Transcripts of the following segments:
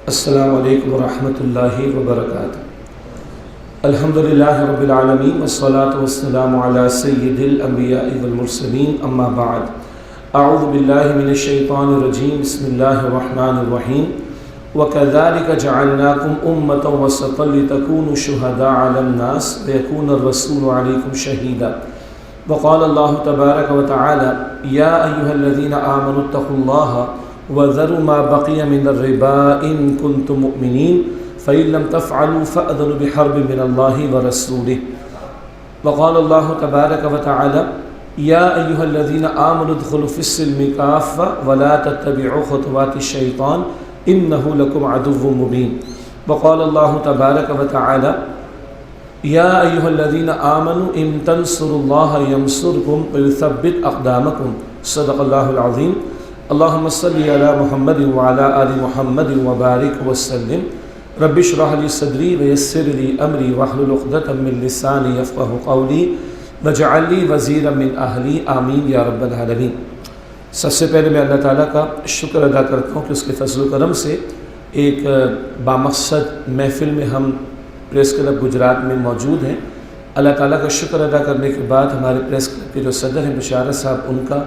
السلام علیکم ورحمۃ اللہ وبرکاتہ۔ الحمدللہ رب العالمین والصلاة والسلام علی سید الانبیاء والمرسلین، اما بعد۔ اعوذ باللہ من الشیطان الرجیم، بسم اللہ الرحمن الرحیم۔ وَكَذَلِكَ جَعَلْنَاكُمْ أُمَّةً وَسَطًا لِتَكُونُوا شُهَدَاءَ عَلَى النَّاسِ وَيَكُونَ الرَّسُولُ عَلَيْكُمْ شَهِيدًا۔ وقال اللہ تبارک وتعالی یا ایہا الذین آمنوا اتقوا اللہ وذروا ما بقي من الربا إن كنتم مؤمنين فإن لم تفعلوا فأذنوا بحرب من الله ورسوله۔ وقال الله تبارك وتعالى يا أيها الذين آمنوا ادخلوا في السلم كافة ولا تتبعوا خطوات الشيطان إنه لكم عدو مبين۔ وقال الله تبارك وتعالى يا أيها الذين آمنوا إن تنصروا الله ينصركم ويثبت أقدامكم، صدق الله العظيم۔ اللهم صل على محمد وعلى آل محمد وبارك وسلم۔ رب اشرح لي صدري ويسر لي أمري واحلل عقدة من لساني يفقهوا قولي واجعل لي وزيرا من أهلي، آمین یا رب العالمین۔ سب سے پہلے میں اللہ تعالیٰ کا شکر ادا کرتا ہوں کہ اس کے فضل و کرم سے ایک بامقصد محفل میں ہم پریس کلب گجرات میں موجود ہیں۔ اللہ تعالیٰ کا شکر ادا کرنے کے بعد ہمارے پریس کلب کے جو صدر ہیں بشارت صاحب، ان کا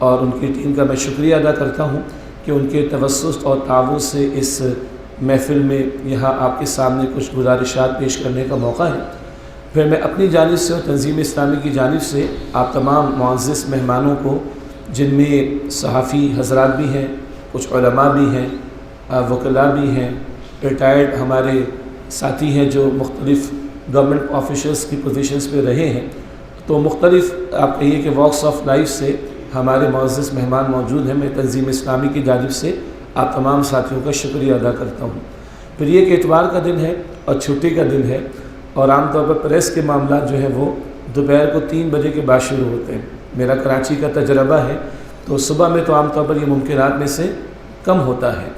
اور ان کی ٹیم کا میں شکریہ ادا کرتا ہوں کہ ان کے توسط اور تعاون سے اس محفل میں یہاں آپ کے سامنے کچھ گزارشات پیش کرنے کا موقع ہے۔ پھر میں اپنی جانب سے اور تنظیم اسلامی کی جانب سے آپ تمام معزز مہمانوں کو، جن میں صحافی حضرات بھی ہیں، کچھ علماء بھی ہیں، وکلاء بھی ہیں، ریٹائرڈ ہمارے ساتھی ہیں جو مختلف گورنمنٹ آفیشلز کی پوزیشنز پہ رہے ہیں، تو مختلف آپ کہیے کہ واکس آف لائف سے ہمارے معزز مہمان موجود ہیں۔ میں تنظیم اسلامی کی جانب سے آپ تمام ساتھیوں کا شکریہ ادا کرتا ہوں۔ پھر یہ کہ اتوار کا دن ہے اور چھٹی کا دن ہے، اور عام طور پر پریس کے معاملات جو ہے وہ دوپہر کو 3 بجے کے بعد شروع ہوتے ہیں۔ میرا کراچی کا تجربہ ہے، تو صبح میں تو عام طور پر یہ ممکنات میں سے کم ہوتا ہے۔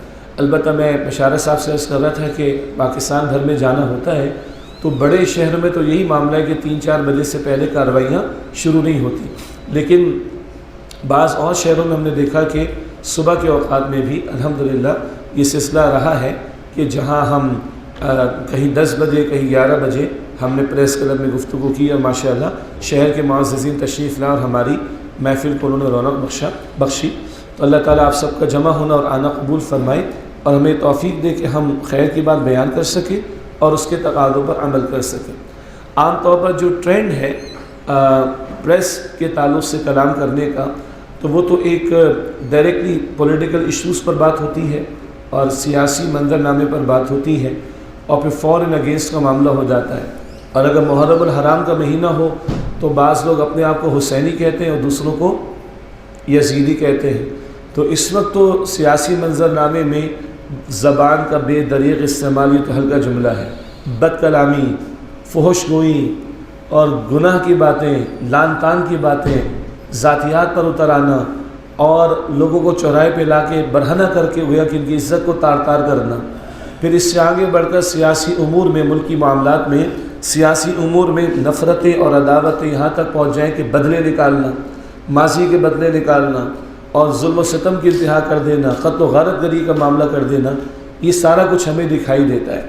البتہ میں بشارت صاحب سے عرض کر رہا تھا کہ پاکستان بھر میں جانا ہوتا ہے تو بڑے شہروں میں تو یہی معاملہ ہے کہ 3-4 بجے سے پہلے کارروائیاں شروع نہیں ہوتی، لیکن بعض اور شہروں میں ہم نے دیکھا کہ صبح کے اوقات میں بھی الحمدللہ یہ سلسلہ رہا ہے کہ جہاں ہم کہیں 10 بجے کہیں 11 بجے ہم نے پریس کلب میں گفتگو کی، اور ماشاءاللہ شہر کے معززین تشریف لائے اور ہماری محفل کو انہوں نے رونق بخشی۔ تو اللہ تعالیٰ آپ سب کا جمع ہونا اور آنا قبول فرمائے، اور ہمیں توفیق دے کہ ہم خیر کی بات بیان کر سکیں اور اس کے تقاضوں پر عمل کر سکیں۔ عام طور پر جو ٹرینڈ ہے پریس کے تعلق سے کلام کرنے کا، تو وہ تو ایک ڈائریکٹلی پولیٹیکل ایشوز پر بات ہوتی ہے اور سیاسی منظرنامے پر بات ہوتی ہے، اور پھر فوراً اگینسٹ کا معاملہ ہو جاتا ہے۔ اور اگر محرم الحرام کا مہینہ ہو تو بعض لوگ اپنے آپ کو حسینی کہتے ہیں اور دوسروں کو یزیدی کہتے ہیں۔ تو اس وقت تو سیاسی منظرنامے میں زبان کا بے دریغ استعمال یہ تو ہلکا جملہ ہے، بد کلامی، فحش گوئی اور گناہ کی باتیں، لعن طعن کی باتیں، ذاتیات پر اتر آنا، اور لوگوں کو چوراہے پہ لا کے برہنہ کر کے گویا کہ ان کی عزت کو تار تار کرنا۔ پھر اس سے آگے بڑھ کر سیاسی امور میں، ملکی معاملات میں، سیاسی امور میں نفرتیں اور عداوتیں یہاں تک پہنچ جائیں کہ بدلے نکالنا، ماضی کے بدلے نکالنا، اور ظلم و ستم کی انتہا کر دینا، قتل و غارت گری کا معاملہ کر دینا، یہ سارا کچھ ہمیں دکھائی دیتا ہے۔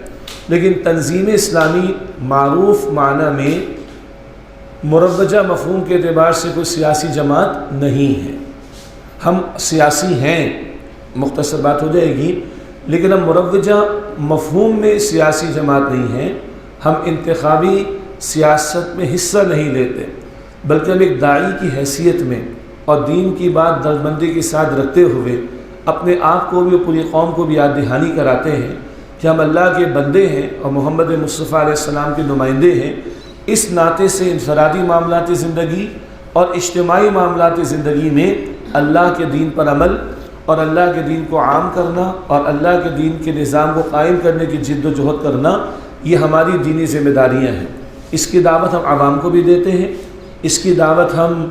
لیکن تنظیم اسلامی معروف معنی میں مروجہ مفہوم کے اعتبار سے کوئی سیاسی جماعت نہیں ہے۔ ہم سیاسی ہیں، مختصر بات ہو جائے گی، لیکن ہم مروجہ مفہوم میں سیاسی جماعت نہیں ہیں۔ ہم انتخابی سیاست میں حصہ نہیں لیتے، بلکہ ہم ایک داعی کی حیثیت میں اور دین کی بات درمندی کے ساتھ رکھتے ہوئے اپنے آپ کو بھی اور پوری قوم کو بھی یاد دہانی کراتے ہیں کہ ہم اللہ کے بندے ہیں اور محمد مصطفیٰ علیہ السلام کے نمائندے ہیں۔ اس ناطے سے انفرادی معاملات زندگی اور اجتماعی معاملات زندگی میں اللہ کے دین پر عمل اور اللہ کے دین کو عام کرنا اور اللہ کے دین کے نظام کو قائم کرنے کی جد و جہد کرنا، یہ ہماری دینی ذمہ داریاں ہیں۔ اس کی دعوت ہم عوام کو بھی دیتے ہیں، اس کی دعوت ہم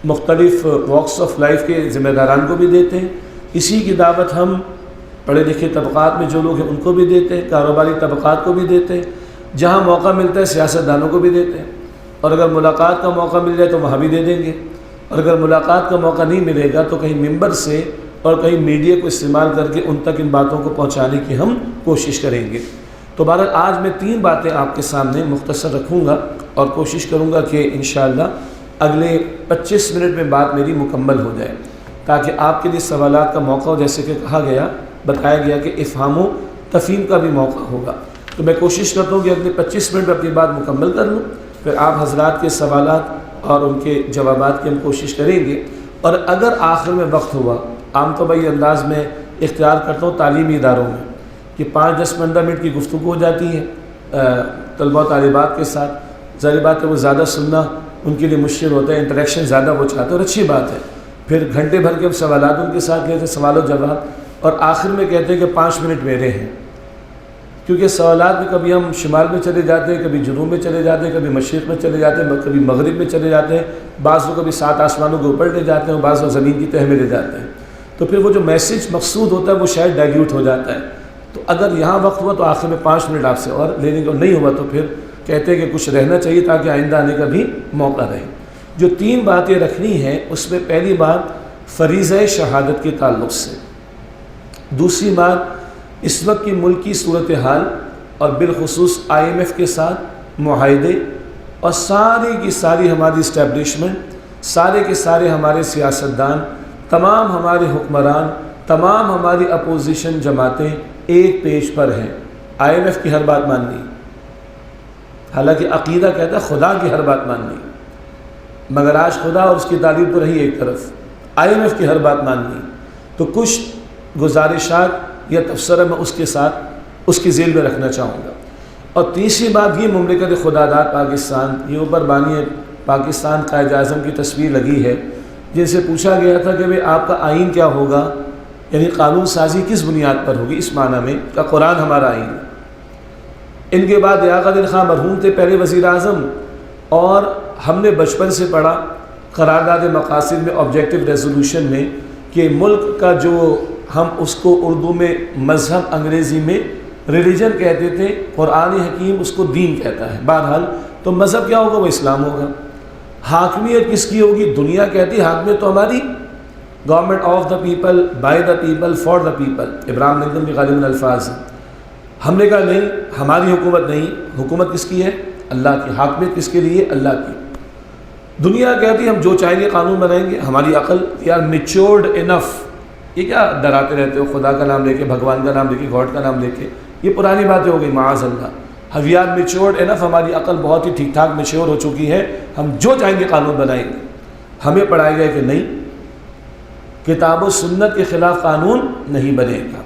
مختلف واکس آف لائف کے ذمہ داران کو بھی دیتے ہیں، اسی کی دعوت ہم پڑھے لکھے طبقات میں جو لوگ ہیں ان کو بھی دیتے ہیں، کاروباری طبقات کو بھی دیتے ہیں، جہاں موقع ملتا ہے سیاستدانوں کو بھی دیتے ہیں، اور اگر ملاقات کا موقع مل جائے تو وہاں بھی دے دیں گے، اور اگر ملاقات کا موقع نہیں ملے گا تو کہیں ممبر سے اور کہیں میڈیا کو استعمال کر کے ان تک ان باتوں کو پہنچانے کی ہم کوشش کریں گے۔ تو بہرحال آج میں 3 باتیں آپ کے سامنے مختصر رکھوں گا اور کوشش کروں گا کہ انشاءاللہ اگلے 25 منٹ میں بات میری مکمل ہو جائے، تاکہ آپ کے لیے سوالات کا موقع ہو، جیسے کہ کہا گیا، بتایا گیا کہ افہام و تفہیم کا بھی موقع ہوگا۔ تو میں کوشش کرتا ہوں کہ اگلے 25 منٹ میں اپنی بات مکمل کر لوں، پھر آپ حضرات کے سوالات اور ان کے جوابات کی ہم کوشش کریں گے۔ اور اگر آخر میں وقت ہوا، عام طور پر یہ انداز میں اختیار کرتا ہوں تعلیمی اداروں میں کہ 5, 10, 15 منٹ کی گفتگو ہو جاتی ہے طلبہ و طالبات کے ساتھ۔ ظاہر بات ہے وہ زیادہ سننا ان کے لیے مشکل ہوتا ہے، انٹریکشن زیادہ وہ چاہتے ہیں، اور اچھی بات ہے۔ پھر گھنٹے بھر کے سوالات ان کے ساتھ لیتے ہیں، سوال و جواب، اور آخر میں کہتے ہیں کہ 5 منٹ میرے ہیں، کیونکہ سوالات میں کبھی ہم شمال میں چلے جاتے ہیں، کبھی جنوب میں چلے جاتے ہیں، کبھی مشرق میں چلے جاتے ہیں، کبھی مغرب میں چلے جاتے ہیں، بعض لوگ کبھی 7 آسمانوں کے اوپر لے جاتے ہیں، بعض لوگ زمین کی تہ میں لے جاتے ہیں۔ تو پھر وہ جو میسیج مقصود ہوتا ہے وہ شاید ڈائلیوٹ ہو جاتا ہے۔ تو اگر یہاں وقت ہوا تو آخر میں 5 منٹ آپ سے اور لینے کا، نہیں ہوا تو پھر کہتے ہیں کہ کچھ رہنا چاہیے تاکہ آئندہ آنے کا بھی موقع رہے۔ جو 3 باتیں رکھنی ہیں، اس میں پہلی بات فریضہ شہادت کے تعلق سے، دوسری بات اس وقت کی ملکی صورتحال اور بالخصوص IMF کے ساتھ معاہدے، اور ساری کی ساری ہماری اسٹیبلشمنٹ، سارے کے سارے ہمارے سیاستدان، تمام ہمارے حکمران، تمام ہماری اپوزیشن جماعتیں ایک پیج پر ہیں۔ IMF کی ہر بات ماننی، حالانکہ عقیدہ کہتا ہے خدا کی ہر بات ماننی، مگر آج خدا اور اس کی تعلیم تو رہی ایک طرف، IMF کی ہر بات ماننی۔ تو کچھ گزارشات یا تبصرہ میں اس کے ساتھ اس کی ذیل میں رکھنا چاہوں گا۔ اور تیسری بات یہ، مملکت خدا داد پاکستان، یہ اوپر بانی پاکستان قائد اعظم کی تصویر لگی ہے، جن سے پوچھا گیا تھا کہ آپ کا آئین کیا ہوگا، یعنی قانون سازی کس بنیاد پر ہوگی، اس معنی میں کہ قرآن ہمارا آئین ہے۔ ان کے بعد لیاقت علی خان مرحوم تھے پہلے وزیر اعظم، اور ہم نے بچپن سے پڑھا قرارداد مقاصد میں، آبجیکٹو ریزولوشن میں، کہ ملک کا جو ہم اس کو اردو میں مذہب، انگریزی میں ریلیجن کہتے تھے، قرآن حکیم اس کو دین کہتا ہے۔ بہرحال تو مذہب کیا ہوگا، وہ اسلام ہوگا۔ حاکمیت کس کی ہوگی، دنیا کہتی ہے حاکمیت تو ہماری، government of the people, by the people, for the people, Abraham Lincoln کے غالباً الفاظ ہیں۔ ہم نے کہا نہیں، ہماری حکومت نہیں، حکومت کس کی ہے، اللہ کی۔ حاکمیت کس کے لیے، اللہ کی۔ دنیا کہتی ہے ہم جو چاہیں گے قانون بنائیں گے، ہماری عقل یار میچورڈ انف، یہ کیا ڈراتے رہتے ہو، خدا کا نام لے کے، بھگوان کا نام لے کے، گاڈ کا نام لے کے، یہ پرانی باتیں ہو گئی، معاذ اللہ۔ وی آر میچورڈ انف، ہماری عقل بہت ہی ٹھیک ٹھاک میچور ہو چکی ہے، ہم جو چاہیں گے قانون بنائیں گے۔ ہمیں پڑھایا گیا کہ نہیں، کتاب و سنت کے خلاف قانون نہیں بنے گا،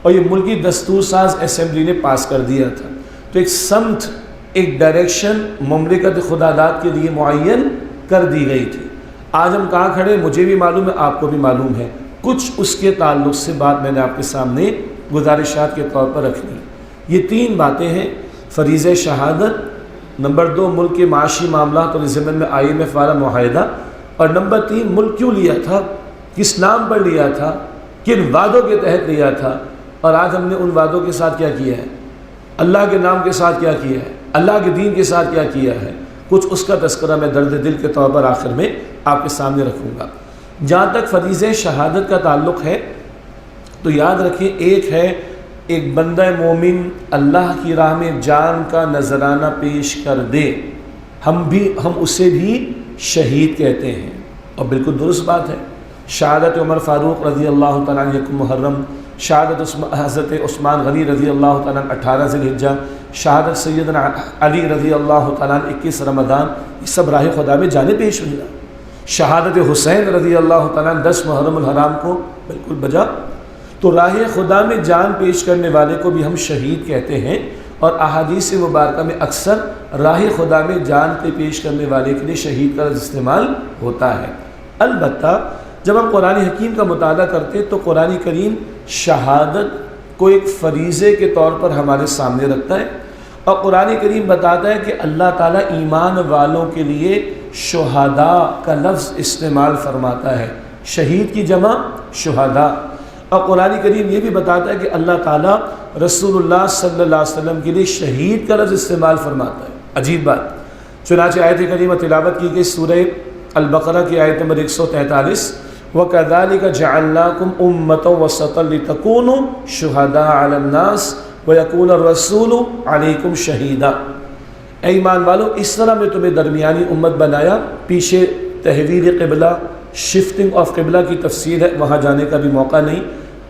اور یہ ملکی دستور ساز اسمبلی نے پاس کر دیا تھا۔ تو ایک سمت، ایک ڈائریکشن مملکت خدا داد کے لیے معین کر دی گئی تھی۔ آج ہم کہاں کھڑے، مجھے بھی معلوم ہے، آپ کو بھی معلوم ہے۔ کچھ اس کے تعلق سے بات میں نے آپ کے سامنے گزارشات کے طور پر رکھنی۔ یہ 3 باتیں ہیں، فریضہ شہادت، نمبر 2 ملک کے معاشی معاملات اور ضمن میں IMF والا معاہدہ، اور نمبر 3 ملک کیوں لیا تھا، کس نام پر لیا تھا، کن وعدوں کے تحت لیا تھا، اور آج ہم نے ان وعدوں کے ساتھ کیا کیا ہے، اللہ کے نام کے ساتھ کیا کیا ہے، اللہ کے دین کے ساتھ کیا کیا ہے۔ کچھ اس کا تذکرہ میں درد دل کے طور پر آخر میں آپ کے سامنے رکھوں گا۔ جہاں تک فریضہ شہادت کا تعلق ہے تو یاد رکھیں، ایک ہے ایک بندہ مومن اللہ کی راہ میں جان کا نذرانہ پیش کر دے، ہم اسے بھی شہید کہتے ہیں، اور بالکل درست بات ہے۔ شہادت عمر فاروق رضی اللہ تعالیٰ عنہ 1 محرم، شہادت حضرت عثمان غنی رضی اللہ تعالیٰ عنہ 18 ذی الحجہ، شہادت سیدنا علی رضی اللہ تعالیٰ عنہ 21 رمضان، یہ سب راہ خدا میں جانیں پیش ہوئی۔ شہادت حسین رضی اللہ تعالیٰ عنہ 10 محرم الحرام کو، بالکل بجا۔ تو راہ خدا میں جان پیش کرنے والے کو بھی ہم شہید کہتے ہیں، اور احادیث مبارکہ میں اکثر راہ خدا میں جان کے پیش کرنے والے کے لیے شہید کا لفظ استعمال ہوتا ہے۔ البتہ جب ہم قرآن حکیم کا مطالعہ کرتے ہیں تو قرآن کریم شہادت کو ایک فریضے کے طور پر ہمارے سامنے رکھتا ہے، اور قرآن کریم بتاتا ہے کہ اللہ تعالیٰ ایمان والوں کے لیے شہداء کا لفظ استعمال فرماتا ہے، شہید کی جمع شہداء۔ اور قرآن کریم یہ بھی بتاتا ہے کہ اللہ تعالیٰ رسول اللہ صلی اللہ علیہ وسلم کے لیے شہید کا لفظ استعمال فرماتا ہے۔ عجیب بات۔ چنانچہ آیت کریمہ تلاوت کی گئی سورہ البقرہ کی آیت نمبر 143، وَكَذَلِكَ جَعَلْنَاكُمْ أُمَّةً وَسَطًا لِتَكُونُوا شُهَدَاءَ عَلَى النَّاسِ وَيَكُونَ الرَّسُولُ عَلَيْكُمْ شَهِيدًا۔ اے ایمان والو، اس طرح میں تمہیں درمیانی امت بنایا۔ پیچھے تحویل قبلہ، شفٹنگ آف قبلہ کی تفسیر ہے، وہاں جانے کا بھی موقع نہیں۔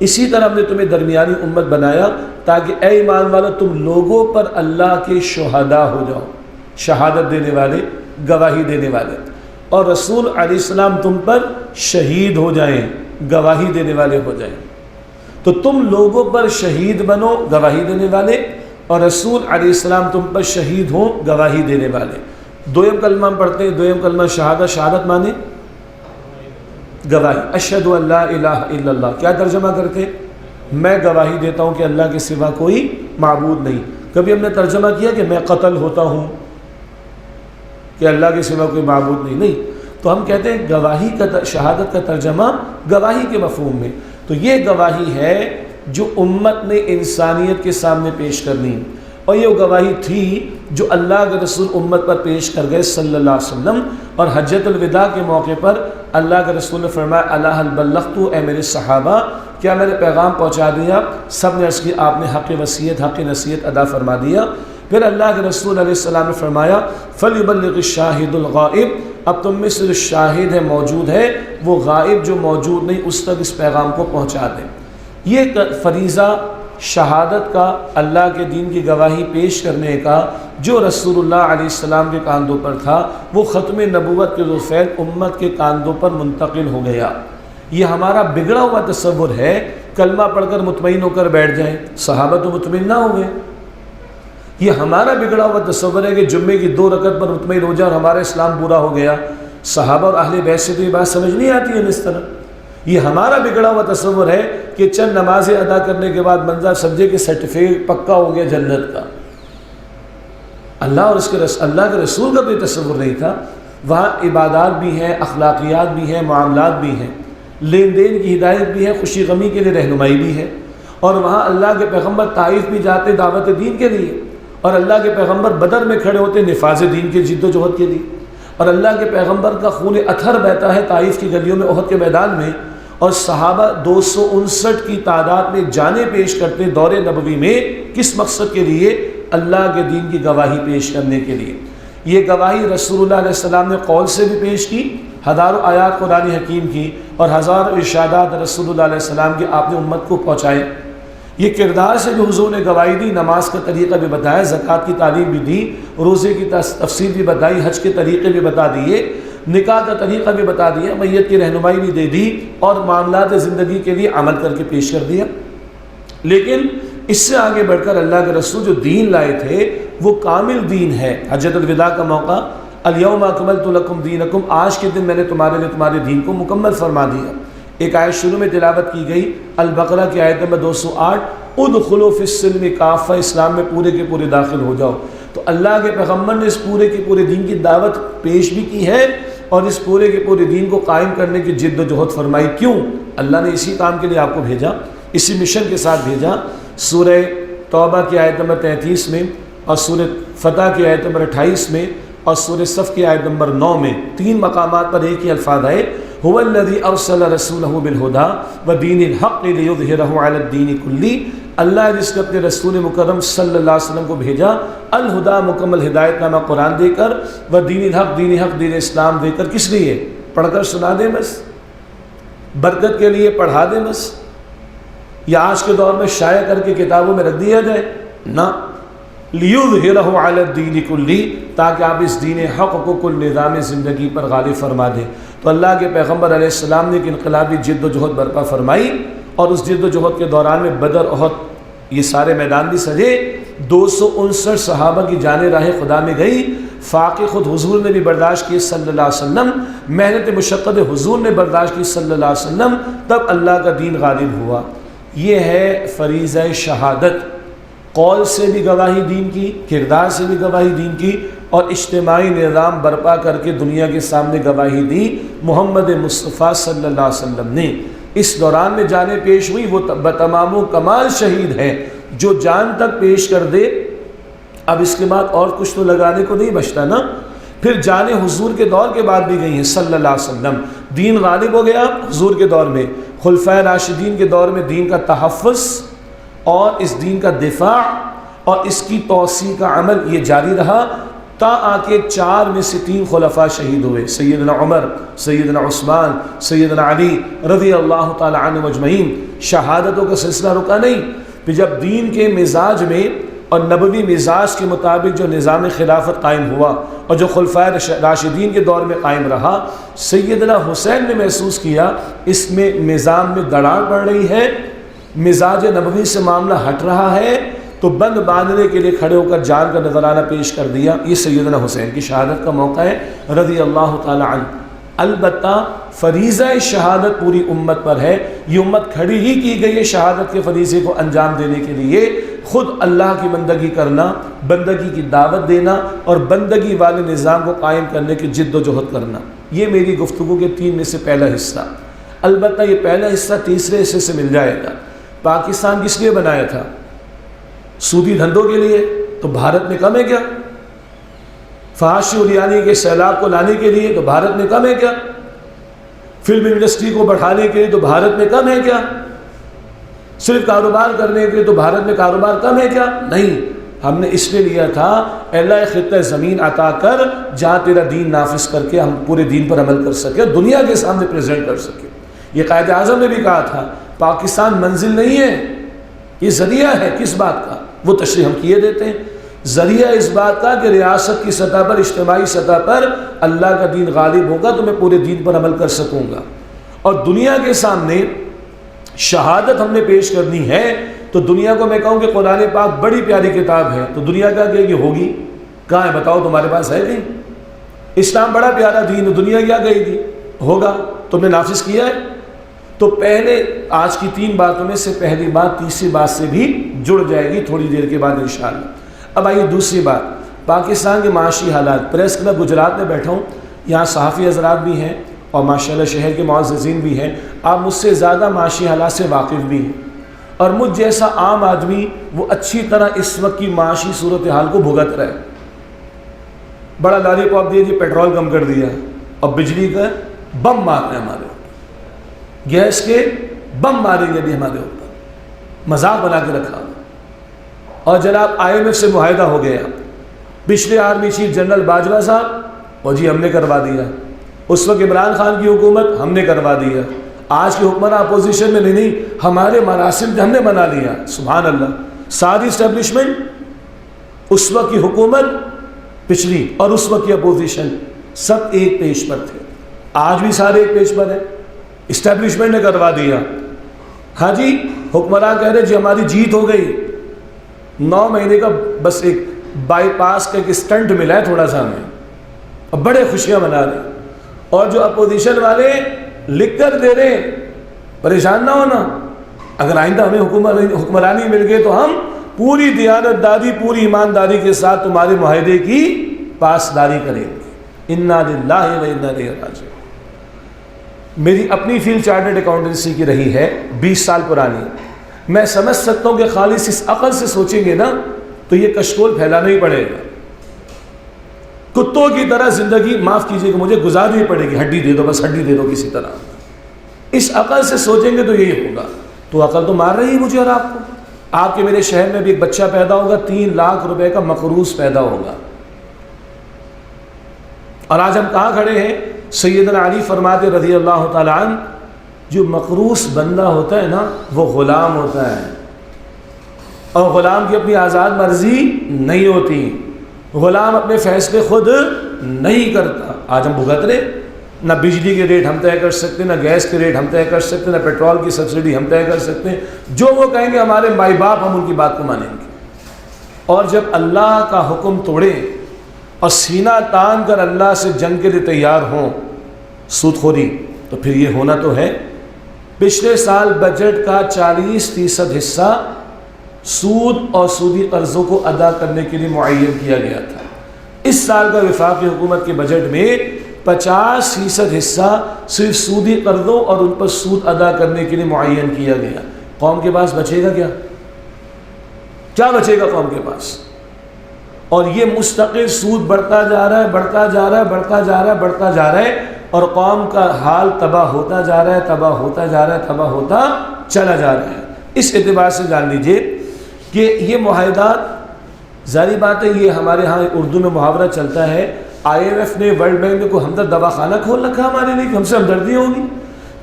اسی طرح ہم نے تمہیں درمیانی امت بنایا تاکہ اے ایمان والو تم لوگوں پر اللہ کے شہداء ہو جاؤ، شہادت دینے والے، گواہی دینے والے، اور رسول علیہ السلام تم پر شہید ہو جائیں، گواہی دینے والے ہو جائیں۔ تو تم لوگوں پر شہید بنو، گواہی دینے والے، اور رسول علیہ السلام تم پر شہید ہوں، گواہی دینے والے۔ دویم کلمہ ہم پڑھتے ہیں، دویم کلمہ شہادت۔ شہادت مانے گواہی، اشہد ان لا الہ الا اللہ۔ کیا ترجمہ کرتے؟ میں گواہی دیتا ہوں کہ اللہ کے سوا کوئی معبود نہیں۔ کبھی ہم نے ترجمہ کیا کہ میں قتل ہوتا ہوں کہ اللہ کے سوا کوئی معبود نہیں، نہیں۔ تو ہم کہتے ہیں گواہی کا، شہادت کا ترجمہ گواہی کے مفہوم میں۔ تو یہ گواہی ہے جو امت نے انسانیت کے سامنے پیش کرنی، اور یہ گواہی تھی جو اللہ کے رسول امت پر پیش کر گئے صلی اللہ علیہ وسلم۔ اور حجۃ الوداع کے موقع پر اللہ کے رسول نے فرمایا الا هل بلغت، اے میرے صحابہ کیا میں نے پیغام پہنچا دیا؟ سب نے عرض کی آپ نے حق وصیت، حق نصیحت ادا فرما دیا۔ پھر اللہ کے رسول علیہ السلام نے فرمایا فَلْيُبَلِّغِ الشَّاهِدُ الْغَائِبُ، اب تم میں سے جو شاہد ہے، موجود ہے، وہ غائب جو موجود نہیں اس تک اس پیغام کو پہنچا دیں۔ یہ فریضہ شہادت کا، اللہ کے دین کی گواہی پیش کرنے کا، جو رسول اللہ علیہ السلام کے کاندھوں پر تھا، وہ ختم نبوت کے ذوالفضل امت کے کاندھوں پر منتقل ہو گیا۔ یہ ہمارا بگڑا ہوا تصور ہے، کلمہ پڑھ کر مطمئن ہو کر بیٹھ جائیں، صحابہ تو مطمئن نہ ہوئے۔ یہ ہمارا بگڑا ہوا تصور ہے کہ جمعے کی 2 رکعت پر مطمئن ہو جائے اور ہمارا اسلام پورا ہو گیا۔ صحابہ اور اہل بیت سے تو یہ بات سمجھ نہیں آتی ہے اس طرح۔ یہ ہمارا بگڑا ہوا تصور ہے کہ چند نمازیں ادا کرنے کے بعد منظر سمجھے کہ سرٹیفکیٹ پکا ہو گیا جنت کا۔ اللہ اور اللہ کے رسول کا بھی تصور نہیں تھا۔ وہاں عبادات بھی ہیں، اخلاقیات بھی ہیں، معاملات بھی ہیں، لین دین کی ہدایت بھی ہے، خوشی غمی کے لیے رہنمائی بھی ہے۔ اور وہاں اللہ کے پیغمبر طائف بھی جاتے دعوت دین کے لیے، اور اللہ کے پیغمبر بدر میں کھڑے ہوتے نفاذ دین کے جد و جہد کے لیے، اور اللہ کے پیغمبر کا خون اطہر بہتا ہے طائف کی گلیوں میں، احد کے میدان میں، اور صحابہ 259 کی تعداد میں جانیں پیش کرتے دور نبوی میں، کس مقصد کے لیے؟ اللہ کے دین کی گواہی پیش کرنے کے لیے۔ یہ گواہی رسول اللہ علیہ السلام نے قول سے بھی پیش کی، ہزاروں آیات قرآن حکیم کی، اور ہزاروں ارشادات رسول اللہ علیہ السلام کے آپ نے امت کو پہنچائے۔ یہ کردار سے جو حضور نے گواہی دی، نماز کا طریقہ بھی بتایا، زکوٰۃ کی تعلیم بھی دی، روزے کی تفصیل بھی بتائی، حج کے طریقے بھی بتا دیے، نکاح کا طریقہ بھی بتا دیا، میت کی رہنمائی بھی دے دی، اور معاملات زندگی کے لیے عمل کر کے پیش کر دیا۔ لیکن اس سے آگے بڑھ کر اللہ کے رسول جو دین لائے تھے وہ کامل دین ہے۔ حجۃ الوداع کا موقع، الیوم اکملت لکم دینکم، آج کے دن میں نے تمہارے لیے تمہارے دین کو مکمل فرما دیا۔ ایک آیت شروع میں تلاوت کی گئی، البقرہ کی آیت نمبر 208، ادخلوا فی السلم کافہ، اسلام میں پورے کے پورے داخل ہو جاؤ۔ تو اللہ کے پیغمبر نے اس پورے کے پورے دین کی دعوت پیش بھی کی ہے، اور اس پورے کے پورے دین کو قائم کرنے کی جد و جہد فرمائی۔ کیوں؟ اللہ نے اسی کام کے لیے آپ کو بھیجا، اسی مشن کے ساتھ بھیجا۔ سورہ توبہ کی آیت نمبر 33 میں، اور سورہ فتح کی آیت نمبر 28 میں، اور سورہ صف کی آیت نمبر 9 میں 3 مقامات پر ایک ہی الفاظ آئے، هو الذی ارسل رسولہ بالہدی ودین الحق لیظہرہ علی الدین کلہ۔ اللہ جس نے اپنے رسول مکرم صلی اللہ علیہ وسلم کو بھیجا الہدا، مکمل ہدایت نامہ قرآن دے کر، ودین الحق، دین حق، دین اسلام دے کر۔ کس لیے؟ پڑھ کر سنا دیں بس، برکت کے لیے پڑھا دیں بس، یا آج کے دور میں شائع کر کے کتابوں میں رکھ دیا جائے؟ نہ، لیظہرہ علی الدین کلہ، تاکہ آپ اس دین حق کو کل نظام زندگی پر غالب فرما دیں۔ تو اللہ کے پیغمبر علیہ السلام نے ایک انقلابی جد و جہد برپا فرمائی، اور اس جد و جہد کے دوران میں بدر، احد، یہ سارے میدان بھی سجے، 259 صحابہ کی جانیں راہ خدا میں گئی، فاقے خود حضور نے بھی برداشت کی صلی اللہ علیہ وسلم، محنت مشقت حضور نے برداشت کی صلی اللہ علیہ وسلم، تب اللہ کا دین غالب ہوا۔ یہ ہے فریضہ شہادت، قول سے بھی گواہی دین کی، کردار سے بھی گواہی دین کی، اور اجتماعی نظام برپا کر کے دنیا کے سامنے گواہی دی محمد مصطفیٰ صلی اللہ علیہ وسلم نے۔ اس دوران میں جانیں پیش ہوئی، وہ بتمام و کمال شہید ہے جو جان تک پیش کر دے۔ اب اس کے بعد اور کچھ تو لگانے کو نہیں بچتا نا۔ پھر جانیں حضور کے دور کے بعد بھی گئی ہیں صلی اللہ علیہ وسلم، دین غالب ہو گیا حضور کے دور میں، خلفائے راشدین کے دور میں دین کا تحفظ اور اس دین کا دفاع اور اس کی توسیع کا عمل یہ جاری رہا تا آ کے 4 میں سے 3 خلفاء شہید ہوئے، سیدنا عمر، سیدنا عثمان، سیدنا علی رضی اللہ تعالی عنہ اجمعین۔ شہادتوں کا سلسلہ رکا نہیں، پھر جب دین کے مزاج میں اور نبوی مزاج کے مطابق جو نظام خلافت قائم ہوا اور جو خلفائے راشدین کے دور میں قائم رہا، سیدنا حسین نے محسوس کیا اس میں نظام میں دراڑ پڑ رہی ہے، مزاج نبوی سے معاملہ ہٹ رہا ہے، تو بند باندھنے کے لیے کھڑے ہو کر جان کا نذرانہ پیش کر دیا۔ یہ سیدنا حسین کی شہادت کا موقع ہے رضی اللہ تعالی عنہ۔ البتہ فریضہ شہادت پوری امت پر ہے، یہ امت کھڑی ہی کی گئی ہے شہادت کے فریضے کو انجام دینے کے لیے، خود اللہ کی بندگی کرنا، بندگی کی دعوت دینا اور بندگی والے نظام کو قائم کرنے کی جد و جہد کرنا۔ یہ میری گفتگو کے 3 میں سے پہلا حصہ۔ البتہ یہ پہلا حصہ تیسرے حصے سے مل جائے گا۔ پاکستان کس لیے بنایا تھا؟ سودی دھندوں کے لیے، تو بھارت میں کم ہے کیا؟ فحاشی اور یعنی کے سیلاب کو لانے کے لیے، تو بھارت میں کم ہے کیا؟ فلم انڈسٹری کو بڑھانے کے لیے، تو بھارت میں کم ہے کیا؟ صرف کاروبار کرنے کے لیے، تو بھارت میں کاروبار کم ہے کیا؟ نہیں، ہم نے اس لیے لیا تھا اے اللہ خطہ زمین عطا کر جہاں تیرا دین نافذ کر کے ہم پورے دین پر عمل کر سکے، دنیا کے سامنے پریزنٹ کر سکے۔ یہ قائد اعظم نے بھی کہا تھا پاکستان منزل نہیں ہے، یہ ذریعہ ہے۔ کس بات کا؟ وہ تشریح ہم کیے دیتے ہیں۔ ذریعہ اس بات کا کہ ریاست کی سطح پر، اجتماعی سطح پر اللہ کا دین غالب ہوگا تو میں پورے دین پر عمل کر سکوں گا، اور دنیا کے سامنے شہادت ہم نے پیش کرنی ہے تو دنیا کو میں کہوں کہ قرآن پاک بڑی پیاری کتاب ہے، تو دنیا کیا کہے گی؟ ہوگی۔ کہاں ہے بتاؤ، تمہارے پاس ہے کہیں؟ اسلام بڑا پیارا دین ہے، دنیا کیا کہے گی؟ ہوگا۔ تم نے نافذ کیا ہے؟ تو پہلے آج کی 3 باتوں میں سے پہلی بات تیسری بات سے بھی جڑ جائے گی تھوڑی دیر کے بعد انشاءاللہ۔ اب آئیے دوسری بات، پاکستان کے معاشی حالات۔ پریس کلب گجرات میں بیٹھا ہوں، یہاں صحافی حضرات بھی ہیں اور ماشاءاللہ شہر کے معززین بھی ہیں، آپ مجھ سے زیادہ معاشی حالات سے واقف بھی ہیں، اور مجھ جیسا عام آدمی وہ اچھی طرح اس وقت کی معاشی صورتحال کو بھگت رہا ہے۔ بڑا لالی پاپ دیا جی، پیٹرول کم کر دیا، اور بجلی کا بم مار رہے ہیں ہمارے اوپر، گیس کے بم ماریں گے بھی ہمارے اوپر، مذاق بنا کے رکھا۔ اور جناب IMF سے معاہدہ ہو گیا، پچھلے آرمی چیف جنرل باجوہ صاحب، اور جی ہم نے کروا دیا، اس وقت عمران خان کی حکومت ہم نے کروا دیا، آج کی حکمراں اپوزیشن میں نہیں، ہمارے مراسم ہم نے بنا لیا۔ سبحان اللہ، ساری اسٹیبلشمنٹ، اس وقت کی حکومت پچھلی اور اس وقت کی اپوزیشن، سب ایک پیج پر تھے، آج بھی سارے ایک پیج پر ہیں، اسٹیبلشمنٹ نے کروا دیا۔ ہاں جی، حکمراں کہہ رہے جی ہماری جیت ہو گئی، 9 مہینے کا بس ایک بائی پاس کا ایک اسٹنٹ ملا ہے تھوڑا سا ہمیں، اور بڑے خوشیاں منا رہے ہیں، اور جو اپوزیشن والے لکھ کر دے رہے ہیں، پریشان نہ ہونا، اگر آئندہ ہمیں حکمرانی مل گئی تو ہم پوری دیانتداری، پوری ایمانداری کے ساتھ تمہارے معاہدے کی پاسداری کریں گے۔ انا للہ و انا الیہ راجعون۔ میری اپنی فیلڈ چارٹرڈ اکاؤنٹنسی کی رہی ہے، 20 سال پرانی۔ میں سمجھ سکتا ہوں کہ خالص اس عقل سے سوچیں گے نا تو یہ کشکول پھیلانا ہی پڑے گا، کتوں کی طرح زندگی، معاف کیجیے گا مجھے، گزارنی پڑے گی، ہڈی دے دو بس، ہڈی دے دو کسی طرح۔ اس عقل سے سوچیں گے تو یہی ہوگا۔ تو عقل تو مار رہی ہے مجھے اور آپ کو۔ آپ کے میرے شہر میں بھی ایک بچہ پیدا ہوگا، 3 لاکھ روپے کا مقروض پیدا ہوگا، اور آج ہم کہاں کھڑے ہیں؟ سیدنا علی فرماتے رضی اللہ تعالیٰ عنہ، جو مقروض بندہ ہوتا ہے نا وہ غلام ہوتا ہے، اور غلام کی اپنی آزاد مرضی نہیں ہوتی، غلام اپنے فیصلے خود نہیں کرتا۔ آج ہم بھگت رہے، نہ بجلی کے ریٹ ہم طے کر سکتے، نہ گیس کے ریٹ ہم طے کر سکتے، نہ پیٹرول کی سبسڈی ہم طے کر سکتے ہیں، جو وہ کہیں گے ہمارے مائی باپ، ہم ان کی بات کو مانیں گے۔ اور جب اللہ کا حکم توڑے اور سینہ تان کر اللہ سے جنگ کے لیے تیار ہوں، سود خوری، تو پھر یہ ہونا تو ہے۔ پچھلے سال بجٹ کا 40% حصہ سود اور سودی قرضوں کو ادا کرنے کے لیے معین کیا گیا تھا۔ اس سال کا وفاقی حکومت کے بجٹ میں 50% حصہ صرف سودی قرضوں اور ان پر سود ادا کرنے کے لیے معین کیا گیا۔ قوم کے پاس بچے گا کیا؟ کیا بچے گا قوم کے پاس؟ اور یہ مستقل سود بڑھتا جا رہا ہے، بڑھتا جا رہا ہے، بڑھتا جا رہا ہے، بڑھتا جا رہا ہے۔ اور قوم کا حال تباہ ہوتا جا رہا ہے، تباہ ہوتا جا رہا ہے، تباہ ہوتا چلا جا رہا ہے۔ اس اعتبار سے جان لیجئے کہ یہ معاہدات، ظاہری بات ہے یہ ہمارے ہاں اردو میں محاورہ چلتا ہے، IMF نے، ورلڈ بینک نے کوئی ہمدرد دواخانہ کھول رکھا ہمارے لیے کہ ہم سے ہمدردی ہوگی۔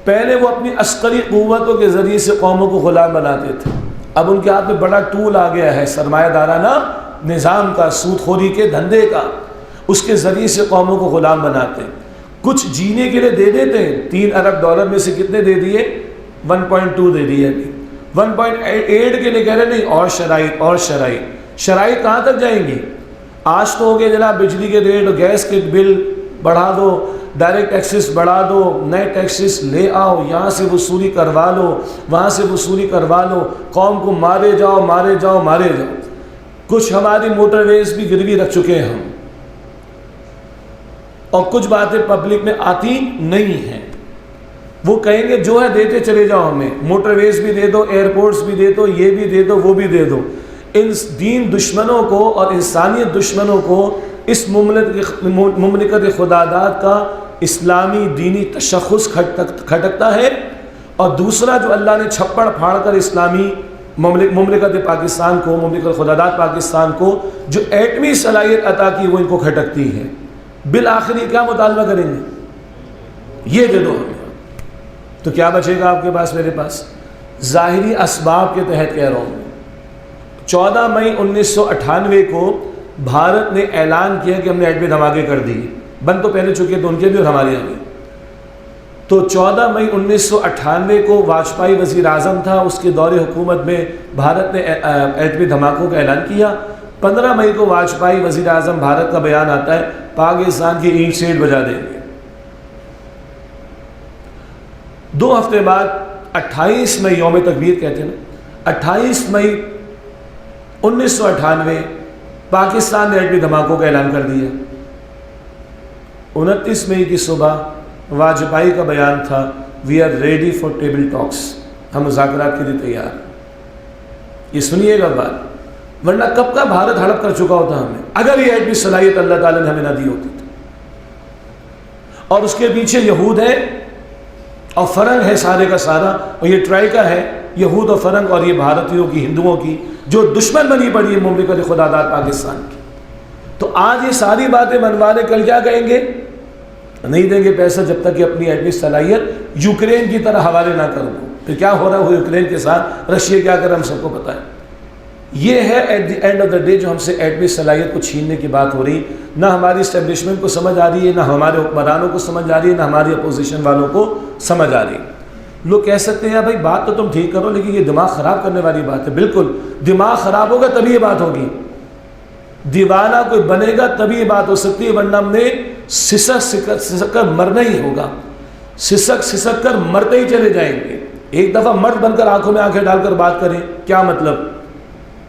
پہلے وہ اپنی عسکری قوتوں کے ذریعے سے قوموں کو غلام بناتے تھے، اب ان کے ہاتھ میں بڑا ٹول آ گیا ہے سرمایہ دارانہ نظام کا، سود خوری کے دھندے کا، اس کے ذریعے سے قوموں کو غلام بناتے ہیں۔ کچھ جینے کے لیے دے دیتے ہیں، $3 ارب میں سے کتنے دے دیے؟ 1.2 دے دیے، ابھی 1.8 کے لیے کہہ رہے نہیں، اور شرائط، اور شرائط کہاں تک جائیں گی؟ آج تو ہو گیا جناب بجلی کے ریٹ، گیس کے بل بڑھا دو، ڈائریکٹ ٹیکسز بڑھا دو، نئے ٹیکسز لے آؤ، یہاں سے وصولی کروا لو، وہاں سے وصولی کروا لو، قوم کو مارے جاؤ مارے جاؤ مارے جاؤ۔ کچھ ہماری موٹر ویز بھی گروی رکھ چکے ہیں ہم، اور کچھ باتیں پبلک میں آتی نہیں ہیں۔ وہ کہیں گے جو ہے دیتے چلے جاؤ، ہمیں موٹر ویز بھی دے دو، ایئرپورٹس بھی دے دو، یہ بھی دے دو، وہ بھی دے دو۔ ان دین دشمنوں کو اور انسانیت دشمنوں کو اس مملکت خداداد کا اسلامی دینی تشخص کھٹکتا ہے، اور دوسرا جو اللہ نے چھپڑ پھاڑ کر اسلامی مملکت پاکستان کو، مملکت خداداد پاکستان کو جو ایٹمی صلاحیت عطا کی، وہ ان کو کھٹکتی ہے۔ بالآخر کیا مطالبہ کریں گے؟ یہ دے دو ہمیں۔ تو کیا بچے گا آپ کے پاس، میرے پاس؟ ظاہری اسباب کے تحت کہہ رہا ہوں۔ 14 مئی 1998 کو بھارت نے اعلان کیا کہ ہم نے ایٹمی دھماکے کر دیے، بند تو پہلے چکے تو ان کے بھی اور ہمارے یہاں بھی۔ تو 14 مئی 1998 کو واجپئی وزیر اعظم تھا، اس کے دور حکومت میں بھارت نے ایٹمی دھماکوں کا اعلان کیا۔ 15 مئی کو واجپئی وزیر اعظم بھارت کا بیان آتا ہے، پاکستان کی اینٹ سیٹ بجا دیں گے۔ 2 ہفتے بعد 28 مئی یوم تکبیر کہتے ہیں نا، 28 مئی 1998 پاکستان نے ایٹمی دھماکوں کا اعلان کر دیا۔ 29 مئی کی صبح واجپئی کا بیان تھا، we are ready for table talks, ہم مذاکرات کے لیے تیار۔ یہ سنیے گا بات، ورنہ کب کا بھارت ہڑپ کر چکا ہوتا ہمیں، اگر یہ ایٹمی صلاحیت اللہ تعالیٰ نے ہمیں نہ دی ہوتی۔ اور اس کے پیچھے یہود ہے اور فرنگ ہے سارے کا سارا، اور یہ ٹرائیکا ہے، یہود اور فرنگ، اور یہ بھارتیوں کی، ہندوؤں کی جو دشمن بنی پڑی ہے مملکت خداداد پاکستان کی۔ تو آج یہ ساری باتیں منوانے، کل کیا کہیں گے؟ نہیں دیں گے پیسہ جب تک کہ اپنی ایٹمی صلاحیت یوکرین کی طرح حوالے نہ کر دو۔ پھر کیا ہو رہا ہے وہ یوکرین کے ساتھ، رشیا کیا کر رہا ہے ہم سب کو پتہ ہے۔ یہ ہے at the end of the day جو ہم سے ایٹمی صلاحیت کو چھیننے کی بات ہو رہی، نہ ہماری اسٹیبلشمنٹ کو سمجھ آ رہی ہے، نہ ہمارے حکمرانوں کو سمجھ آ رہی ہے، نہ ہماری اپوزیشن والوں کو سمجھ آ رہی ہے۔ لوگ کہہ سکتے ہیں بھائی بات تو تم ٹھیک کرو، لیکن یہ دماغ خراب کرنے والی بات ہے۔ بالکل، دماغ خراب ہوگا تبھی یہ بات ہوگی، دیوانہ کوئی بنے گا تبھی یہ بات ہو سکتی ہے، ورنہ ہم نے سسک کر مرنا ہی ہوگا، سسک کر مرتے ہی چلے جائیں گے۔ ایک دفعہ مرد بن کر آنکھوں میں آنکھیں ڈال کر بات کریں، کیا مطلب؟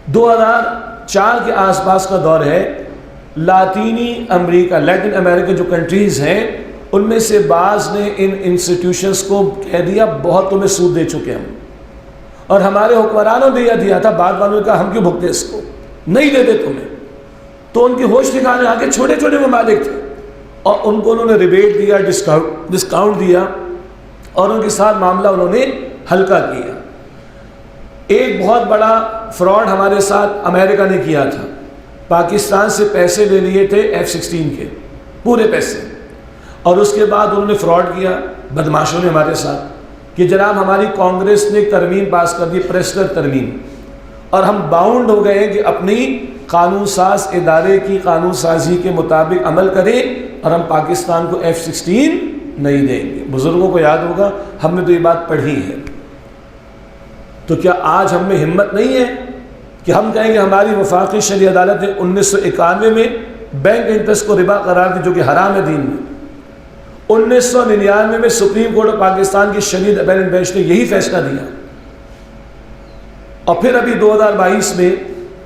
2004 کے آس پاس کا دور ہے، لاطینی امریکہ، لیٹن امریکہ جو کنٹریز ہیں، ان میں سے بعض نے ان انسٹیٹیوشنز کو کہہ دیا بہت تمہیں سود دے چکے ہم، اور ہمارے حکمرانوں نے دیا تھا، بعد والوں نے کہا ہم کیوں بھگتے اس کو، نہیں دیتے تمہیں۔ تو ان کی ہوش ٹھکانے آگے چھوٹے چھوٹے ممالک تھے، اور ان کو انہوں نے ریبیٹ دیا، ڈسکاؤنٹ دیا، اور ان کے ساتھ معاملہ انہوں نے ہلکا کیا۔ ایک بہت بڑا فراڈ ہمارے ساتھ امریکہ نے کیا تھا، پاکستان سے پیسے لے لیے تھے F-16 کے پورے پیسے، اور اس کے بعد انہوں نے فراڈ کیا بدماشوں نے ہمارے ساتھ کہ جناب ہماری کانگریس نے ترمیم پاس کر دی، پریسٹر ترمیم، اور ہم باؤنڈ ہو گئے کہ اپنی قانون ساز ادارے کی قانون سازی کے مطابق عمل کریں، اور ہم پاکستان کو F-16 نہیں دیں گے۔ بزرگوں کو یاد ہوگا، ہم نے تو یہ بات پڑھی ہے۔ تو کیا آج ہم میں ہمت نہیں ہے کہ ہم کہیں گے ہماری وفاقی شرعی عدالت نے 1991 میں بینک انٹرسٹ کو ربا قرار دی جو کہ حرام ہے دین میں، 1999 میں سپریم کورٹ آف پاکستان کی شدید اپیلنٹ بینچ نے یہی فیصلہ دیا، اور پھر ابھی 2022 میں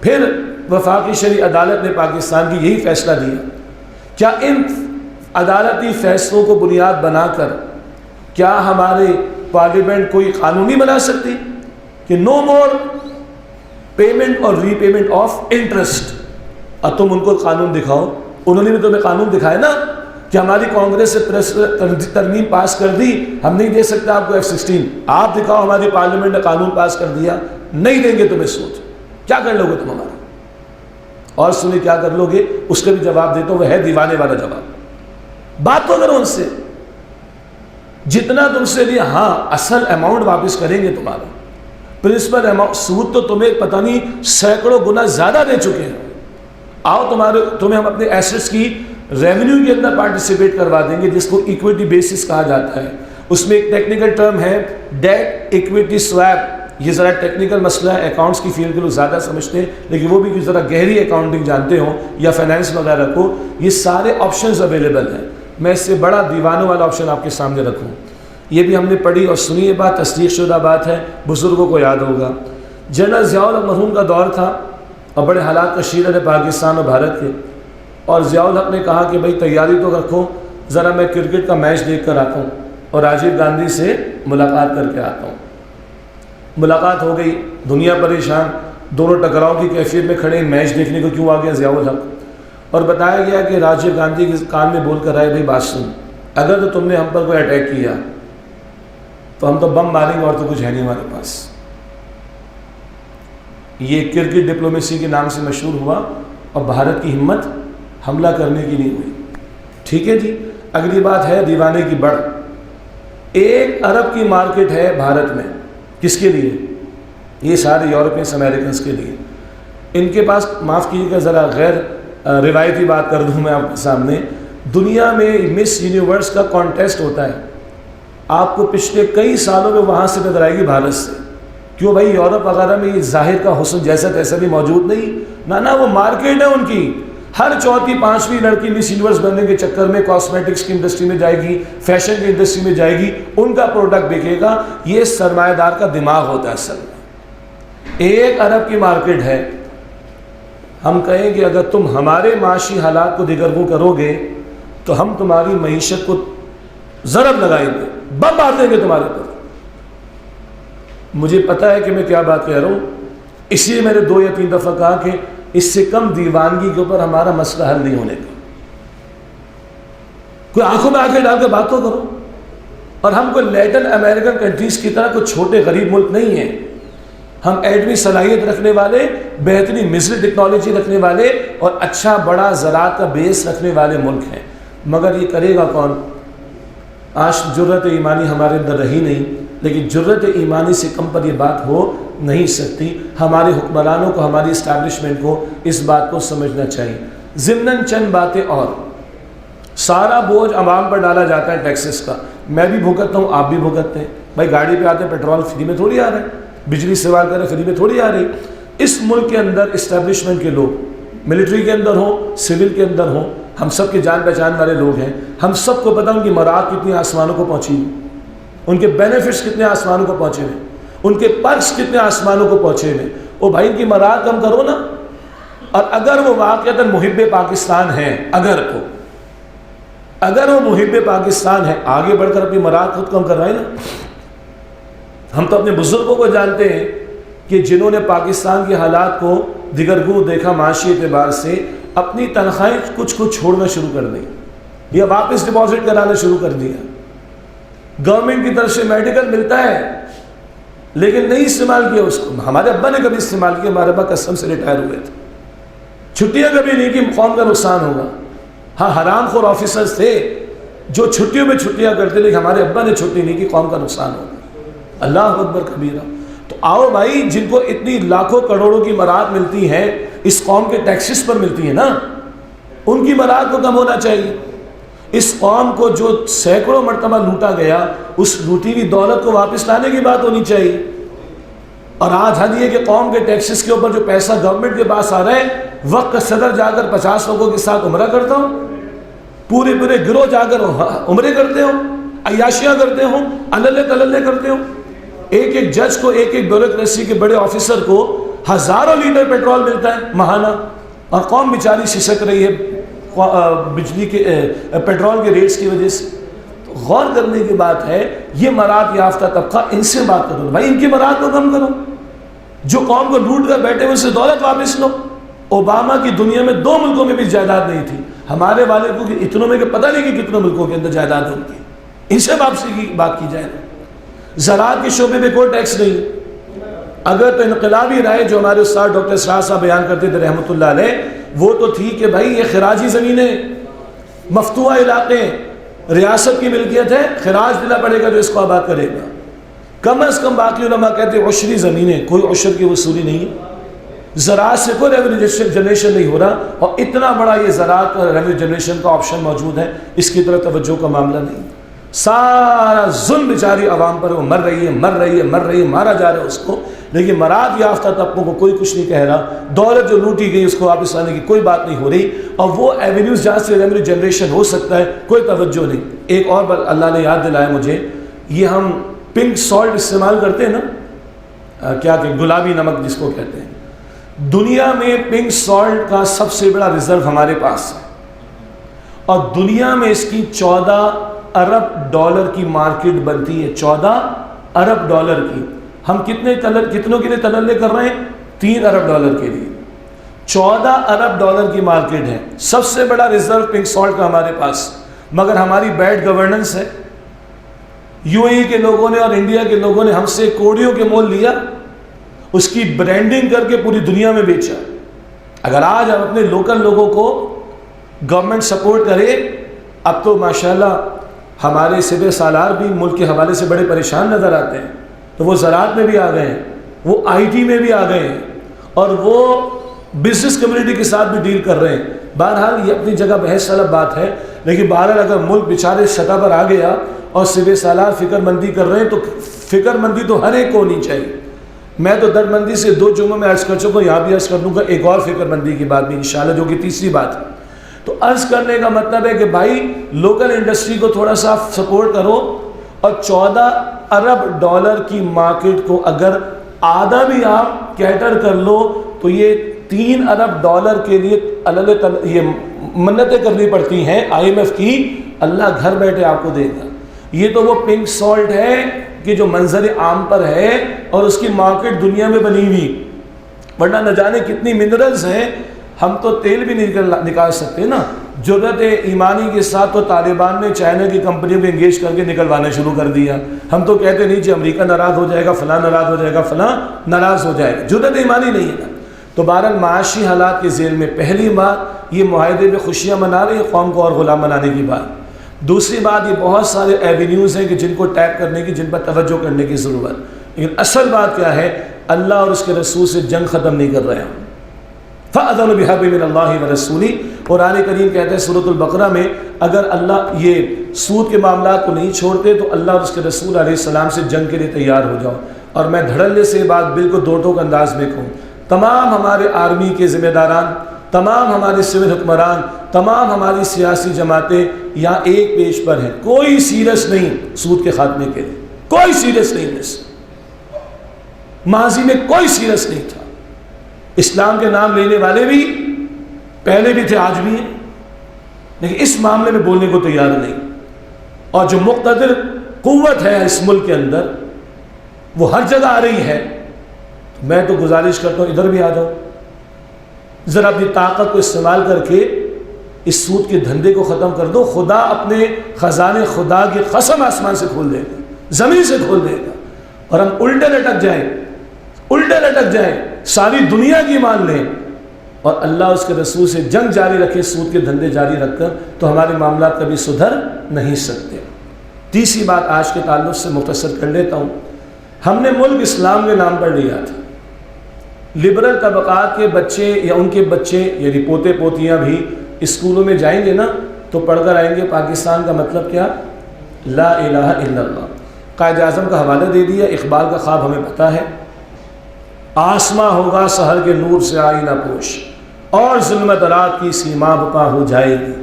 پھر وفاقی شرعی عدالت نے پاکستان کی یہی فیصلہ دیا۔ کیا ان عدالتی فیصلوں کو بنیاد بنا کر کیا ہمارے پارلیمنٹ کوئی قانون نہیں بنا سکتی کہ نو مور پیمنٹ اور ری پیمنٹ آف انٹرسٹ؟ اور تم ان کو قانون دکھاؤ، انہوں نے بھی تمہیں قانون دکھایا نا کہ ہماری کانگریس سے ترمیم پاس کر دی، ہم نہیں دے سکتے آپ کو F-16، آپ دکھاؤ ہماری پارلیمنٹ نے قانون پاس کر دیا، نہیں دیں گے تمہیں، سوچ کیا کر لو گے تم ہمارا؟ اور سنیں کیا کر لو گے، اس کا بھی جواب دیتا ہوں، وہ ہے دیوانے والا جواب۔ بات تو کرو ان سے، جتنا تم سے لیا ہاں اصل اماؤنٹ واپس کریں گے تمہارا، پرنسپل اماؤنٹ، سود تو تمہیں پتہ نہیں سینکڑوں گنا زیادہ دے چکے ہیں، آؤ تمہیں ہم اپنے ایسٹس کی ریونیو کے اندر پارٹیسپیٹ کروا دیں گے، جس کو ایکویٹی بیسس کہا جاتا ہے۔ اس میں ایک ٹیکنیکل ٹرم ہے ڈیٹ ایکویٹی سویپ، یہ ذرا ٹیکنیکل مسئلہ ہے، اکاؤنٹس کی فیلڈ کے لوگ زیادہ سمجھتے ہیں، لیکن وہ بھی ذرا گہری اکاؤنٹنگ جانتے ہوں یا فائنینس وغیرہ کو، یہ سارے آپشنز اویلیبل ہیں۔ میں اس سے بڑا دیوانوں والا آپشن آپ کے سامنے رکھوں، یہ بھی ہم نے پڑھی اور سنی، یہ بات تصدیق شدہ بات ہے، بزرگوں کو یاد ہوگا۔ جنرل ضیاء الحق مرحوم کا دور تھا اور بڑے حالات کشیدہ تھے پاکستان اور بھارت کے، اور ضیاء الحق نے کہا کہ بھائی تیاری تو رکھو، ذرا میں کرکٹ کا میچ دیکھ کر آتا ہوں اور راجیو گاندھی سے ملاقات کر کے آتا ہوں۔ ملاقات ہو گئی، دنیا پریشان، دونوں ٹکراؤ کی کیفیت میں کھڑے، میچ دیکھنے کو کیوں آ گیا ضیاء الحق، اور بتایا گیا کہ راجیو گاندھی کے کان میں بول کر آئے بھائی بات سن، اگر تو تم نے ہم پر کوئی اٹیک کیا تو ہم تو بم ماریں گے اور تو کچھ ہے نہیں ہمارے پاس۔ یہ کرکٹ ڈپلومیسی کے نام سے مشہور ہوا اور بھارت کی ہمت حملہ کرنے کی نہیں ہوئی۔ ٹھیک ہے جی، اگلی بات ہے دیوانے کی بڑھ۔ 1 ارب کی مارکیٹ ہے بھارت میں، کس کے لیے؟ یہ سارے یورپینس امریکنس کے لیے۔ ان کے پاس، معاف کیجیے گا ذرا غیر روایتی بات کر دوں میں آپ کے سامنے، دنیا میں مس یونیورس کا کانٹیسٹ ہوتا ہے، آپ کو پچھلے کئی سالوں میں وہاں سے نظر آئے گی بھارت سے۔ کیوں بھائی؟ یورپ وغیرہ میں یہ ظاہر کا حسن جیسا تیسا بھی موجود نہیں، نہ وہ مارکیٹ ہے ان کی، ہر 4تھی 5ویں لڑکی مس یونیورس بننے کے چکر میں کاسمیٹکس کی انڈسٹری میں جائے گی، فیشن کی انڈسٹری میں جائے گی، ان کا پروڈکٹ بکے گا۔ یہ سرمایہ دار کا دماغ ہوتا ہے اصل میں۔ 1 ارب کی مارکیٹ ہے، ہم کہیں کہ اگر تم ہمارے معاشی حالات کو دگرگوں کرو گے تو ہم تمہاری معیشت کو ضرب لگائیں گے، بم مار دیں گے تمہارے پر۔ مجھے پتہ ہے کہ میں کیا بات کہہ رہا ہوں، اس لیے میں نے 2 یا 3 دفعہ کہا کہ اس سے کم دیوانگی کے اوپر ہمارا مسئلہ حل نہیں ہونے کا۔ کوئی آنکھوں میں آنکھیں ڈال کے بات تو کرو۔ اور ہم کوئی لیٹن امریکن کنٹریز کی طرح کوئی چھوٹے غریب ملک نہیں ہیں، ہم ایٹمی صلاحیت رکھنے والے، بہترین میزائل ٹیکنالوجی رکھنے والے اور اچھا بڑا زراعت کا بیس رکھنے والے ملک ہیں، مگر یہ کرے گا کون؟ آج جرأت ایمانی ہمارے اندر رہی نہیں، لیکن جرأت ایمانی سے کم پر یہ بات ہو نہیں سکتی۔ ہمارے حکمرانوں کو، ہماری اسٹیبلشمنٹ کو اس بات کو سمجھنا چاہیے۔ ضمناً چند باتیں اور، سارا بوجھ عوام پر ڈالا جاتا ہے ٹیکسز کا، میں بھی بھگتتا ہوں، آپ بھی بھگتتے ہیں۔ بھائی گاڑی پہ آتے ہیں، پیٹرول فری میں تھوڑی آ رہا ہے، بجلی سوال کر رہے فری میں تھوڑی آ رہی۔ اس ملک کے اندر اسٹیبلشمنٹ کے لوگ، ملٹری کے اندر ہوں، سول کے اندر ہوں، ہم سب کے جان پہچان والے لوگ ہیں، ہم سب کو پتہ ان کی مراد کتنی آسمانوں کو پہنچی ہوئی، ان کے بینیفٹس کتنے آسمانوں کو پہنچے ہوئے، ان کے پرکس کتنے آسمانوں کو پہنچے ہوئے۔ او بھائی ان کی مراد کم کرو نا۔ اور اگر وہ واقعتاً محب پاکستان ہیں، اگر وہ محب پاکستان ہے، آگے بڑھ کر اپنی مراد خود کم کروائے نا۔ ہم تو اپنے بزرگوں کو جانتے ہیں کہ جنہوں نے پاکستان کے حالات کو دیگرگوں دیکھا معاشی اعتبار سے، اپنی تنخواہیں کچھ چھوڑنا شروع کر دیں یا واپس ڈپازٹ کرانا شروع کر دیا۔ گورنمنٹ کی طرف سے میڈیکل ملتا ہے لیکن نہیں استعمال کیا اس کو۔ ہمارے ابا نے کبھی استعمال کیا، ہمارے ابا قسم سے ریٹائر ہوئے تھے۔ چھٹیاں کبھی نہیں کی، قوم کا نقصان ہوگا۔ ہاں حرام خور آفیسرز تھے جو چھٹیوں میں چھٹیاں کرتے، لیکن ہمارے ابا نے چھٹی نہیں کی، قوم کا نقصان ہوگا۔ اللہ اکبر کبیرہ۔ تو آؤ بھائی، جن کو اتنی لاکھوں کروڑوں کی مراد ملتی ہے، اس قوم کے ٹیکسز پر ملتی ہے نا، ان کی مراد کو کم ہونا چاہیے۔ اس قوم کو جو سینکڑوں مرتبہ لوٹا گیا، اس لوٹی ہوئی دولت کو واپس لانے کی بات ہونی چاہیے۔ اور آج حد یہ کہ قوم کے ٹیکسز کے اوپر جو پیسہ گورنمنٹ کے پاس آ رہا ہے، وقت کا صدر جا کر 50 لوگوں کے ساتھ عمرہ کرتا ہوں، پورے گروہ جا کر عمرے کرتے ہوں، عیاشیاں کرتے ہوں، اللہ تللے کرتے ہوں۔ ایک جج کو، ایک بیوروکریسی کے بڑے آفیسر کو ہزاروں لیٹر پیٹرول ملتا ہے ماہانہ، اور قوم بیچاری سسک رہی ہے بجلی کے پیٹرول کے ریٹس کی وجہ سے۔ تو غور کرنے کی بات ہے، یہ مراد یافتہ طبقہ، ان سے بات کرو بھائی، ان کی مراد کو کم کرو۔ جو قوم کو لوٹ کر بیٹھے ہوئے، ان سے دولت واپس لو، اوباما کی دنیا میں 2 ملکوں میں بھی جائیداد نہیں تھی، ہمارے والے کو کہ اتنوں میں کہ پتہ نہیں کہ کتنے ملکوں کے اندر جائیداد ہوتی ہے۔ ان سے واپسی کی بات کی جائے، زراعت کے شعبے میں کوئی ٹیکس نہیں۔ اگر تو انقلابی رائے جو ہمارے استاد ڈاکٹر اسرار صاحب بیان کرتے تھے رحمۃ اللہ علیہ، وہ تو تھی کہ بھائی یہ خراجی زمینیں، مفتوحہ علاقے، ریاست کی ملکیت ہے، خراج دینا پڑے گا جو اس کو آباد کرے گا۔ کم از کم باقی علماء کہتے ہیں عشری زمینیں، کوئی عشر کی وصولی نہیں ہے، زراعت سے کوئی ریونیو جنریشن نہیں ہو رہا، اور اتنا بڑا یہ زراعت اور ریونیو جنریشن کا آپشن موجود ہے، اس کی طرف توجہ کا معاملہ نہیں۔ سارا ظلم بیچاری عوام پر، وہ مر رہی ہے، مارا جا رہا ہے اس کو، لیکن مراد یافتہ طبقوں کو کوئی کچھ نہیں کہہ رہا۔ دولت جو لوٹی گئی اس کو واپس لانے کی کوئی بات نہیں ہو رہی، اور وہ ایونیوز جہاں سے ریونیو جنریشن ہو سکتا ہے کوئی توجہ نہیں۔ ایک اور بات اللہ نے یاد دلایا مجھے، یہ ہم پنک سالٹ استعمال کرتے ہیں نا، کیا کہ گلابی نمک جس کو کہتے ہیں، دنیا میں پنک سالٹ کا سب سے بڑا ریزرو ہمارے پاس ہے، اور دنیا میں اس کی 14 ارب ڈالر کی مارکیٹ بنتی ہے، 14 ارب ڈالر کی۔ ہم کتنوں کے لیے تللے کر رہے ہیں؟ 3 ارب ڈالر کے لیے 14 ارب ڈالر کی مارکیٹ ہے، سب سے بڑا ریزرو پنک سالٹ کا ہمارے پاس، مگر ہماری بیڈ گورننس ہے۔ یو اے ای کے لوگوں نے اور انڈیا کے لوگوں نے ہم سے کوڑیوں کے مول لیا، اس کی برانڈنگ کر کے پوری دنیا میں بیچا۔ اگر آج ہم اپنے لوکل لوگوں کو گورنمنٹ سپورٹ کرے، اب تو ماشاءاللہ ہمارے صوبے سالار بھی ملک کے حوالے سے بڑے پریشان نظر آتے ہیں، تو وہ زراعت میں بھی آ گئے ہیں، وہ آئی ٹی میں بھی آ گئے ہیں، اور وہ بزنس کمیونٹی کے ساتھ بھی ڈیل کر رہے ہیں۔ بہرحال یہ اپنی جگہ بحث طلب بات ہے، لیکن بہرحال اگر ملک بیچارے سطح پر آ گیا اور صوبے سالار فکر مندی کر رہے ہیں، تو فکر مندی تو ہر ایک کو ہونی چاہیے۔ میں تو درد مندی سے 2 جمعوں میں عرض کر چکا ہوں، یہاں بھی عرض کر دوں گا ایک اور فکر مندی کی بات بھی انشاءاللہ، جو کہ تیسری بات ہے۔ تو عرض کرنے کا مطلب ہے کہ بھائی لوکل انڈسٹری کو تھوڑا سا سپورٹ کرو، اور 14 ارب ڈالر کی مارکیٹ کو اگر آدھا بھی آپ کیٹر کر لو تو یہ 3 ارب ڈالر کے لیے یہ منتیں کرنی پڑتی ہیں آئی ایم ایف کی، اللہ گھر بیٹھے آپ کو دے گا۔ یہ تو وہ پنک سالٹ ہے کہ جو منظر عام پر ہے، اور اس کی مارکیٹ دنیا میں بنی ہوئی، ورنہ نہ جانے کتنی منرلز ہیں، ہم تو تیل بھی نکال سکتے نا۔ جرأت ایمانی کے ساتھ تو طالبان نے چائنا کی کمپنیوں کو انگیج کر کے نکلوانا شروع کر دیا۔ ہم تو کہتے نہیں جی امریکہ ناراض ہو جائے گا، فلاں ناراض ہو جائے گا، فلاں ناراض ہو جائے گا، جرأت ایمانی نہیں ہے نا۔ تو بہرحال معاشی حالات کے ذیل میں پہلی بات یہ معاہدے میں خوشیاں منا رہی ہیں، قوم کو اور غلام بنانے کی بات۔ دوسری بات یہ بہت سارے ایونیوز ہیں کہ جن کو ٹیپ کرنے کی، جن پر توجہ کرنے کی ضرورت، لیکن اصل بات کیا ہے، اللہ اور اس کے رسول سے جنگ ختم نہیں کر رہے ہیں۔ فَأَذَنُ بِحَرْبٍ مِّنَ اللَّهِ وَرَسُولِهِ، قرآن کریم کہتے ہیں سورۃ البقرہ میں، اگر اللہ یہ سود کے معاملات کو نہیں چھوڑتے تو اللہ اور اس کے رسول علیہ السلام سے جنگ کے لیے تیار ہو جاؤ۔ اور میں دھڑلے سے یہ بات بالکل 2 ٹوک انداز میں کہوں، تمام ہمارے آرمی کے ذمہ داران، تمام ہمارے سول حکمران، تمام ہماری سیاسی جماعتیں یہاں ایک پیج پر ہیں، کوئی سیریس نہیں سود کے خاتمے کے لیے، کوئی سیریس نہیں ہے، ماضی میں کوئی سیریس نہیں تھا۔ اسلام کے نام لینے والے بھی پہلے بھی تھے، آج بھی ہیں، لیکن اس معاملے میں بولنے کو تیار نہیں۔ اور جو مقتدر قوت ہے اس ملک کے اندر وہ ہر جگہ آ رہی ہے، میں تو گزارش کرتا ہوں ادھر بھی آ جاؤ، ذرا اپنی طاقت کو استعمال کر کے اس سود کے دھندے کو ختم کر دو۔ خدا اپنے خزانے خدا کی قسم آسمان سے کھول دے گا، زمین سے کھول دے گا، اور ہم الٹے لٹک جائیں، ساری دنیا کی مان لیں، اور اللہ اس کے رسول سے جنگ جاری رکھے، سود کے دھندے جاری رکھ کر، تو ہمارے معاملات کبھی سدھر نہیں سکتے۔ تیسری بات آج کے تعلق سے مختصر کر لیتا ہوں، ہم نے ملک اسلام کے نام پر لیا تھا، لبرل طبقات کے بچے یا ان کے بچے یعنی پوتے پوتیاں بھی اسکولوں میں جائیں گے نا تو پڑھ کر آئیں گے پاکستان کا مطلب کیا، لا الہ الا اللہ۔ قائد اعظم کا حوالہ دے دیا، اقبال کا خواب ہمیں پتہ ہے، آسماں ہوگا سحر کے نور سے آئینہ پوش، اور ظلمت رات کی سیما بپا ہو جائے گی،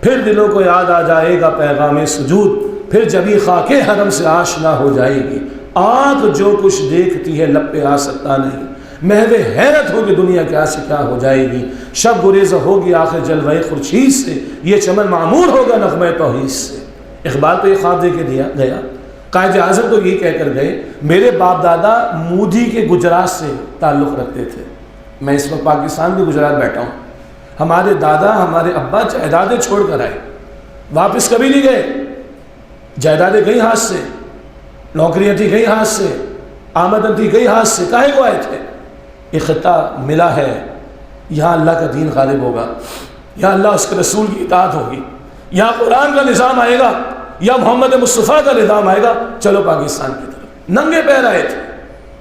پھر دلوں کو یاد آ جائے گا پیغام سجود، پھر جبھی خاک حرم سے آشنا ہو جائے گی، آنکھ جو کچھ دیکھتی ہے لب پہ آ سکتا نہیں، محو حیرت ہوگی دنیا کیا سے کیا ہو جائے گی، شب گریز ہوگی آخر جلوہ خورشید سے، یہ چمن معمور ہوگا نغمہ توحید سے۔ اقبال تو یہ خواب دے کے دیا گیا، قائد اعظم تو یہ کہہ کر گئے، میرے باپ دادا مودھی کے گجرات سے تعلق رکھتے تھے، میں اس وقت پاکستان کے گجرات بیٹھا ہوں، ہمارے دادا ہمارے ابا جائیدادیں چھوڑ کر آئے، واپس کبھی نہیں گئے، جائیدادیں گئی ہاتھ سے، نوکریاں تھی گئی ہاتھ سے، آمدن تھی گئی ہاتھ سے، کاہے کو آئے تھے؟ یہ خطہ ملا ہے، یہاں اللہ کا دین غالب ہوگا، یہاں اللہ اس کے رسول کی اطاعت ہوگی، یہاں قرآن کا نظام آئے گا، یا محمد مصطفیٰ کا نظام آئے گا، چلو پاکستان کی طرف۔ ننگے پیر آئے تھے،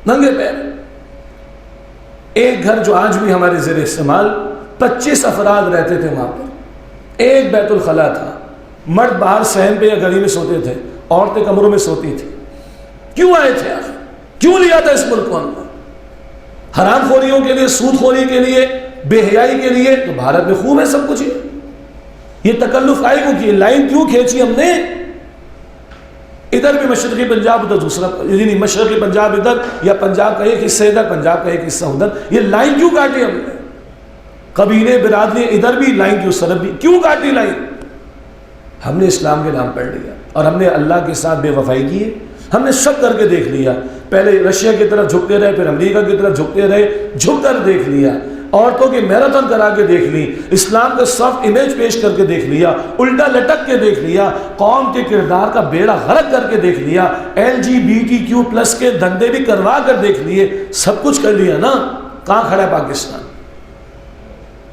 ننگے پیر۔ ایک گھر جو آج بھی ہمارے زیر استعمال، 25 افراد رہتے تھے وہاں پر، ایک بیت الخلا تھا، مرد باہر صحن پہ یا گلی میں سوتے تھے، عورتیں کمروں میں سوتی تھی۔ کیوں آئے تھے آخر؟ کیوں لیا تھا اس ملک کو ہم نے؟ حرام خوریوں کے لیے، سود خوری کے لیے، بے حیائی کے لیے؟ تو بھارت میں خوب ہے سب کچھ، یہ تکلف آئے کو کی لائن کیوں کھینچی ہم نے؟ ادھر بھی مشرقی پنجاب، ادھر دوسرا، یعنی مشرقی پنجاب ادھر، یا پنجاب کا ایک حصہ ادھر، پنجاب کا ایک حصہ ادھر، یہ لائن کیوں کاٹی ہم نے؟ قبیلے برادری ادھر بھی لائن کی، اس طرف بھی کیوں کاٹی لائن؟ ہم نے اسلام کے نام پڑھ لیا اور ہم نے اللہ کے ساتھ بے وفائی کی ہے۔ ہم نے سب کر کے دیکھ لیا، پہلے رشیا کی طرف جھکتے رہے، پھر امریکہ کی طرف جھکتے رہے، جھک کر دیکھ لیا، عورتوں کی میراتھن کرا کے دیکھ لی، اسلام کا سافٹ امیج پیش کر کے دیکھ لیا، الٹا لٹک کے دیکھ لیا، قوم کے کردار کا بیڑا غرق کر کے دیکھ لیا، LGBTQ+ کے دھندے بھی کروا کر دیکھ لیے، سب کچھ کر لیا نا۔ کہاں کھڑا ہے پاکستان؟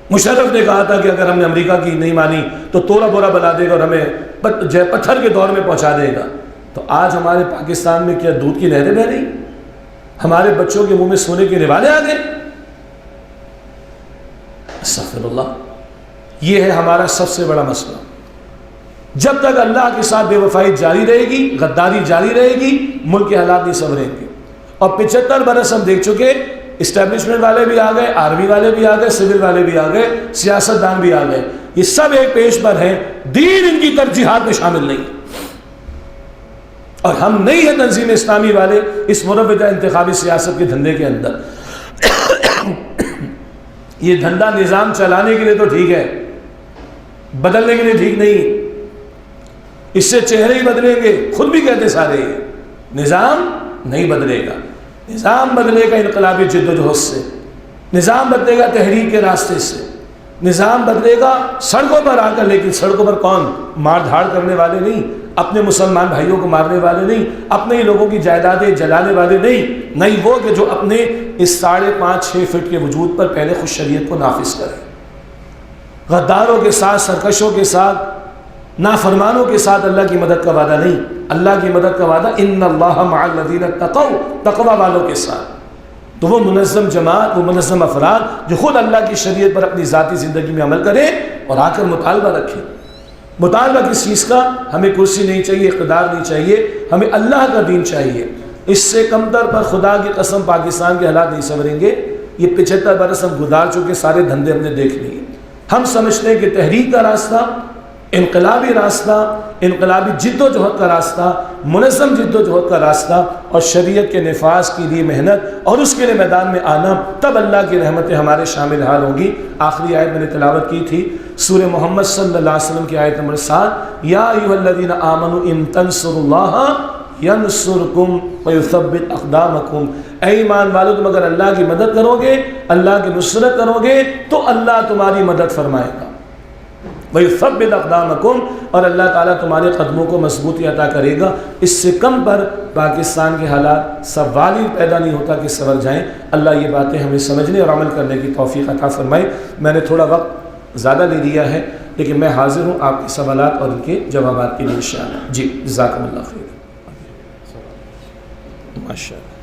مشرف نے کہا تھا کہ اگر ہم نے امریکہ کی نہیں مانی تو توڑا بورا بنا دے گا اور ہمیں پتھر کے دور میں پہنچا دے گا۔ تو آج ہمارے پاکستان میں کیا دودھ کی نہریں بہ رہی؟ ہمارے بچوں کے منہ میں سونے کے روالے آ گئے؟ استغفر اللہ۔ یہ ہے ہمارا سب سے بڑا مسئلہ۔ جب تک اللہ کے ساتھ بے وفائی جاری رہے گی، غداری جاری رہے گی، ملک کے حالات نہیں سنوریں گے۔ اور 75 برس ہم دیکھ چکے، اسٹیبلشمنٹ والے بھی آ گئے، آرمی والے بھی آ گئے، سول والے بھی آ گئے، سیاستدان بھی آ گئے، یہ سب ایک پیش پر ہیں، دین ان کی ترجیحات میں شامل نہیں۔ اور ہم نہیں ہیں تنظیم اسلامی والے اس مروجہ انتخابی سیاست کے دھندے کے اندر۔ یہ دھندا نظام چلانے کے لیے تو ٹھیک ہے، بدلنے کے لیے ٹھیک نہیں۔ اس سے چہرے ہی بدلیں گے، خود بھی کہتے سارے یہ نظام نہیں بدلے گا۔ نظام بدلے گا انقلابی جد و جہد سے، نظام بدلے گا تحریک کے راستے سے، نظام بدلے گا سڑکوں پر آ کر، لیکن سڑکوں پر کون؟ مار دھاڑ کرنے والے نہیں، اپنے مسلمان بھائیوں کو مارنے والے نہیں، اپنے ہی لوگوں کی جائیدادیں جلانے والے نہیں وہ کہ جو اپنے اس 5.5-6 فٹ کے وجود پر پہلے خود شریعت کو نافذ کرے۔ غداروں کے ساتھ، سرکشوں کے ساتھ، نافرمانوں کے ساتھ اللہ کی مدد کا وعدہ نہیں۔ اللہ کی مدد کا وعدہ ان اللہ مع الذین اتقوا، تقوی والوں کے ساتھ۔ تو وہ منظم جماعت، وہ منظم افراد جو خود اللہ کی شریعت پر اپنی ذاتی زندگی میں عمل کریں اور آ کر مطالبہ رکھیں۔ مطالبہ کس چیز کا؟ ہمیں کرسی نہیں چاہیے، اقتدار نہیں چاہیے، ہمیں اللہ کا دین چاہیے۔ اس سے کمتر پر خدا کی قسم پاکستان کے حالات نہیں سنوریں گے۔ یہ 75 برس ہم گزار چکے، سارے دھندے ہم نے دیکھ لیے۔ ہم سمجھتے ہیں کہ تحریک کا راستہ، انقلابی راستہ، انقلابی جد و جہد کا راستہ، منظم جد و جہد کا راستہ اور شریعت کے نفاذ کے لیے محنت اور اس کے لیے میدان میں آنا، تب اللہ کی رحمتیں ہمارے شامل حال ہوں گی۔ آخری آیت میں نے تلاوت کی تھی سورہ محمد صلی اللہ علیہ وسلم کی آیت نمبر 7، یا ایھا الذین آمنوا ان تنصروا اللہ ینصرکم ویثبت اقدامکم۔ اے ایمان والو، تم اگر اللہ کی مدد کرو گے، اللہ کی نصرت کرو گے تو اللہ تمہاری مدد فرمائے گا۔ وَيُثَبِّتْ أَقْدَامَكُمْ، اور اللہ تعالیٰ تمہارے قدموں کو مضبوطی عطا کرے گا۔ اس سے کم پر پاکستان کے حالات سوال ہی پیدا نہیں ہوتا کہ سنور جائیں۔ اللہ یہ باتیں ہمیں سمجھنے اور عمل کرنے کی توفیق عطا فرمائے۔ میں نے تھوڑا وقت زیادہ لے لیا ہے، لیکن میں حاضر ہوں آپ کے سوالات اور ان کے جوابات کے لیے انشاءاللہ۔ جی جزاکم اللہ خیر۔ ماشاءاللہ۔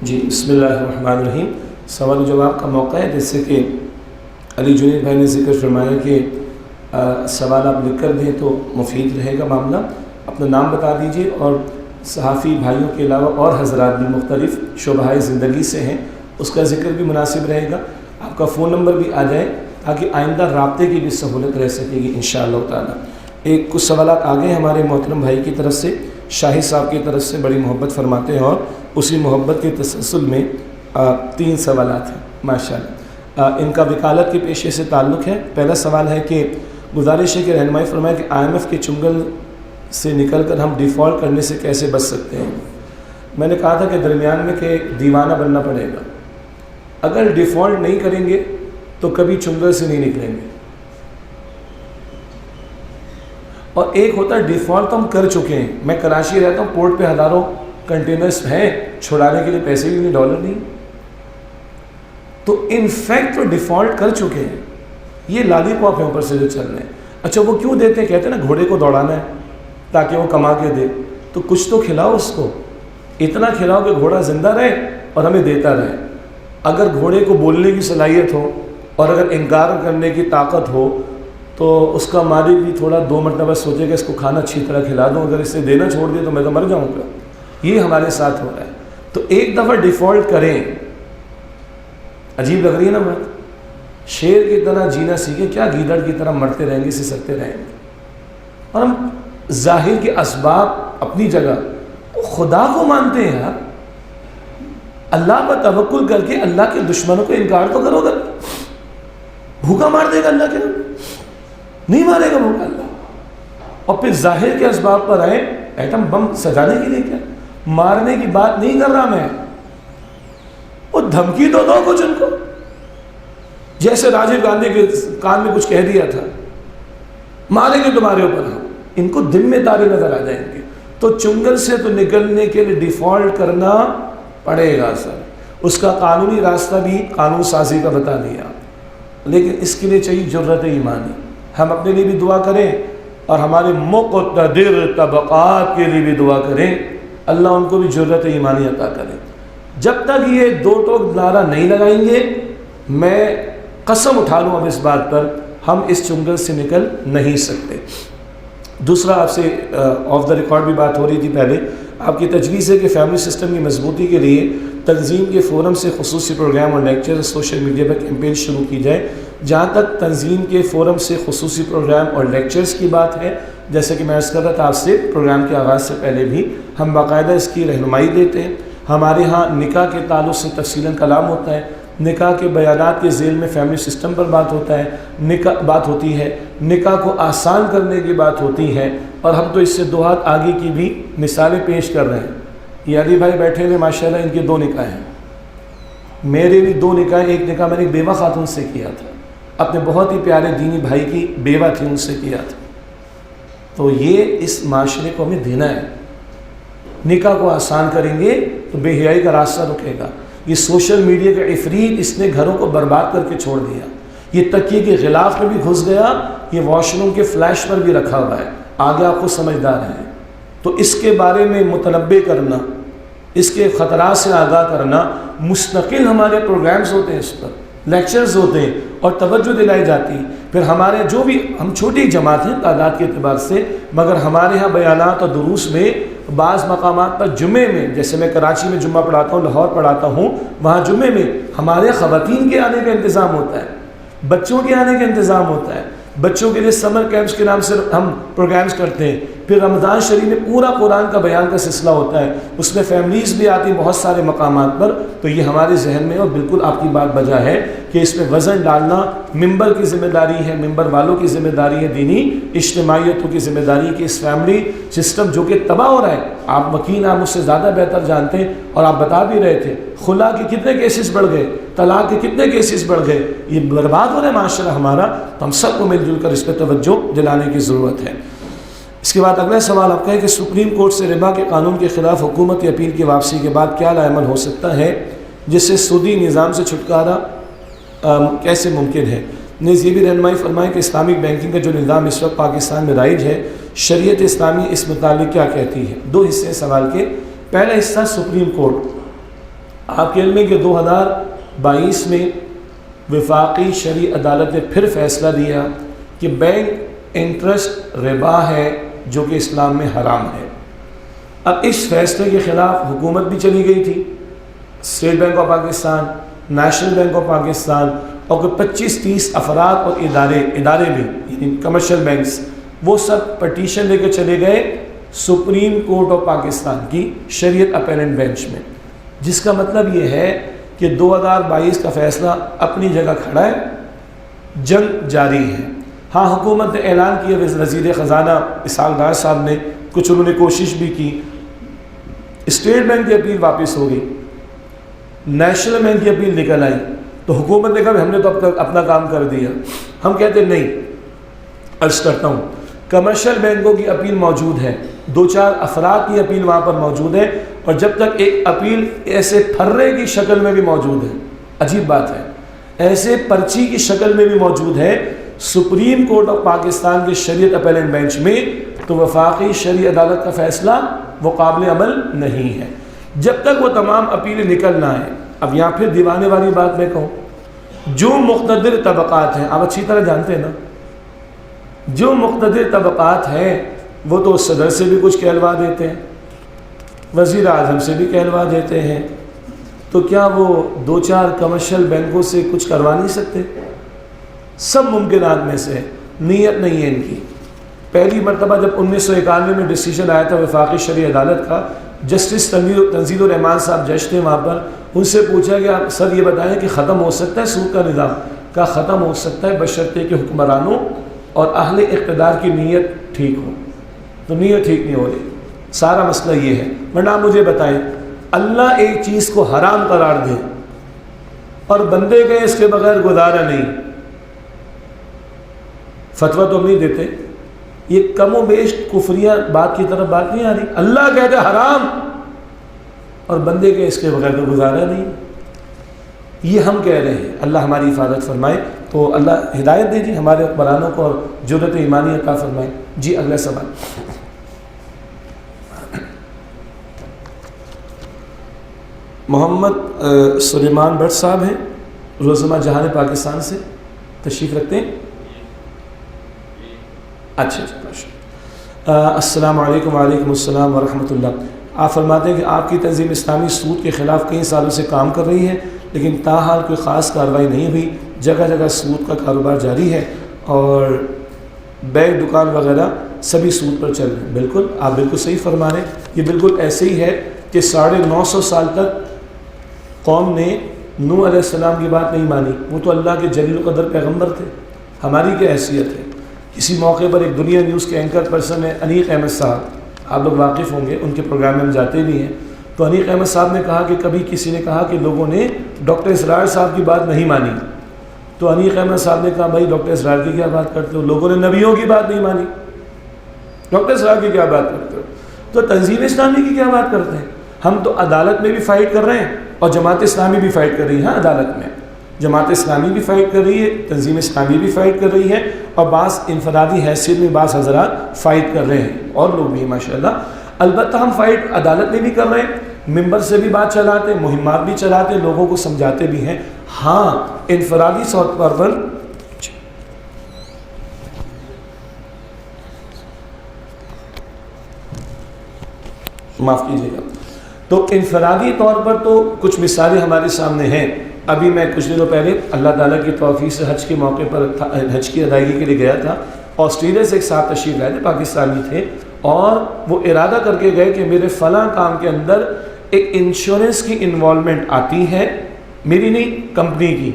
جی بسم اللہ الرحمن الرحیم۔ سوال و جواب کا موقع ہے، جیسے کہ علی جنید بھائی نے ذکر فرمایا کہ سوال آپ لکھ کر دیں تو مفید رہے گا معاملہ۔ اپنا نام بتا دیجئے، اور صحافی بھائیوں کے علاوہ اور حضرات بھی مختلف شعبۂ زندگی سے ہیں، اس کا ذکر بھی مناسب رہے گا۔ آپ کا فون نمبر بھی آ جائے تاکہ آئندہ رابطے کی بھی سہولت رہ سکے گی انشاءاللہ تعالی۔ کچھ سوالات آگے ہمارے محترم بھائی کی طرف سے، شاہد صاحب کی طرف سے بڑی محبت فرماتے ہیں، اور اسی محبت کے تسلسل میں 3 سوالات ہیں ماشاءاللہ۔ ان کا وکالت کے پیشے سے تعلق ہے۔ پہلا سوال ہے کہ گزارش ہے کہ رہنمائی فرمائے کہ IMF کے چنگل سے نکل کر ہم ڈیفالٹ کرنے سے کیسے بچ سکتے ہیں۔ میں نے کہا تھا کہ درمیان میں کہ دیوانہ بننا پڑے گا، اگر ڈیفالٹ نہیں کریں گے تو کبھی چنگل سے نہیں نکلیں گے. اور ایک ہوتا ہے ڈیفالٹ تو ہم کر چکے ہیں. میں کراچی رہتا ہوں, پورٹ پہ ہزاروں کنٹینرز ہیں, چھڑانے کے لیے پیسے بھی نہیں, ڈالر نہیں, تو ان فیکٹ تو ڈیفالٹ کر چکے ہیں. یہ لالی پاپ ہے اوپر سے جو چل رہے ہیں. اچھا وہ کیوں دیتے ہیں؟ کہتے ہیں نا گھوڑے کو دوڑانا ہے تاکہ وہ کما کے دے, تو کچھ تو کھلاؤ اس کو, اتنا کھلاؤ کہ گھوڑا زندہ رہے اور ہمیں دیتا رہے. اگر گھوڑے کو بولنے کی صلاحیت ہو اور اگر انکار کرنے کی طاقت ہو تو اس کا مالک بھی تھوڑا 2 مرتبہ سوچے کہ اس کو کھانا اچھی طرح کھلا دوں, اگر اسے دینا چھوڑ دیا تو میں تو مر جاؤں گا. یہ ہمارے ساتھ ہو رہا ہے. تو ایک دفعہ ڈیفالٹ کریں. عجیب لگ رہی ہے نا بات. شیر کی طرح جینا سیکھیں, کیا گیدڑ کی طرح مرتے رہیں گے, سسکتے رہیں گے. اور ہم ظاہر کے اسباب اپنی جگہ, خدا کو مانتے ہیں یار, اللہ پر توکل کر کے اللہ کے دشمنوں کو انکار تو کرو گا. بھوکا مار دے گا اللہ کے نہیں مارے گا بھوکا اللہ. اور پھر ظاہر کے اسباب پر آئے, ایٹم بم سجانے کے لیے کیا, مارنے کی بات نہیں کر رہا میں, وہ دھمکی تو دو کچھ ان کو. جیسے راجیو گاندھی کے کان میں کچھ کہہ دیا تھا, ماریں گے تمہارے اوپر ہم, ان کو دن میں تارے نظر آ جائیں گے. تو چنگل سے تو نکلنے کے لیے ڈیفالٹ کرنا پڑے گا سر. اس کا قانونی راستہ بھی قانون سازی کا بتا دیا, لیکن اس کے لیے چاہیے جرأت ایمانی. ہم اپنے لیے بھی دعا کریں اور ہمارے مقتدر طبقات کے لیے بھی دعا کریں, اللہ ان کو بھی جرأت ایمانی عطا کرے. جب تک یہ 2 ٹوک نعرہ نہیں لگائیں گے, میں قسم اٹھا لوں اب اس بات پر, ہم اس چنگل سے نکل نہیں سکتے. دوسرا, آپ سے آف دا ریکارڈ بھی بات ہو رہی تھی پہلے, آپ کی تجویز ہے کہ فیملی سسٹم کی مضبوطی کے لیے تنظیم کے فورم سے خصوصی پروگرام اور لیکچر سوشل میڈیا پر کیمپین شروع کی جائے. جہاں تک تنظیم کے فورم سے خصوصی پروگرام اور لیکچرز کی بات ہے, جیسے کہ میں عرض کر رہا تھا آپ سے, پروگرام کے آغاز سے پہلے بھی ہم باقاعدہ اس کی رہنمائی دیتے ہیں. ہمارے ہاں نکاح کے تعلق سے تفصیلاً کلام ہوتا ہے, نکاح کے بیانات کے ذیل میں فیملی سسٹم پر بات ہوتا ہے, بات ہوتی ہے, نکاح کو آسان کرنے کی بات ہوتی ہے. اور ہم تو اس سے 2 ہاتھ آگے کی بھی مثالیں پیش کر رہے ہیں. یہ علی بھائی بیٹھے ہوئے ماشاءاللہ, ان کے 2 نکاح ہیں, میرے بھی 2 نکاح. ایک نکاح میں نے ایک بیوہ خاتون سے کیا تھا, اپنے بہت ہی پیارے دینی بھائی کی بیوہ تھی, ان سے کیا تھا. تو یہ اس معاشرے کو ہمیں دینا ہے. نکاح کو آسان کریں گے تو بے حیائی کا راستہ رکے گا. یہ سوشل میڈیا کا عفریت, اس نے گھروں کو برباد کر کے چھوڑ دیا. یہ تکیے کے غلاف میں بھی گھس گیا, یہ واش روم کے فلیش پر بھی رکھا ہوا ہے. آگے آپ کو سمجھدار ہیں, تو اس کے بارے میں متنبع کرنا, اس کے خطرات سے آگاہ کرنا, مستقل ہمارے پروگرامز ہوتے ہیں, اس پر لیکچرز ہوتے ہیں اور توجہ دلائی جاتی. پھر ہمارے جو بھی, ہم چھوٹی جماعت ہیں تعداد کے اعتبار سے, مگر ہمارے ہاں بیانات اور دروس میں بعض مقامات پر جمعے میں, جیسے میں کراچی میں جمعہ پڑھاتا ہوں, لاہور پڑھاتا ہوں, وہاں جمعے میں ہمارے خواتین کے آنے کا انتظام ہوتا ہے, بچوں کے آنے کا انتظام ہوتا ہے. بچوں کے لیے سمر کیمپس کے نام سے ہم پروگرامز کرتے ہیں. پھر رمضان شریف میں پورا قرآن کا بیان کا سلسلہ ہوتا ہے, اس میں فیملیز بھی آتی ہیں بہت سارے مقامات پر. تو یہ ہمارے ذہن میں, اور بالکل آپ کی بات بجا ہے کہ اس میں وزن ڈالنا ممبر کی ذمہ داری ہے, ممبر والوں کی ذمہ داری ہے, دینی اجتماعیتوں کی ذمہ داری ہے کہ اس فیملی سسٹم جو کہ تباہ ہو رہا ہے, آپ وکیل, آپ مجھ سے زیادہ بہتر جانتے ہیں, اور آپ بتا بھی رہے تھے خلا کے کتنے کیسز بڑھ گئے, طلاق کے کتنے کیسز بڑھ گئے, یہ برباد ہو رہا ہے معاشرہ ہمارا. تو ہم سب کو مل جل کر اس پہ توجہ دلانے کی ضرورت ہے. اس کے بعد اگلا سوال آپ کا ہے کہ سپریم کورٹ سے ربا کے قانون کے خلاف حکومت کی اپیل کی واپسی کے بعد کیا عمل ہو سکتا ہے جس سے سودی نظام سے چھٹکارا کیسے ممکن ہے؟ نیز یہ بھی رہنمائی فرمائیں کہ اسلامک بینکنگ کا جو نظام اس وقت پاکستان میں رائج ہے, شریعت اسلامی اس متعلق کیا کہتی ہے؟ 2 حصے سوال کے. پہلا حصہ سپریم کورٹ. آپ کے علم میں کہ 2022 میں وفاقی شرعی عدالت نے پھر فیصلہ دیا کہ بینک انٹرسٹ ربا ہے جو کہ اسلام میں حرام ہے. اب اس فیصلے کے خلاف حکومت بھی چلی گئی تھی, state bank of Pakistan, national bank of Pakistan, اور 25-30 افراد اور ادارے بھی, یعنی کمرشل بینکس, وہ سب پٹیشن لے کے چلے گئے سپریم کورٹ آف پاکستان کی شریعت اپیلنٹ بینچ میں. جس کا مطلب یہ ہے کہ 2022 کا فیصلہ اپنی جگہ کھڑا ہے, جنگ جاری ہے. ہاں حکومت نے اعلان کیا, وزیر خزانہ اسحاق ڈار صاحب نے کچھ انہوں نے کوشش بھی کی, اسٹیٹ بینک کی اپیل واپس ہو گئی, نیشنل بینک کی اپیل نکل آئی تو حکومت نے کہا ہم نے تو اب تک اپنا کام کر دیا. ہم کہتے نہیں، عرض کرتا ہوں کمرشل بینکوں کی اپیل موجود ہے، 2-4 افراد کی اپیل وہاں پر موجود ہے، اور جب تک ایک اپیل ایسے پھرے کی شکل میں بھی موجود ہے، عجیب بات ہے، ایسے پرچی کی شکل میں بھی موجود ہے سپریم کورٹ آف پاکستان کے شریعت اپیلنٹ بینچ میں، تو وفاقی شرعی عدالت کا فیصلہ وہ قابل عمل نہیں ہے جب تک وہ تمام اپیلیں نکل نہ آئیں. اب یہاں پھر دیوانے والی بات میں کہوں، جو مقتدر طبقات ہیں، آپ اچھی طرح جانتے ہیں نا، جو مقتدر طبقات ہیں وہ تو صدر سے بھی کچھ کہلوا دیتے ہیں، وزیر اعظم سے بھی کہلوا دیتے ہیں، تو کیا وہ 2-4 کمرشل بینکوں سے کچھ کروا نہیں سکتے؟ سب ممکنات میں سے نیت نہیں ہے ان کی. پہلی مرتبہ جب 1991 میں ڈیسیژن آیا تھا وفاقی شرعی عدالت کا، جسٹس تنزیل الرحمان صاحب جج تھے وہاں پر، ان سے پوچھا کہ آپ سر یہ بتائیں کہ ختم ہو سکتا ہے سود کا نظام؟ کا ختم ہو سکتا ہے بشرطے کہ حکمرانوں اور اہل اقتدار کی نیت ٹھیک ہو. تو نیت ٹھیک نہیں ہو رہی، سارا مسئلہ یہ ہے. ورنہ آپ مجھے بتائیں، اللہ ایک چیز کو حرام قرار دے اور بندے کے اس کے بغیر گزارا نہیں، فتویٰ تو ہم نہیں دیتے، یہ کم و بیش کفریہ بات کی طرف بات نہیں آ رہی. اللہ کہتے حرام اور بندے کے اس کے بغیر تو گزارا نہیں، یہ ہم کہہ رہے ہیں. اللہ ہماری حفاظت فرمائے. تو اللہ ہدایت دے جی ہمارے حکمرانوں کو اور جرأت ایمانی عطا فرمائے. جی اگلا سوال. محمد سلیمان بٹ صاحب ہیں، روزنامہ جہان پاکستان سے تشریف رکھتے ہیں. اچھا السلام علیکم. وعلیکم السلام ورحمۃ اللہ. آپ فرماتے ہیں کہ آپ کی تنظیم اسلامی سود کے خلاف کئی سالوں سے کام کر رہی ہے، لیکن تاحال کوئی خاص کارروائی نہیں ہوئی، جگہ جگہ سود کا کاروبار جاری ہے اور بیگ دکان وغیرہ سبھی سود پر چل رہے ہیں. بالکل آپ بالکل صحیح فرما رہے ہیں. یہ بالکل ایسے ہی ہے کہ 950 سال تک قوم نے نوح علیہ السلام کی بات نہیں مانی. وہ تو اللہ کے جلیل القدر پیغمبر تھے، ہماری کیا حیثیت ہے؟ کسی موقع پر ایک دنیا نیوز کے اینکر پرسن ہے انیق احمد صاحب، آپ لوگ واقف ہوں گے، ان کے پروگرام میں ہم جاتے بھی ہیں. تو انیق احمد صاحب نے کہا کہ کبھی کسی نے کہا کہ لوگوں نے ڈاکٹر اسرار صاحب کی بات نہیں مانی. تو انیق احمد صاحب نے کہا بھائی ڈاکٹر اسرار کی کیا بات کرتے ہو؟ لوگوں نے نبیوں کی بات نہیں مانی، ڈاکٹر اسرار کی کیا بات کرتے ہو؟ تو تنظیم اسلامی کی کیا بات کرتے ہیں؟ ہم تو عدالت میں بھی فائٹ کر رہے ہیں اور جماعت اسلامی بھی فائٹ کر رہی ہے. ہاں عدالت میں جماعت اسلامی بھی فائٹ کر رہی ہے، تنظیم اسلامی بھی فائٹ کر رہی ہے، اور بعض انفرادی حیثیت میں بعض حضرات فائٹ کر رہے ہیں اور لوگ بھی ماشاءاللہ. البتہ ہم فائٹ عدالت میں بھی کر رہے ہیں، ممبر سے بھی بات چلاتے، مہمات بھی چلاتے، لوگوں کو سمجھاتے بھی ہیں. ہاں انفرادی طور پر معاف کیجیے گا، تو انفرادی طور پر تو کچھ مثالیں ہمارے سامنے ہیں. ابھی میں کچھ دنوں پہلے اللہ تعالیٰ کی توفیق سے حج کے موقع پر حج کی ادائیگی کے لیے گیا تھا. آسٹریلیا سے ایک ساتھ تشریف لائے تھے، پاکستانی تھے، اور وہ ارادہ کر کے گئے کہ میرے فلاں کام کے اندر ایک انشورنس کی انوالومنٹ آتی ہے، میری نہیں کمپنی کی،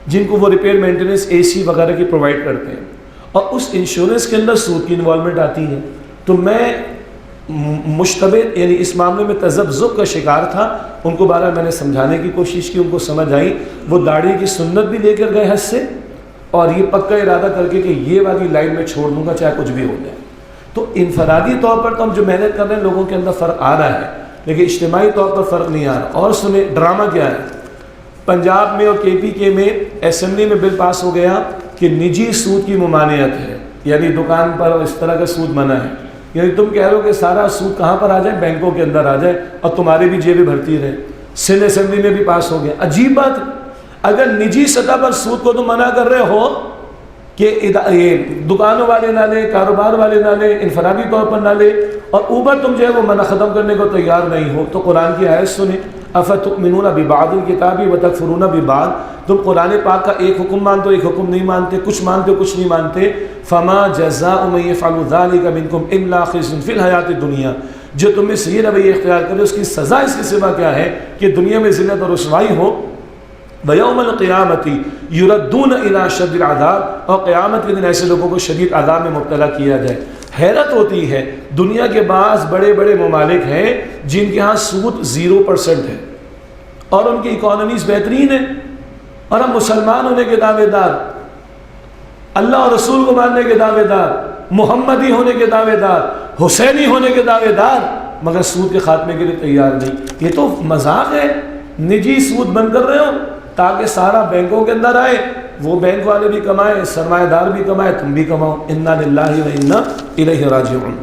جن کو وہ ریپیئر مینٹیننس اے سی وغیرہ کی پرووائڈ کرتے ہیں، اور اس انشورنس کے اندر سود کی انوالومنٹ آتی ہے. تو میں مشتبہ یعنی اس معاملے میں تذبذب کا شکار تھا. ان کو بارہ میں نے سمجھانے کی کوشش کی، ان کو سمجھ آئی. وہ داڑھی کی سنت بھی لے کر گئے حج سے، اور یہ پکا ارادہ کر کے کہ یہ والی لائن میں چھوڑ دوں گا چاہے کچھ بھی ہو جائے. تو انفرادی طور پر تو ہم جو محنت کر رہے ہیں لوگوں کے اندر فرق آ رہا ہے، لیکن اجتماعی طور پر فرق نہیں آ رہا. اور سنیں ڈرامہ کیا ہے، پنجاب میں اور KPK میں اسمبلی میں بل پاس ہو گیا کہ نجی سود کی ممانعت ہے، یعنی دکان پر اور اس طرح کا سود منع ہے. یعنی تم کہہ رہے ہو کہ سارا سود کہاں پر آ جائے؟ بینکوں کے اندر آ جائے اور تمہاری بھی جیبیں بھرتی رہے. سندھ اسمبلی میں بھی پاس ہو گیا. عجیب بات، اگر نجی سطح پر سود کو تم منع کر رہے ہو کہ یہ دکانوں والے نہ لیں، کاروبار والے نہ لیں، انفرادی طور پر نہ لیں، اور اوپر تم جو ہے وہ منع ختم کرنے کو تیار نہیں ہو، تو قرآن کی آیت سنیں، افتؤمنون ببعض الکتاب وتکفرون ببعض. تم قرآن پاک کا ایک حکم مانتے ہو، ایک حکم نہیں مانتے، کچھ مانتے ہو، کچھ نہیں مانتے. فما جزاء من يفعل ذلك منكم الا خزي في الحیات الدنیا. جو تم میں سے یہ رویہ اختیار کرے اس کی سزا اس کے سوا کیا ہے کہ دنیا میں ذلت اور رسوائی ہو. وَيَوْمَ الْقِيَامَةِ يُرَدُّونَ إِلَىٰ شَدِّ الْعَذَابِ. اور قیامت کے دن ایسے لوگوں کو شدید عذاب میں مبتلا کیا جائے. حیرت ہوتی ہے، دنیا کے بعض بڑے بڑے ممالک ہیں جن کے ہاں سود 0% ہے، اور ان کی اکانومیز بہترین ہیں، اور ہم مسلمان ہونے کے دعوے دار، اللہ اور رسول کو ماننے کے دعوے دار، محمدی ہونے کے دعوے دار، حسینی ہونے کے دعوے دار، مگر سود کے خاتمے کے لیے تیار نہیں۔ یہ تو مذاق ہے، نجی سود بند کر رہے ہو تاکہ سارا بینکوں کے اندر آئے، وہ بینک والے بھی کمائیں، سرمایہ دار بھی کمائے، تم بھی کماؤ۔ انا للہ و انا الیہ راجعون۔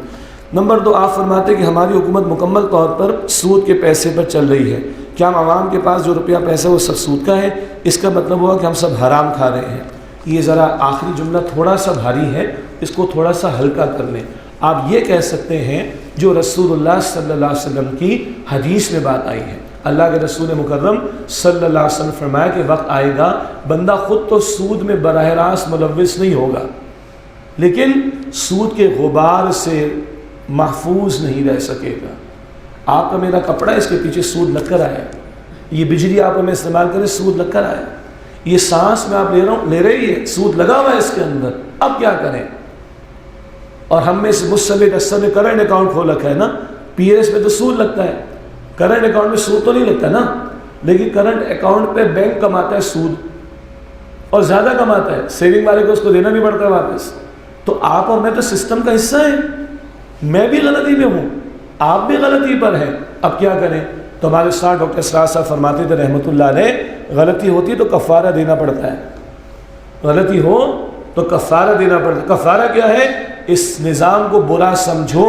نمبر 2، آپ فرماتے کہ ہماری حکومت مکمل طور پر سود کے پیسے پر چل رہی ہے، کیا ہم عوام کے پاس جو روپیہ پیسہ وہ سب سود کا ہے؟ اس کا مطلب ہوا کہ ہم سب حرام کھا رہے ہیں۔ یہ ذرا آخری جملہ تھوڑا سا بھاری ہے، اس کو تھوڑا سا ہلکا کر لیں۔ آپ یہ کہہ سکتے ہیں جو رسول اللہ صلی اللہ علیہ وسلم کی حدیث میں بات آئی ہے، اللہ کے رسول مکرم صلی اللہ علیہ وسلم فرمایا کہ وقت آئے گا بندہ خود تو سود میں براہ راست ملوث نہیں ہوگا، لیکن سود کے غبار سے محفوظ نہیں رہ سکے گا۔ آپ کا میرا کپڑا اس کے پیچھے سود لگ کر آیا، یہ بجلی آپ میں استعمال کریں سود لگ کر آیا، یہ سانس میں آپ لے رہی ہے سود لگا ہوا ہے اس کے اندر، اب کیا کریں؟ اور ہم میں سے مجھ اکثر نے کرنٹ اکاؤنٹ کھول رکھا ہے نا، پی ایس پہ تو سود لگتا ہے، کرنٹ اکاؤنٹ میں سود تو نہیں لگتا نا، لیکن کرنٹ اکاؤنٹ پہ بینک کماتا ہے سود، اور زیادہ کماتا ہے، سیونگ والے کو اس کو دینا بھی پڑتا ہے واپس۔ تو آپ اور میں تو سسٹم کا حصہ ہیں، میں بھی غلطی میں ہوں، آپ بھی غلطی پر ہیں، اب کیا کریں؟ تو ہمارے ساتھ ڈاکٹر اسرار صاحب فرماتے تھے رحمۃ اللہ علیہ، غلطی ہوتی ہے تو کفارہ دینا پڑتا ہے، غلطی ہو تو کفارہ دینا پڑتا ہے۔ کفارہ کیا ہے؟ اس نظام کو برا سمجھو،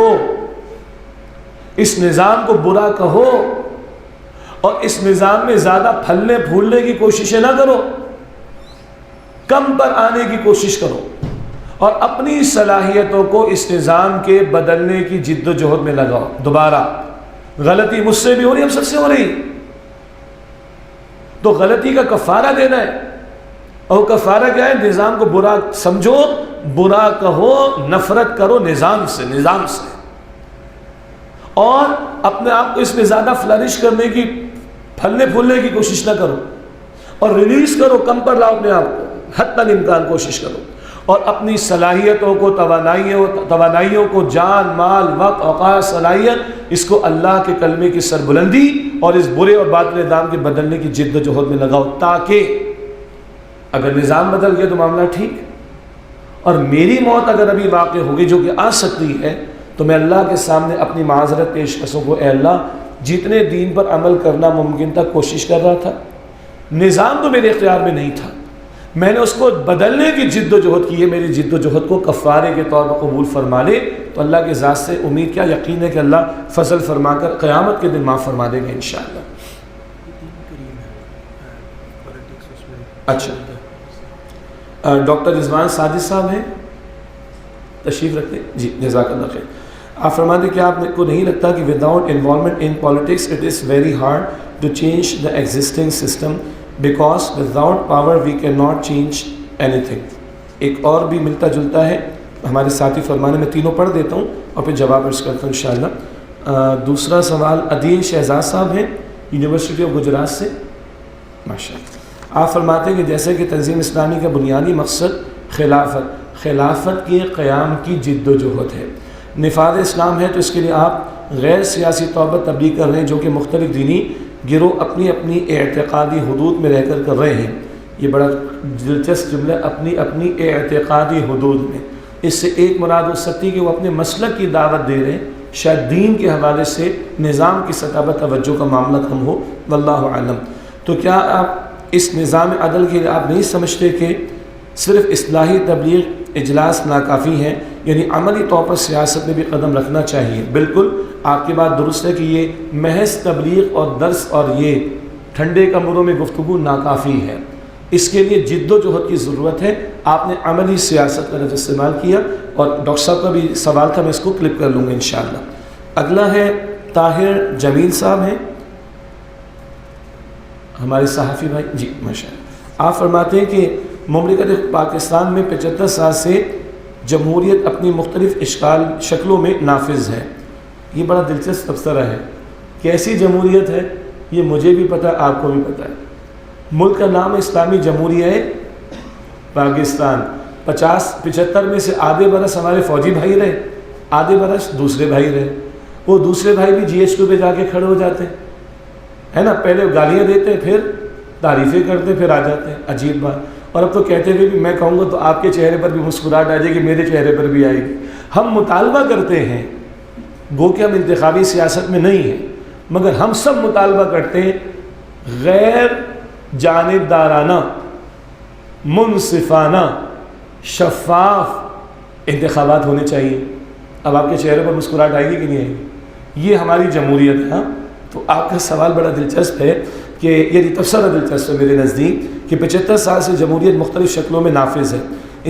اس نظام کو برا کہو، اور اس نظام میں زیادہ پھلنے پھولنے کی کوششیں نہ کرو، کم پر آنے کی کوشش کرو، اور اپنی صلاحیتوں کو اس نظام کے بدلنے کی جد و جہد میں لگاؤ۔ دوبارہ غلطی مجھ سے بھی ہو رہی، ہم سب سے ہو رہی، تو غلطی کا کفارہ دینا ہے، اور کفارہ کیا ہے؟ نظام کو برا سمجھو، برا کہو، نفرت کرو نظام سے، اور اپنے آپ کو اس میں زیادہ فلرش کرنے کی، پھلنے پھولنے کی کوشش نہ کرو، اور ریلیز کرو، کم پر لاؤ اپنے آپ کو، حتی الامکان کوشش کرو، اور اپنی صلاحیتوں کو، توانائیوں کو، جان، مال، وقت، اوقات، صلاحیت، اس کو اللہ کے کلمے کی سربلندی اور اس برے اور باطل نظام کے بدلنے کی جد و جہد میں لگاؤ، تاکہ اگر نظام بدل گیا تو معاملہ ٹھیک، اور میری موت اگر ابھی واقع ہوگی جو کہ آ سکتی ہے، تو میں اللہ کے سامنے اپنی معذرت پیش کر سکوں، اے اللہ جتنے دین پر عمل کرنا ممکن تھا کوشش کر رہا تھا، نظام تو میرے اختیار میں نہیں تھا، میں نے اس کو بدلنے کی جد و جہد کی ہے، میری جد و جہد کو کفارے کے طور پر قبول فرما لے، تو اللہ کے ذات سے امید کیا یقین ہے کہ اللہ فضل فرما کر قیامت کے دن معاف فرما دے گا انشاءاللہ۔ اچھا، ڈاکٹر رضوان ساجد صاحب ہیں، تشریف رکھتے ہیں جی، جزاک اللہ خیر۔ آپ فرماتے کہ آپ کو نہیں لگتا کہ without involvement in politics it is very hard to change the existing system because without power we can not change anything. ایک اور بھی ملتا جلتا ہے ہمارے ساتھی فرمانے، میں تینوں پڑھ دیتا ہوں اور پھر جواب عرض کرتا ہوں انشاءاللہ۔ دوسرا سوال عدیل شہزاد صاحب ہیں یونیورسٹی آف گجرات سے، ماشاء اللہ۔ آپ فرماتے ہیں کہ جیسے کہ تنظیم اسلامی کا بنیادی مقصد خلافت کے قیام کی جد و جہد ہے، نفاذ اسلام ہے، تو اس کے لیے آپ غیر سیاسی طور پر تبلیغ کر رہے ہیں جو کہ مختلف دینی گروہ اپنی اپنی اعتقادی حدود میں رہ کر رہے ہیں۔ یہ بڑا دلچسپ جملہ، اپنی اپنی اعتقادی حدود میں، اس سے ایک مراد ہو سکتی ہے کہ وہ اپنے مسلک کی دعوت دے رہے ہیں، شاید دین کے حوالے سے نظام کی سطح پر توجہ کا معاملہ کم ہو، واللہ اعلم۔ تو کیا آپ اس نظام عدل کے لیے آپ نہیں سمجھتے کہ صرف اصلاحی تبلیغ اجلاس ناکافی ہیں، یعنی عملی طور پر سیاست میں بھی قدم رکھنا چاہیے؟ بالکل آپ کی بات درست ہے کہ یہ محض تبلیغ اور درس اور یہ ٹھنڈے کمروں میں گفتگو ناکافی ہے، اس کے لیے جد و جہد کی ضرورت ہے۔ آپ نے عملی سیاست کا لفظ استعمال کیا، اور ڈاکٹر صاحب کا بھی سوال تھا، میں اس کو کلپ کر لوں گا انشاءاللہ۔ اگلا ہے طاہر جمیل صاحب ہیں، ہمارے صحافی بھائی جی، ماشاءاللہ۔ آپ فرماتے ہیں کہ مملکت پاکستان میں 75 سال سے جمہوریت اپنی مختلف شکلوں میں نافذ ہے۔ یہ بڑا دلچسپ تبصرہ ہے، کیسی جمہوریت ہے یہ مجھے بھی پتہ ہے، آپ کو بھی پتہ ہے۔ ملک کا نام اسلامی جمہوریہ پاکستان۔ 75 میں سے آدھے برس ہمارے فوجی بھائی رہے، آدھے برس دوسرے بھائی رہے، وہ دوسرے بھائی بھی GHQ پہ جا کے کھڑے ہو جاتے ہیں، ہے نا، پہلے گالیاں دیتے پھر تعریفیں کرتے پھر آ جاتے ہیں، عجیب بات۔ اور اب تو کہتے ہوئے بھی میں کہوں گا تو آپ کے چہرے پر بھی مسکراہٹ آ جائے گی، میرے چہرے پر بھی آئے گی۔ ہم مطالبہ کرتے ہیں، گو کہ ہم انتخابی سیاست میں نہیں ہیں، مگر ہم سب مطالبہ کرتے ہیں غیر جانبدارانہ، منصفانہ، شفاف انتخابات ہونے چاہیے۔ اب آپ کے چہرے پر مسکراہٹ آئے گی کہ نہیں آئے گی؟ یہ ہماری جمہوریت ہے۔ تو آپ کا سوال بڑا دلچسپ ہے کہ یعنی تبصرہ دلچسپ ہے میرے نزدیک کہ 75 سال سے جمہوریت مختلف شکلوں میں نافذ ہے۔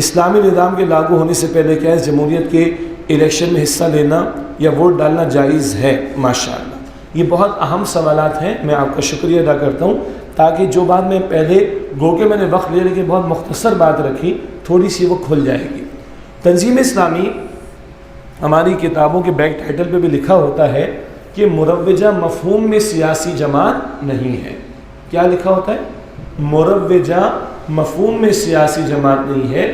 اسلامی نظام کے لاگو ہونے سے پہلے کیا اس جمہوریت کے الیکشن میں حصہ لینا یا ووٹ ڈالنا جائز ہے؟ ماشاءاللہ یہ بہت اہم سوالات ہیں، میں آپ کا شکریہ ادا کرتا ہوں، تاکہ جو بات میں پہلے گو کہ میں نے وقت لے لیکن بہت مختصر بات رکھی، تھوڑی سی وہ کھل جائے گی۔ تنظیم اسلامی ہماری کتابوں کے بیک ٹائٹل پہ بھی لکھا ہوتا ہے کہ مروجہ مفہوم میں سیاسی جماعت نہیں ہے۔ کیا لکھا ہوتا ہے؟ مروجہ مفہوم میں سیاسی جماعت نہیں ہے،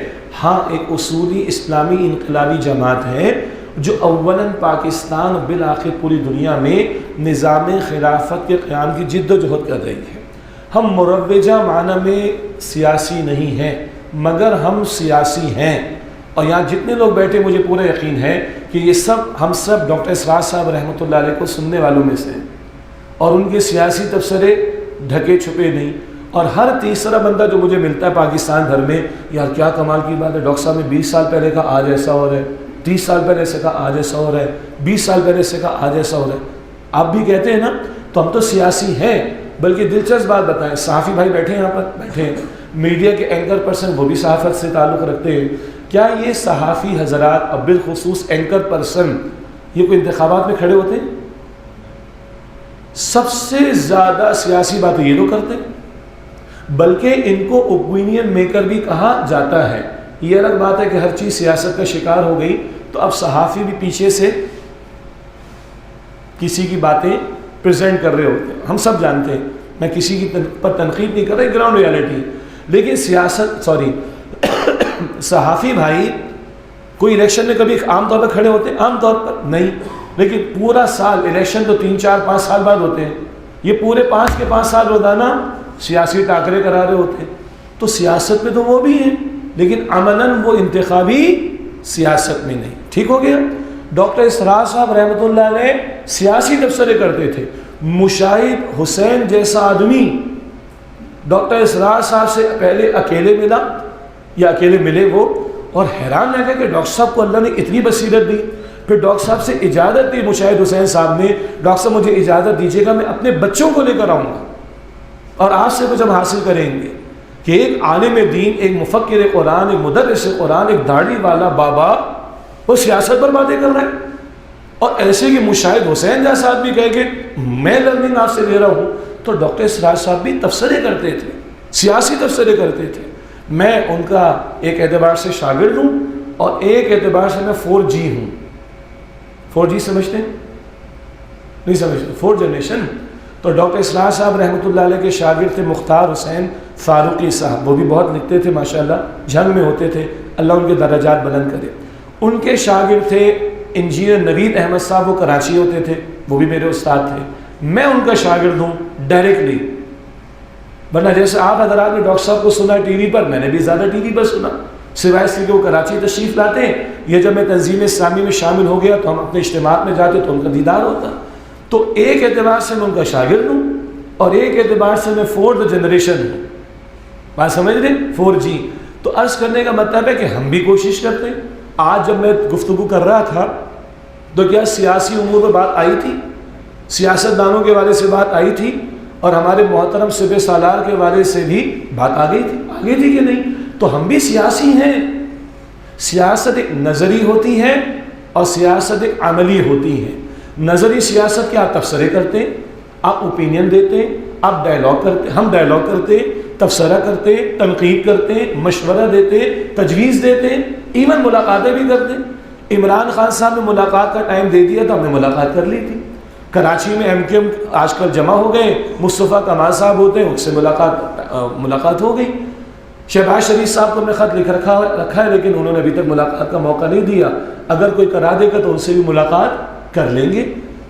ہاں ایک اصولی اسلامی انقلابی جماعت ہے جو اولاً پاکستان اور بالآخر پوری دنیا میں نظام خلافت کے قیام کی جد و جہد کر رہی ہے۔ ہم مروجہ معنی میں سیاسی نہیں ہیں، مگر ہم سیاسی ہیں، اور یہاں جتنے لوگ بیٹھے مجھے پورا یقین ہے کہ یہ سب ہم سب ڈاکٹر اسرار صاحب رحمۃ اللہ علیہ کو سننے والوں میں سے، اور ان کے سیاسی تبصرے ڈھکے چھپے نہیں۔ اور ہر تیسرا بندہ جو مجھے ملتا ہے پاکستان بھر میں، یار کیا کمال کی بات ہے، ڈاکٹر صاحب نے 20 سال پہلے کہا آج ایسا ہو رہا ہے، 30 سال پہلے سے کہا آج ایسا ہو رہا ہے، 20 سال پہلے سے کہا آج ایسا ہو رہا ہے۔ آپ بھی کہتے ہیں نا، تو ہم تو سیاسی ہیں۔ بلکہ دلچسپ بات بتائیں، صحافی بھائی بیٹھے ہیں یہاں پر، بیٹھے ہیں، میڈیا کے اینکر پرسن وہ بھی صحافت سے تعلق رکھتے ہیں، کیا یہ صحافی حضرات اور بالخصوص اینکر پرسن یہ کوئی انتخابات میں کھڑے ہوتے ہیں؟ سب سے زیادہ سیاسی باتیں یہ تو کرتے ہیں، بلکہ ان کو اوپینین میکر بھی کہا جاتا ہے۔ یہ الگ بات ہے کہ ہر چیز سیاست کا شکار ہو گئی تو اب صحافی بھی پیچھے سے کسی کی باتیں پریزنٹ کر رہے ہوتے ہیں، ہم سب جانتے ہیں، میں کسی کی پر تنقید نہیں کر رہا، گراؤنڈ ریالٹی۔ لیکن صحافی بھائی کوئی الیکشن میں کبھی عام طور پر کھڑے ہوتے ہیں؟ عام طور پر نہیں، لیکن پورا سال، الیکشن تو 3 4 5 سال بعد ہوتے ہیں، یہ پورے 5 کے 5 سال روزانہ سیاسی ٹاکرے کرا رہے ہوتے ہیں۔ تو سیاست میں تو وہ بھی ہیں، لیکن عملاً وہ انتخابی سیاست میں نہیں۔ ٹھیک ہو گیا؟ ڈاکٹر اسرار صاحب رحمۃ اللہ علیہ سیاسی تبصرے کرتے تھے۔ مشاہد حسین جیسا آدمی ڈاکٹر اسرار صاحب سے پہلے اکیلے ملا یا اکیلے ملے وہ، اور حیران رہ گیا کہ ڈاکٹر صاحب کو اللہ نے اتنی بصیرت دی۔ پھر ڈاکٹر صاحب سے اجازت دی مشاہد حسین صاحب نے، ڈاکٹر صاحب مجھے اجازت دیجیے گا، میں اپنے بچوں کو لے کر آؤں گا اور آپ سے کچھ ہم حاصل کریں گے کہ ایک عالم دین، ایک مفکر قرآن، ایک مدرس قرآن، ایک داڑھی والا بابا وہ سیاست پر باتیں کر رہے ہیں، اور ایسے کہ مشاہد حسین جیسا آدمی کہے کہ میں لرننگ آپ سے لے رہا ہوں۔ تو ڈاکٹر اسرار صاحب بھی تبصرے کرتے تھے، سیاسی تبصرے کرتے تھے۔ میں ان کا ایک اعتبار سے شاگرد ہوں اور ایک اعتبار سے میں 4G ہوں۔ 4G سمجھتے ہیں؟ نہیں سمجھتے؟ 4 جنریشن۔ تو ڈاکٹر اسرار صاحب رحمۃ اللہ علیہ کے شاگرد تھے مختار حسین فاروقی صاحب، وہ بھی بہت لکھتے تھے ماشاءاللہ، جنگ میں ہوتے تھے، اللہ ان کے درجات بلند کرے۔ ان کے شاگرد تھے انجینئر نوید احمد صاحب، وہ کراچی ہوتے تھے، وہ بھی میرے استاد تھے۔ میں ان کا شاگرد ہوں ڈائریکٹلی، ورنہ جیسے آپ حضرات نے ڈاکٹر صاحب کو سنا ٹی وی پر، میں نے بھی زیادہ ٹی وی پر سنا، سوائے اس لیے کہ وہ کراچی تشریف لاتے ہیں۔ یہ جب میں تنظیم اسلامی میں شامل ہو گیا تو ہم اپنے اجتماعات میں جاتے تو ان کا دیدار ہوتا۔ تو ایک اعتبار سے میں ان کا شاگرد ہوں اور ایک اعتبار سے میں 4th جنریشن ہوں۔ بات سمجھ رہے؟ 4G۔ تو عرض کرنے کا مطلب ہے کہ ہم بھی کوشش کرتے ہیں۔ آج جب میں گفتگو کر رہا تھا تو کیا سیاسی امور پر بات آئی تھی، سیاست دانوں کے والے سے بات آئی تھی، اور ہمارے محترم سپہ سالار کے والے سے بھی بات آ گئی تھی کہ نہیں؟ تو ہم بھی سیاسی ہیں۔ سیاست ایک نظری ہوتی ہے اور سیاست ایک عملی ہوتی ہے۔ نظری سیاست کے آپ تبصرے کرتے ہیں، آپ اوپینین دیتے ہیں، آپ ڈائلاگ کرتے ہیں، ہم ڈائلاگ کرتے ہیں، تبصرہ کرتے ہیں، تنقید کرتے ہیں، مشورہ دیتے ہیں، تجویز دیتے ہیں، ایون ملاقاتیں بھی کرتے ہیں۔ عمران خان صاحب نے ملاقات کا ٹائم دے دیا تو ہم نے ملاقات کر لی تھی۔ کراچی میں MKM آج کل جمع ہو گئے، مصطفیٰ کمال صاحب ہوتے ہیں، اس سے ملاقات ہو گئی۔ شہباز شریف صاحب کو ہم نے خط لکھ رکھا ہے، لیکن انہوں نے ابھی تک ملاقات کا موقع نہیں دیا۔ اگر کوئی کرا دے گا تو ان سے بھی ملاقات کر لیں گے۔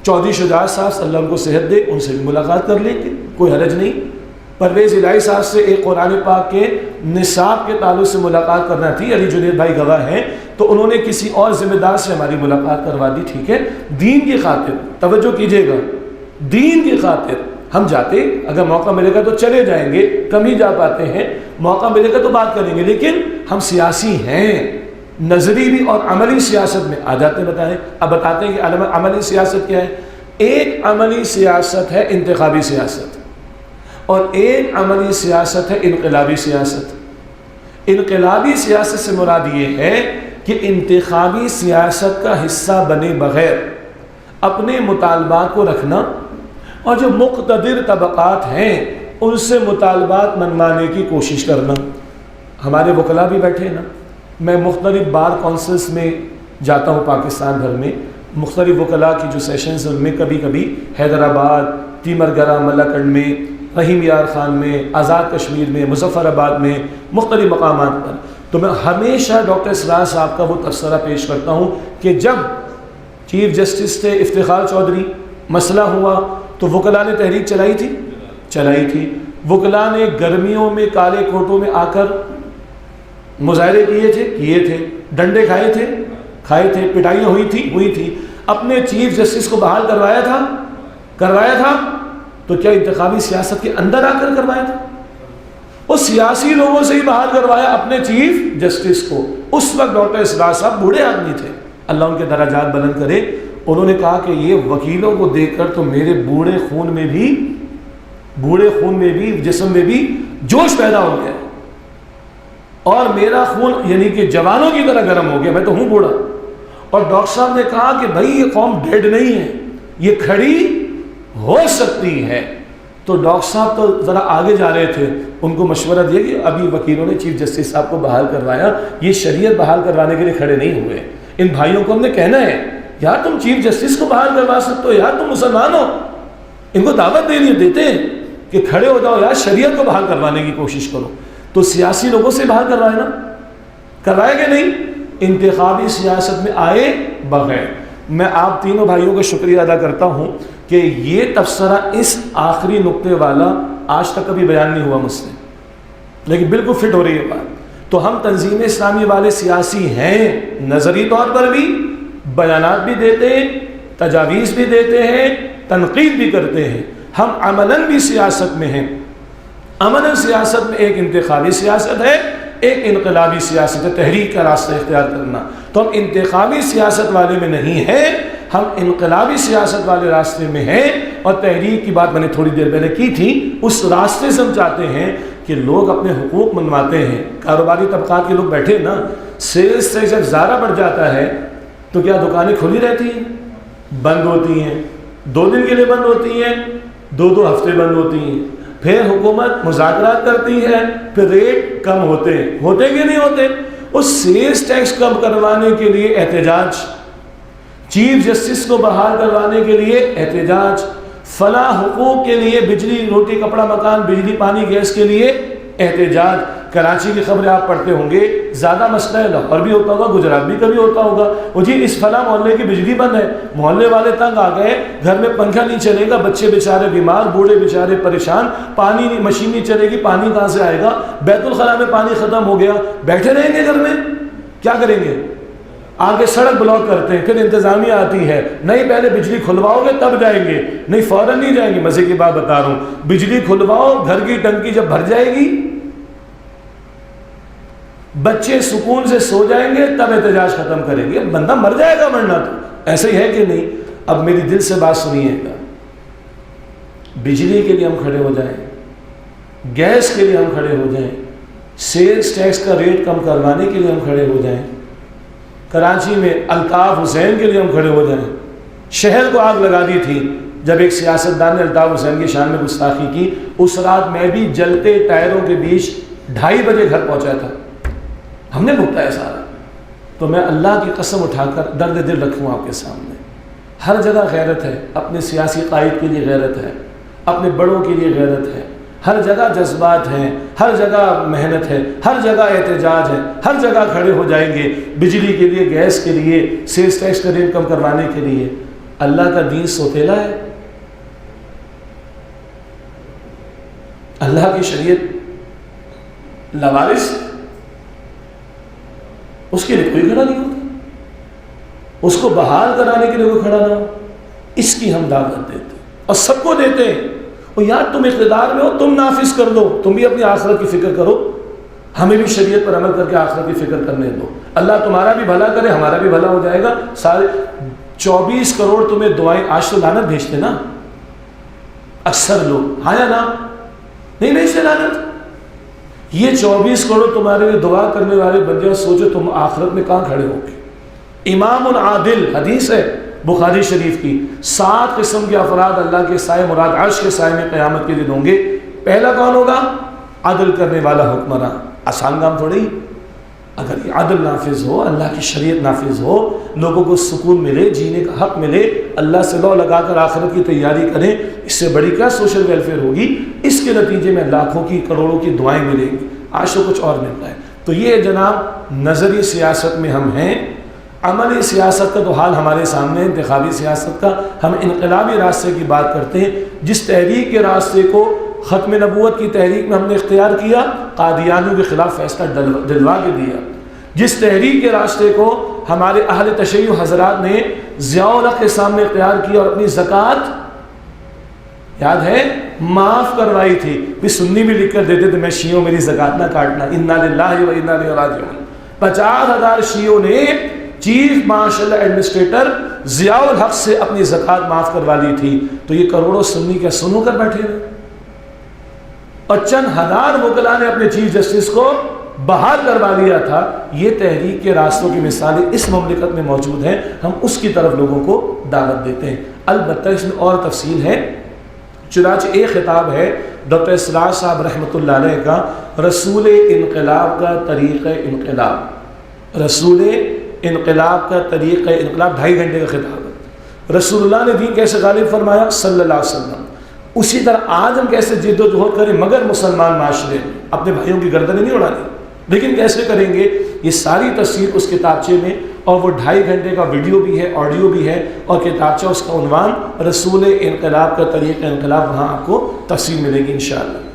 چودھری شجاعت صاحب صلی اللہ علیہ وسلم کو صحت دے، ان سے بھی ملاقات کر لیں گے، کوئی حرج نہیں۔ پرویز الہی صاحب سے ایک قرآن پاک کے نصاب کے تعلق سے ملاقات کرنا تھی، علی جنید بھائی گواہ ہیں، تو انہوں نے کسی اور ذمہ دار سے ہماری ملاقات کروا دی، ٹھیک ہے، دین کی خاطر، توجہ کیجئے گا، دین کی خاطر ہم جاتے، اگر موقع ملے گا تو چلے جائیں گے، کم ہی جا پاتے ہیں، موقع ملے گا تو بات کریں گے، لیکن ہم سیاسی ہیں، نظری بھی اور عملی سیاست میں آ جاتے ہیں۔ اب بتاتے ہیں کہ عملی سیاست کیا ہے۔ ایک عملی سیاست ہے انتخابی سیاست، اور ایک عملی سیاست ہے انقلابی سیاست۔ انقلابی سیاست سے مراد یہ ہے کہ انتخابی سیاست کا حصہ بنے بغیر اپنے مطالبات کو رکھنا، اور جو مقتدر طبقات ہیں ان سے مطالبات منوانے کی کوشش کرنا۔ ہمارے وکلاء بھی بیٹھے نا، میں مختلف بار کونسلز میں جاتا ہوں پاکستان بھر میں، مختلف وکلاء کی جو سیشنز ہیں ان میں کبھی کبھی حیدرآباد، تیمرگرہ، ملاکنڈ میں، رحیم یار خان میں، آزاد کشمیر میں، مظفر آباد میں، مختلف مقامات پر، تو میں ہمیشہ ڈاکٹر اسرار صاحب کا وہ تبصرہ پیش کرتا ہوں کہ جب چیف جسٹس تھے افتخار چودھری، مسئلہ ہوا تو وکلاء نے تحریک چلائی تھی، وکلاء نے گرمیوں میں کالے کوٹوں میں آ کر مظاہرے کیے تھے، ڈنڈے کھائے تھے، پٹائیاں ہوئی تھی، اپنے چیف جسٹس کو بحال کروایا تھا، تو کیا انتخابی سیاست کے اندر آ کر کروایا تھا؟ اس سیاسی لوگوں سے ہی بحال کروایا اپنے چیف جسٹس کو۔ اس وقت ڈاکٹر اسرار صاحب بوڑھے آدمی تھے، اللہ ان کے درجات بلند کرے، انہوں نے کہا کہ یہ وکیلوں کو دیکھ کر تو میرے بوڑھے خون میں بھی جسم میں بھی جوش پیدا ہو گیا، اور میرا خون یعنی کہ جوانوں کی طرح گرم ہو گیا، میں تو ہوں بوڑھا۔ اور ڈاکٹر صاحب نے کہا کہ بھائی یہ قوم ڈیڈ نہیں ہے، یہ کھڑی ہو سکتی ہے۔ تو ڈاکٹر صاحب تو ذرا آگے جا رہے تھے، ان کو مشورہ دیا کہ ابھی وکیلوں نے چیف جسٹس صاحب کو بحال کروایا، یہ شریعت بحال کروانے کے لیے کھڑے نہیں ہوئے، ان بھائیوں کو ہم نے کہنا ہے یار تم چیف جسٹس کو بحال کروا سکتے ہو، یار تم مسلمان ہو، ان کو دعوت دیتے ہیں کہ کھڑے ہو جاؤ یار، شریعت کو بحال کروانے کی کوشش کرو۔ تو سیاسی لوگوں سے بحال کروایا کہ نہیں؟ انتخابی سیاست میں آئے بغیر۔ میں آپ تینوں بھائیوں کا شکریہ ادا کرتا ہوں کہ یہ تبصرہ اس آخری نقطے والا آج تک کبھی بیان نہیں ہوا مجھ سے، لیکن بالکل فٹ ہو رہی ہے بات۔ تو ہم تنظیم اسلامی والے سیاسی ہیں، نظری طور پر بھی بیانات بھی دیتے ہیں، تجاویز بھی دیتے ہیں، تنقید بھی کرتے ہیں، ہم عملاً بھی سیاست میں ہیں۔ عملاً سیاست میں ایک انتخابی سیاست ہے، ایک انقلابی سیاست ہے، تحریک کا راستہ اختیار کرنا۔ تو ہم انتخابی سیاست والے میں نہیں ہیں، ہم انقلابی سیاست والے راستے میں ہیں، اور تحریک کی بات میں نے تھوڑی دیر پہلے کی تھی، اس راستے سے ہم چاہتے ہیں کہ لوگ اپنے حقوق منواتے ہیں۔ کاروباری طبقات کے لوگ بیٹھے نا، سیلز سے جب زیادہ بڑھ جاتا ہے تو کیا دکانیں کھلی رہتی ہیں؟ بند ہوتی ہیں، 2 دن کے لیے بند ہوتی ہیں، 2 ہفتے بند ہوتی ہیں، پھر حکومت مذاکرات کرتی ہے، پھر ریٹ کم ہوتے کہ نہیں ہوتے؟ اس سیلز ٹیکس کم کروانے کے لیے احتجاج، چیف جسٹس کو بحال کروانے کے لیے احتجاج، فلاں حقوق کے لیے بجلی، روٹی، کپڑا، مکان، بجلی، پانی، گیس کے لیے احتجاج۔ کراچی کی خبریں آپ پڑھتے ہوں گے، زیادہ مسئلہ ہے، لاہور بھی ہوتا ہوگا، گجرات بھی کبھی ہوتا ہوگا، وہ جی اس فلاں محلے کی بجلی بند ہے، محلے والے تنگ آ گئے، گھر میں پنکھا نہیں چلے گا، بچے بیچارے بیمار، بوڑھے بیچارے پریشان، پانی نہیں، مشین نہیں چلے گی، پانی کہاں سے آئے گا، بیت الخلاء میں پانی ختم ہو گیا، بیٹھے رہیں گے گھر میں، کیا کریں گے؟ آگے سڑک بلاک کرتے ہیں، پھر انتظامیہ آتی ہے، نہیں پہلے بجلی کھلواؤ گے تب جائیں گے، نہیں فوراً نہیں جائیں گے۔ مزے کی بات بتا رہا ہوں، بجلی کھلواؤ، گھر کی ٹنکی جب بھر جائے گی، بچے سکون سے سو جائیں گے، تب احتجاج ختم کریں گے۔ بندہ مر جائے گا ورنہ تو، ایسے ہی ہے کہ نہیں؟ اب میری دل سے بات سنیے گا، بجلی کے لیے ہم کھڑے ہو جائیں، گیس کے لیے ہم کھڑے ہو جائیں، سیلز ٹیکس کا ریٹ کم کروانے کے لیے ہم کھڑے ہو جائیں، کراچی میں الطاف حسین کے لیے ہم کھڑے ہو جائیں۔ شہر کو آگ لگا دی تھی جب ایک سیاستدان نے الطاف حسین کی شان میں گستاخی کی، اس رات میں بھی جلتے ٹائروں کے بیچ 2:30 بجے گھر پہنچا تھا، ہم نے بھگتا ہے سارا۔ تو میں اللہ کی قسم اٹھا کر درد دل رکھوں آپ کے سامنے، ہر جگہ غیرت ہے، اپنے سیاسی قائد کے لیے غیرت ہے، اپنے بڑوں کے لیے غیرت ہے، ہر جگہ جذبات ہیں، ہر جگہ محنت ہے، ہر جگہ احتجاج ہے، ہر جگہ کھڑے ہو جائیں گے، بجلی کے لیے، گیس کے لیے، سیلز ٹیکس کا ریٹ کم کروانے کے لیے۔ اللہ کا دین سوتیلا ہے؟ اللہ کی شریعت لوارث؟ اس کے لیے کوئی کھڑا نہیں ہوتا، اس کو بحال کرانے کے لیے کوئی کھڑا نہ ہو۔ اس کی ہم دعوت دیتے اور سب کو دیتے ہیں۔ اور یار تم اقتدار میں ہو، تم نافذ کر دو، تم بھی اپنی آخرت کی فکر کرو، ہمیں بھی شریعت پر عمل کر کے آخرت کی فکر کرنے دو۔ اللہ تمہارا بھی بھلا کرے، ہمارا بھی بھلا ہو جائے گا۔ سارے 24 کروڑ تمہیں دعائیں، آج تو لعنت بھیجتے نا اکثر لوگ، ہاں یا نا؟ نہیں بھیجتے لعنت۔ یہ 24 کروڑ تمہارے لیے دعا کرنے والے بن جائے، سوچو تم آخرت میں کہاں کھڑے ہو گے۔ امام العادل، حدیث ہے بخاری شریف کی، 7 قسم کے افراد اللہ کے سائے مراد عرش کے سائے میں قیامت کے دن ہوں گے۔ پہلا کون ہوگا؟ عدل کرنے والا حکمراں۔ آسان کام تھوڑی، اگر یہ عدل نافذ ہو، اللہ کی شریعت نافذ ہو، لوگوں کو سکون ملے، جینے کا حق ملے، اللہ سے لو لگا کر آخرت کی تیاری کریں، اس سے بڑی کیا سوشل ویلفیئر ہوگی؟ اس کے نتیجے میں لاکھوں کی، کروڑوں کی دعائیں ملیں گی۔ آج تو کچھ اور ملتا ہے۔ تو یہ جناب نظری سیاست میں ہم ہیں۔ عملی سیاست کا تو حال ہمارے سامنے، انتخابی سیاست کا ہم انقلابی راستے کی بات کرتے ہیں۔ جس تحریک کے راستے کو ختم نبوت کی تحریک میں ہم نے اختیار کیا، قادیانیوں کے خلاف فیصلہ دلوا کے دیا۔ جس تحریک کے راستے کو ہمارے اہل تشیع حضرات نے ضیاء الحق کے سامنے اختیار کیا اور اپنی زکوٰۃ یاد ہے معاف کروائی تھی، بھی سنی بھی لکھ کر دیتے تھے میں شیعوں میری زکوٰۃ نہ کاٹنا، انا للہ و انا الیہ راجعون۔ 50,000 شیعوں نے چیف مارشل ایڈمنسٹریٹر ضیاء الحق سے اپنی زکوٰۃ معاف کروا لی تھی۔ تو یہ کروڑوں سنی کیا سنو کر بیٹھے ہوئے؟ اور چند ہزار وکلاء نے اپنے چیف جسٹس کو بحال کروا لیا تھا۔ یہ تحریک کے راستوں کی مثالیں اس مملکت میں موجود ہیں، ہم اس کی طرف لوگوں کو دعوت دیتے ہیں۔ البتہ اس میں اور تفصیل ہے، چنانچہ ایک خطاب ہے ڈاکٹر اسرار صاحب رحمۃ اللہ علیہ کا، رسول انقلاب کا طریقہ انقلاب، رسول انقلاب کا طریقہ انقلاب، 2.5 گھنٹے کا خطاب ہے۔ رسول اللہ نے دین کیسے غالب فرمایا صلی اللہ علیہ وسلم، اسی طرح آج ہم کیسے جد و جہد کریں مگر مسلمان معاشرے اپنے بھائیوں کی گردنیں نہیں اڑانی، لیکن کیسے کریں گے؟ یہ ساری تفصیل اس کتابچے میں، اور وہ 2.5 گھنٹے کا ویڈیو بھی ہے، آڈیو بھی ہے، اور کتابچہ اس کا عنوان رسول انقلاب کا طریقہ انقلاب، وہاں آپ کو تفصیل ملے گی انشاءاللہ۔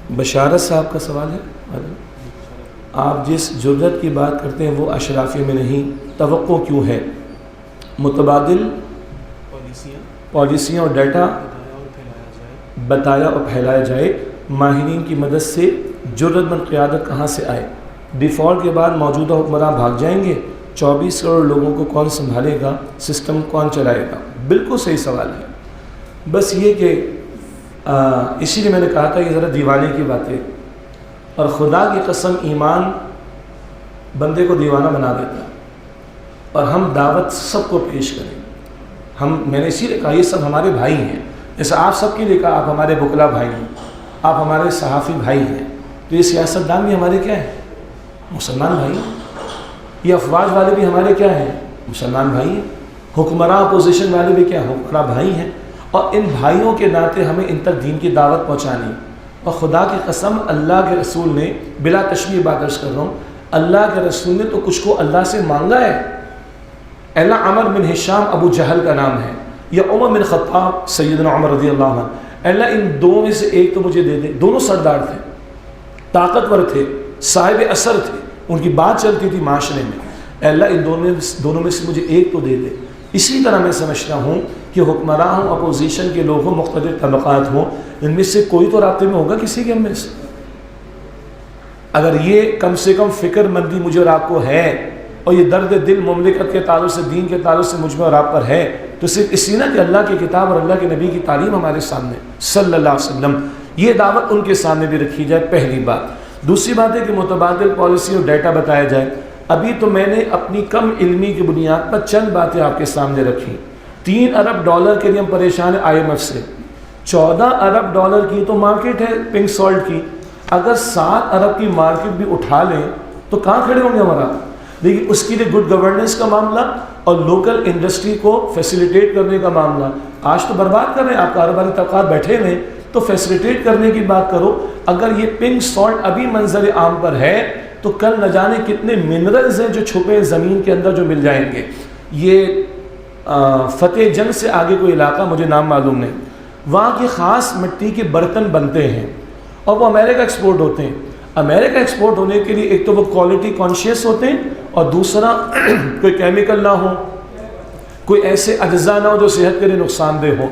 بشارت صاحب کا سوال ہے، آپ جس جرت کی بات کرتے ہیں وہ اشرافیہ میں نہیں، توقع کیوں ہے؟ متبادل پالیسیاں اور ڈیٹا بتایا اور پھیلایا جائے، ماہرین کی مدد سے جرت مند قیادت کہاں سے آئے؟ ڈیفالٹ کے بعد موجودہ حکمراں بھاگ جائیں گے، 24 کروڑ لوگوں کو کون سنبھالے گا؟ سسٹم کون چلائے گا؟ بالکل صحیح سوال ہے۔ بس یہ کہ اسی لیے میں نے کہا تھا یہ ذرا دیوانے کی باتیں، اور خدا کی قسم ایمان بندے کو دیوانہ بنا دیتا ہے، اور ہم دعوت سب کو پیش کریں۔ میں نے اسی لیے کہا یہ سب ہمارے بھائی ہیں، جیسے آپ سب کے لیے کہا آپ ہمارے وکلا بھائی ہیں، آپ ہمارے صحافی بھائی ہیں، تو یہ سیاستدان بھی ہمارے کیا ہیں؟ مسلمان بھائی ہیں۔ یہ افواج والے بھی ہمارے کیا ہیں؟ مسلمان بھائی ہیں۔ حکمراں اپوزیشن والے بھی کیا ہیں؟ حکمراں بھائی ہیں۔ اور ان بھائیوں کے ناطے ہمیں ان تک دین کی دعوت پہنچانی، اور خدا کی قسم اللہ کے رسول نے، بلا تشبیہ بات عرض کر رہا ہوں، اللہ کے رسول نے تو کچھ کو اللہ سے مانگا ہے۔ اللہ عمر بن ہشام ابو جہل کا نام ہے، یا عمر بن خطاب سیدنا عمر رضی اللہ عنہ، اللہ ان دو میں سے ایک تو مجھے دے دے۔ دونوں سردار تھے، طاقتور تھے، صاحب اثر تھے، ان کی بات چلتی تھی معاشرے میں، اللہ ان دونوں میں سے مجھے ایک تو دے دے۔ اسی طرح میں سمجھتا ہوں کہ حکمراں ہوں، اپوزیشن کے لوگ ہوں، مختلف طبقات ہوں، ان میں سے کوئی تو رابطے میں ہوگا کسی کے ہم میں سے۔ اگر یہ کم سے کم فکر مندی مجھے اور آپ کو ہے، اور یہ درد دل مملکت کے تعلق سے، دین کے تعلق سے مجھ میں اور آپ پر ہے، تو صرف اسی نہ کہ اللہ کی کتاب اور اللہ کے نبی کی تعلیم ہمارے سامنے صلی اللہ علیہ وسلم، یہ دعوت ان کے سامنے بھی رکھی جائے، پہلی بات۔ دوسری بات ہے کہ متبادل پالیسی اور ڈیٹا بتایا جائے۔ ابھی تو میں نے اپنی کم علمی کی بنیاد پر چند باتیں آپ کے سامنے رکھی۔ 3 ارب ڈالر کے لیے ہم پریشان ہیں IMF سے، 14 ارب ڈالر کی تو مارکیٹ ہے پنک سالٹ کی، اگر 7 ارب کی مارکیٹ بھی اٹھا لیں تو کہاں کھڑے ہوں گے ہمارا؟ لیکن اس کے لیے گڈ گورننس کا معاملہ اور لوکل انڈسٹری کو فیسیلیٹیٹ کرنے کا معاملہ. آج تو برباد کر رہے ہیں آپ, کاروباری طبقات بیٹھے ہوئے, تو فیسیلیٹیٹ کرنے کی بات کرو. اگر یہ پنک سالٹ ابھی منظر عام پر ہے تو کل نہ جانے کتنے منرلز ہیں جو چھپے زمین کے اندر جو مل جائیں گے. یہ فتح جنگ سے آگے کوئی علاقہ, مجھے نام معلوم نہیں, وہاں کی خاص مٹی کے برتن بنتے ہیں اور وہ امریکہ ایکسپورٹ ہوتے ہیں. امریکہ ایکسپورٹ ہونے کے لیے ایک تو وہ کوالٹی کانشیس ہوتے ہیں, اور دوسرا کوئی کیمیکل نہ ہو, کوئی ایسے اجزاء نہ ہو جو صحت کے لیے نقصان دہ ہو.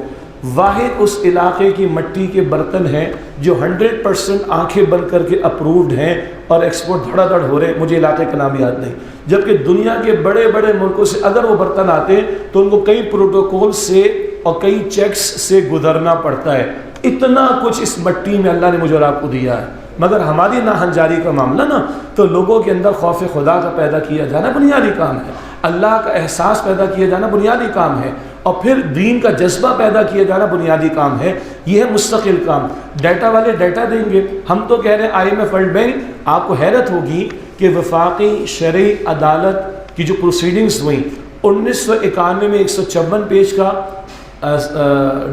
واحد اس علاقے کی مٹی کے برتن ہیں جو 100% آنکھیں بند کر کے اپرووڈ ہیں اور ایکسپورٹ دھڑا دھڑ ہو رہے ہیں. مجھے علاقے کا نام یاد نہیں. جبکہ دنیا کے بڑے بڑے ملکوں سے اگر وہ برتن آتے ہیں تو ان کو کئی پروٹوکول سے اور کئی چیکس سے گزرنا پڑتا ہے. اتنا کچھ اس مٹی میں اللہ نے مجھے اور آپ کو دیا ہے. مگر ہماری ناہنجاری کا معاملہ نا, تو لوگوں کے اندر خوف خدا کا پیدا کیا جانا بنیادی کام ہے, اللہ کا احساس پیدا کیا جانا بنیادی کام ہے, اور پھر دین کا جذبہ پیدا کیا جانا بنیادی کام ہے. یہ ہے مستقل کام. ڈیٹا والے ڈیٹا دیں گے. ہم تو کہہ رہے ہیں IMF ورلڈ بینک, آپ کو حیرت ہوگی کہ وفاقی شرعی عدالت کی جو پروسیڈنگز ہوئیں 1991 میں 154 پیج کا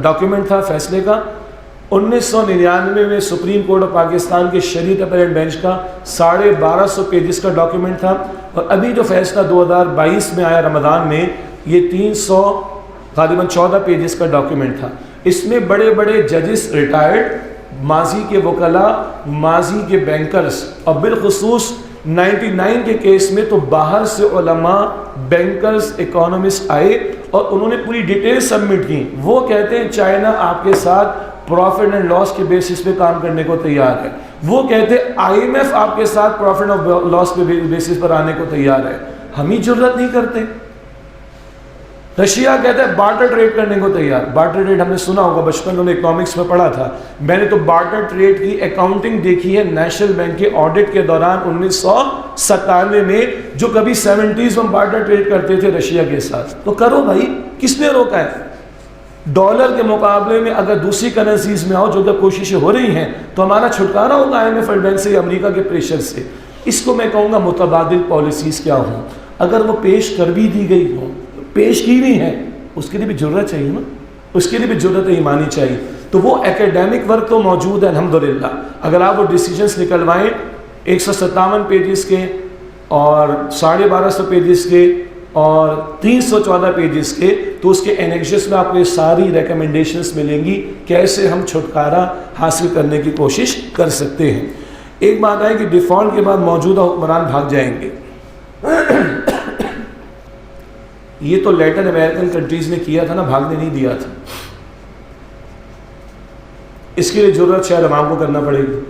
ڈاکیومنٹ تھا فیصلے کا, 1999 میں سپریم کورٹ آف پاکستان کے شریعت اپیلٹ بینچ کا 1250 پیجز کا ڈاکیومنٹ تھا, اور ابھی جو فیصلہ 2022 میں آیا رمضان میں, یہ 314 پیجز کا ڈاکیومنٹ تھا. اس میں بڑے بڑے ججز ریٹائرڈ, ماضی کے وکلاء, ماضی کے بینکرز, اور بالخصوص 99 کے کیس میں تو باہر سے علماء, بینکرز, اکانومسٹ آئے اور انہوں نے پوری ڈیٹیل سبمٹ کی. وہ کہتے ہیں چائنا آپ کے ساتھ پروفٹ اینڈ لاس کے بیسس پہ کام کرنے کو تیار ہے. وہ کہتے ہیں IMF آپ کے ساتھ پروفٹ اینڈ لاس کے بیسس پر آنے کو تیار ہے. ہم ہی جرات نہیں کرتے. رشیا کہتا ہے بارٹر ٹریڈ کرنے کو تیار. بارٹر ٹریڈ ہم نے سنا ہوگا, بچپن میں اکنامکس میں پڑھا تھا. میں نے تو بارٹر ٹریڈ کی اکاؤنٹنگ دیکھی ہے نیشنل بینک کے آڈٹ کے دوران 1997 میں, جو کبھی 70s میں بارٹر ٹریڈ کرتے تھے رشیا کے ساتھ. تو کرو بھائی, کس نے روکا ہے؟ ڈالر کے مقابلے میں اگر دوسری کرنسیز میں آؤ, جو کہ کوششیں ہو رہی ہیں, تو ہمارا چھٹکارا ہوگا IMF ورلڈ بینک سے, امریکہ کے پریشر سے. اس کو میں کہوں گا متبادل پالیسیز کیا ہوں. اگر وہ پیش کر بھی دی گئی ہوں, پیش کی بھی ہیں, اس کے لیے بھی جرات چاہیے نا, اس کے لیے بھی جرات ایمانی چاہیے. تو وہ ایکیڈیمک ورک تو موجود ہے الحمدللہ. اگر آپ وہ ڈیسیجنس نکلوائیں 157 پیجز کے اور 1250 پیجز کے اور 314 پیجز کے, تو اس کے انیکسز میں آپ کو یہ ساری ریکمنڈیشنز ملیں گی کیسے ہم چھٹکارا حاصل کرنے کی کوشش کر سکتے ہیں. ایک بات ہے کہ ڈیفالٹ کے بعد موجودہ حکمران بھاگ جائیں گے. یہ تو لیٹن امریکن کنٹریز نے کیا تھا نا, بھاگنے نہیں دیا تھا. اس کے لیے ضرورت شاید عوام کو کرنا پڑے گی.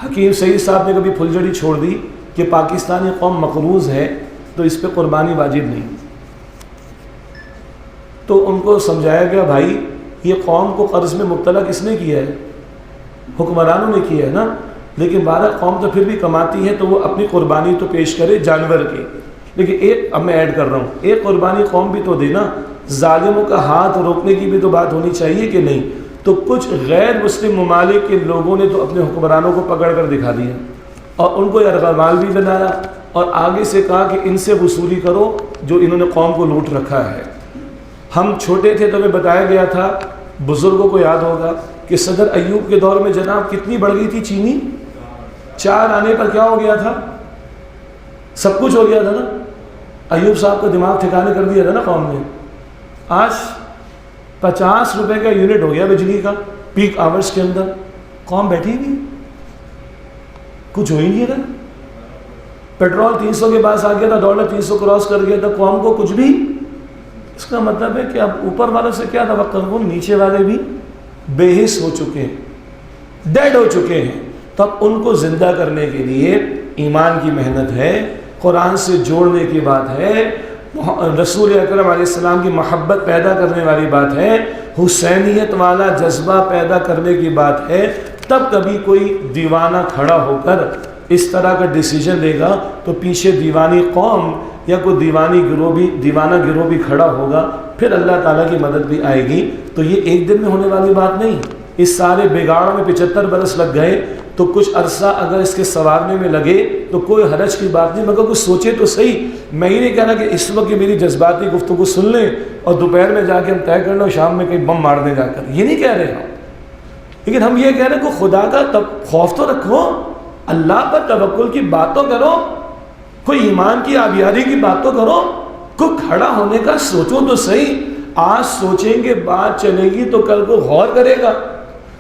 حکیم سعید صاحب نے کبھی پھلجھڑی چھوڑ دی کہ پاکستانی قوم مقروض ہے تو اس پہ قربانی واجب نہیں. تو ان کو سمجھایا گیا بھائی یہ قوم کو قرض میں مبتلا کس نے کیا ہے؟ حکمرانوں نے کیا ہے نا. لیکن 12 قوم تو پھر بھی کماتی ہے تو وہ اپنی قربانی تو پیش کرے جانور کی. لیکن ایک, اب میں ایڈ کر رہا ہوں, ایک قربانی قوم بھی تو دینا. ظالموں کا ہاتھ روکنے کی بھی تو بات ہونی چاہیے کہ نہیں. تو کچھ غیر مسلم ممالک کے لوگوں نے تو اپنے حکمرانوں کو پکڑ کر دکھا دیا اور ان کو یرغمال بھی بنایا اور آگے سے کہا کہ ان سے وصولی کرو جو انہوں نے قوم کو لوٹ رکھا ہے. ہم چھوٹے تھے تو ہمیں بتایا گیا تھا, بزرگوں کو یاد ہوگا کہ صدر ایوب کے دور میں جناب کتنی بڑھ گئی تھی چینی. 4 آنے پر کیا ہو گیا تھا؟ سب کچھ ہو گیا تھا نا. ایوب صاحب کو دماغ ٹھکانے کر دیا تھا نا قوم نے. آج 50 روپے کا یونٹ ہو گیا بجلی کا پیک آورز کے اندر. قوم بیٹھی ہوئی, کچھ ہو ہی نہیں رہا. پیٹرول 300 کے پاس آ گیا تھا, ڈالر 300 کراس کر گیا تھا, قوم کو کچھ بھی. اس کا مطلب ہے کہ اب اوپر والوں سے کیا توقع کرو, نیچے والے بھی بے حس ہو چکے ہیں, ڈیڈ ہو چکے ہیں. تو اب ان کو زندہ کرنے کے لیے ایمان کی محنت ہے, قرآن سے جوڑنے کی بات ہے, رسول اکرم علیہ السلام کی محبت پیدا کرنے والی بات ہے, حسینیت والا جذبہ پیدا کرنے کی بات ہے. تب کبھی کوئی دیوانہ کھڑا ہو کر اس طرح کا ڈیسیجن لے گا تو پیچھے دیوانی قوم یا کوئی دیوانہ گروہ بھی کھڑا ہوگا, پھر اللہ تعالیٰ کی مدد بھی آئے گی. تو یہ ایک دن میں ہونے والی بات نہیں. اس سارے بگاڑ میں 75 برس لگ گئے تو کچھ عرصہ اگر اس کے سنوارنے میں لگے تو کوئی حرج کی بات نہیں، مگر کچھ سوچے تو صحیح۔ میں یہ نہیں کہہ رہا کہ اس وقت میری جذباتی گفتگو سن لیں اور دوپہر میں جا کے ہم طے کر لیں اور شام میں کہیں بم مار دیں جا کر، یہ نہیں کہہ رہے ہم، لیکن ہم یہ کہہ رہے ہیں کہ خدا کا خوف تو رکھو، اللہ پر توکل کی بات تو کرو، کوئی ایمان کی آبیاری کی بات تو کرو، کوئی کھڑا ہونے کا سوچو تو صحیح۔ آج سوچیں گے بات چلے گی تو کل کو غور کرے گا،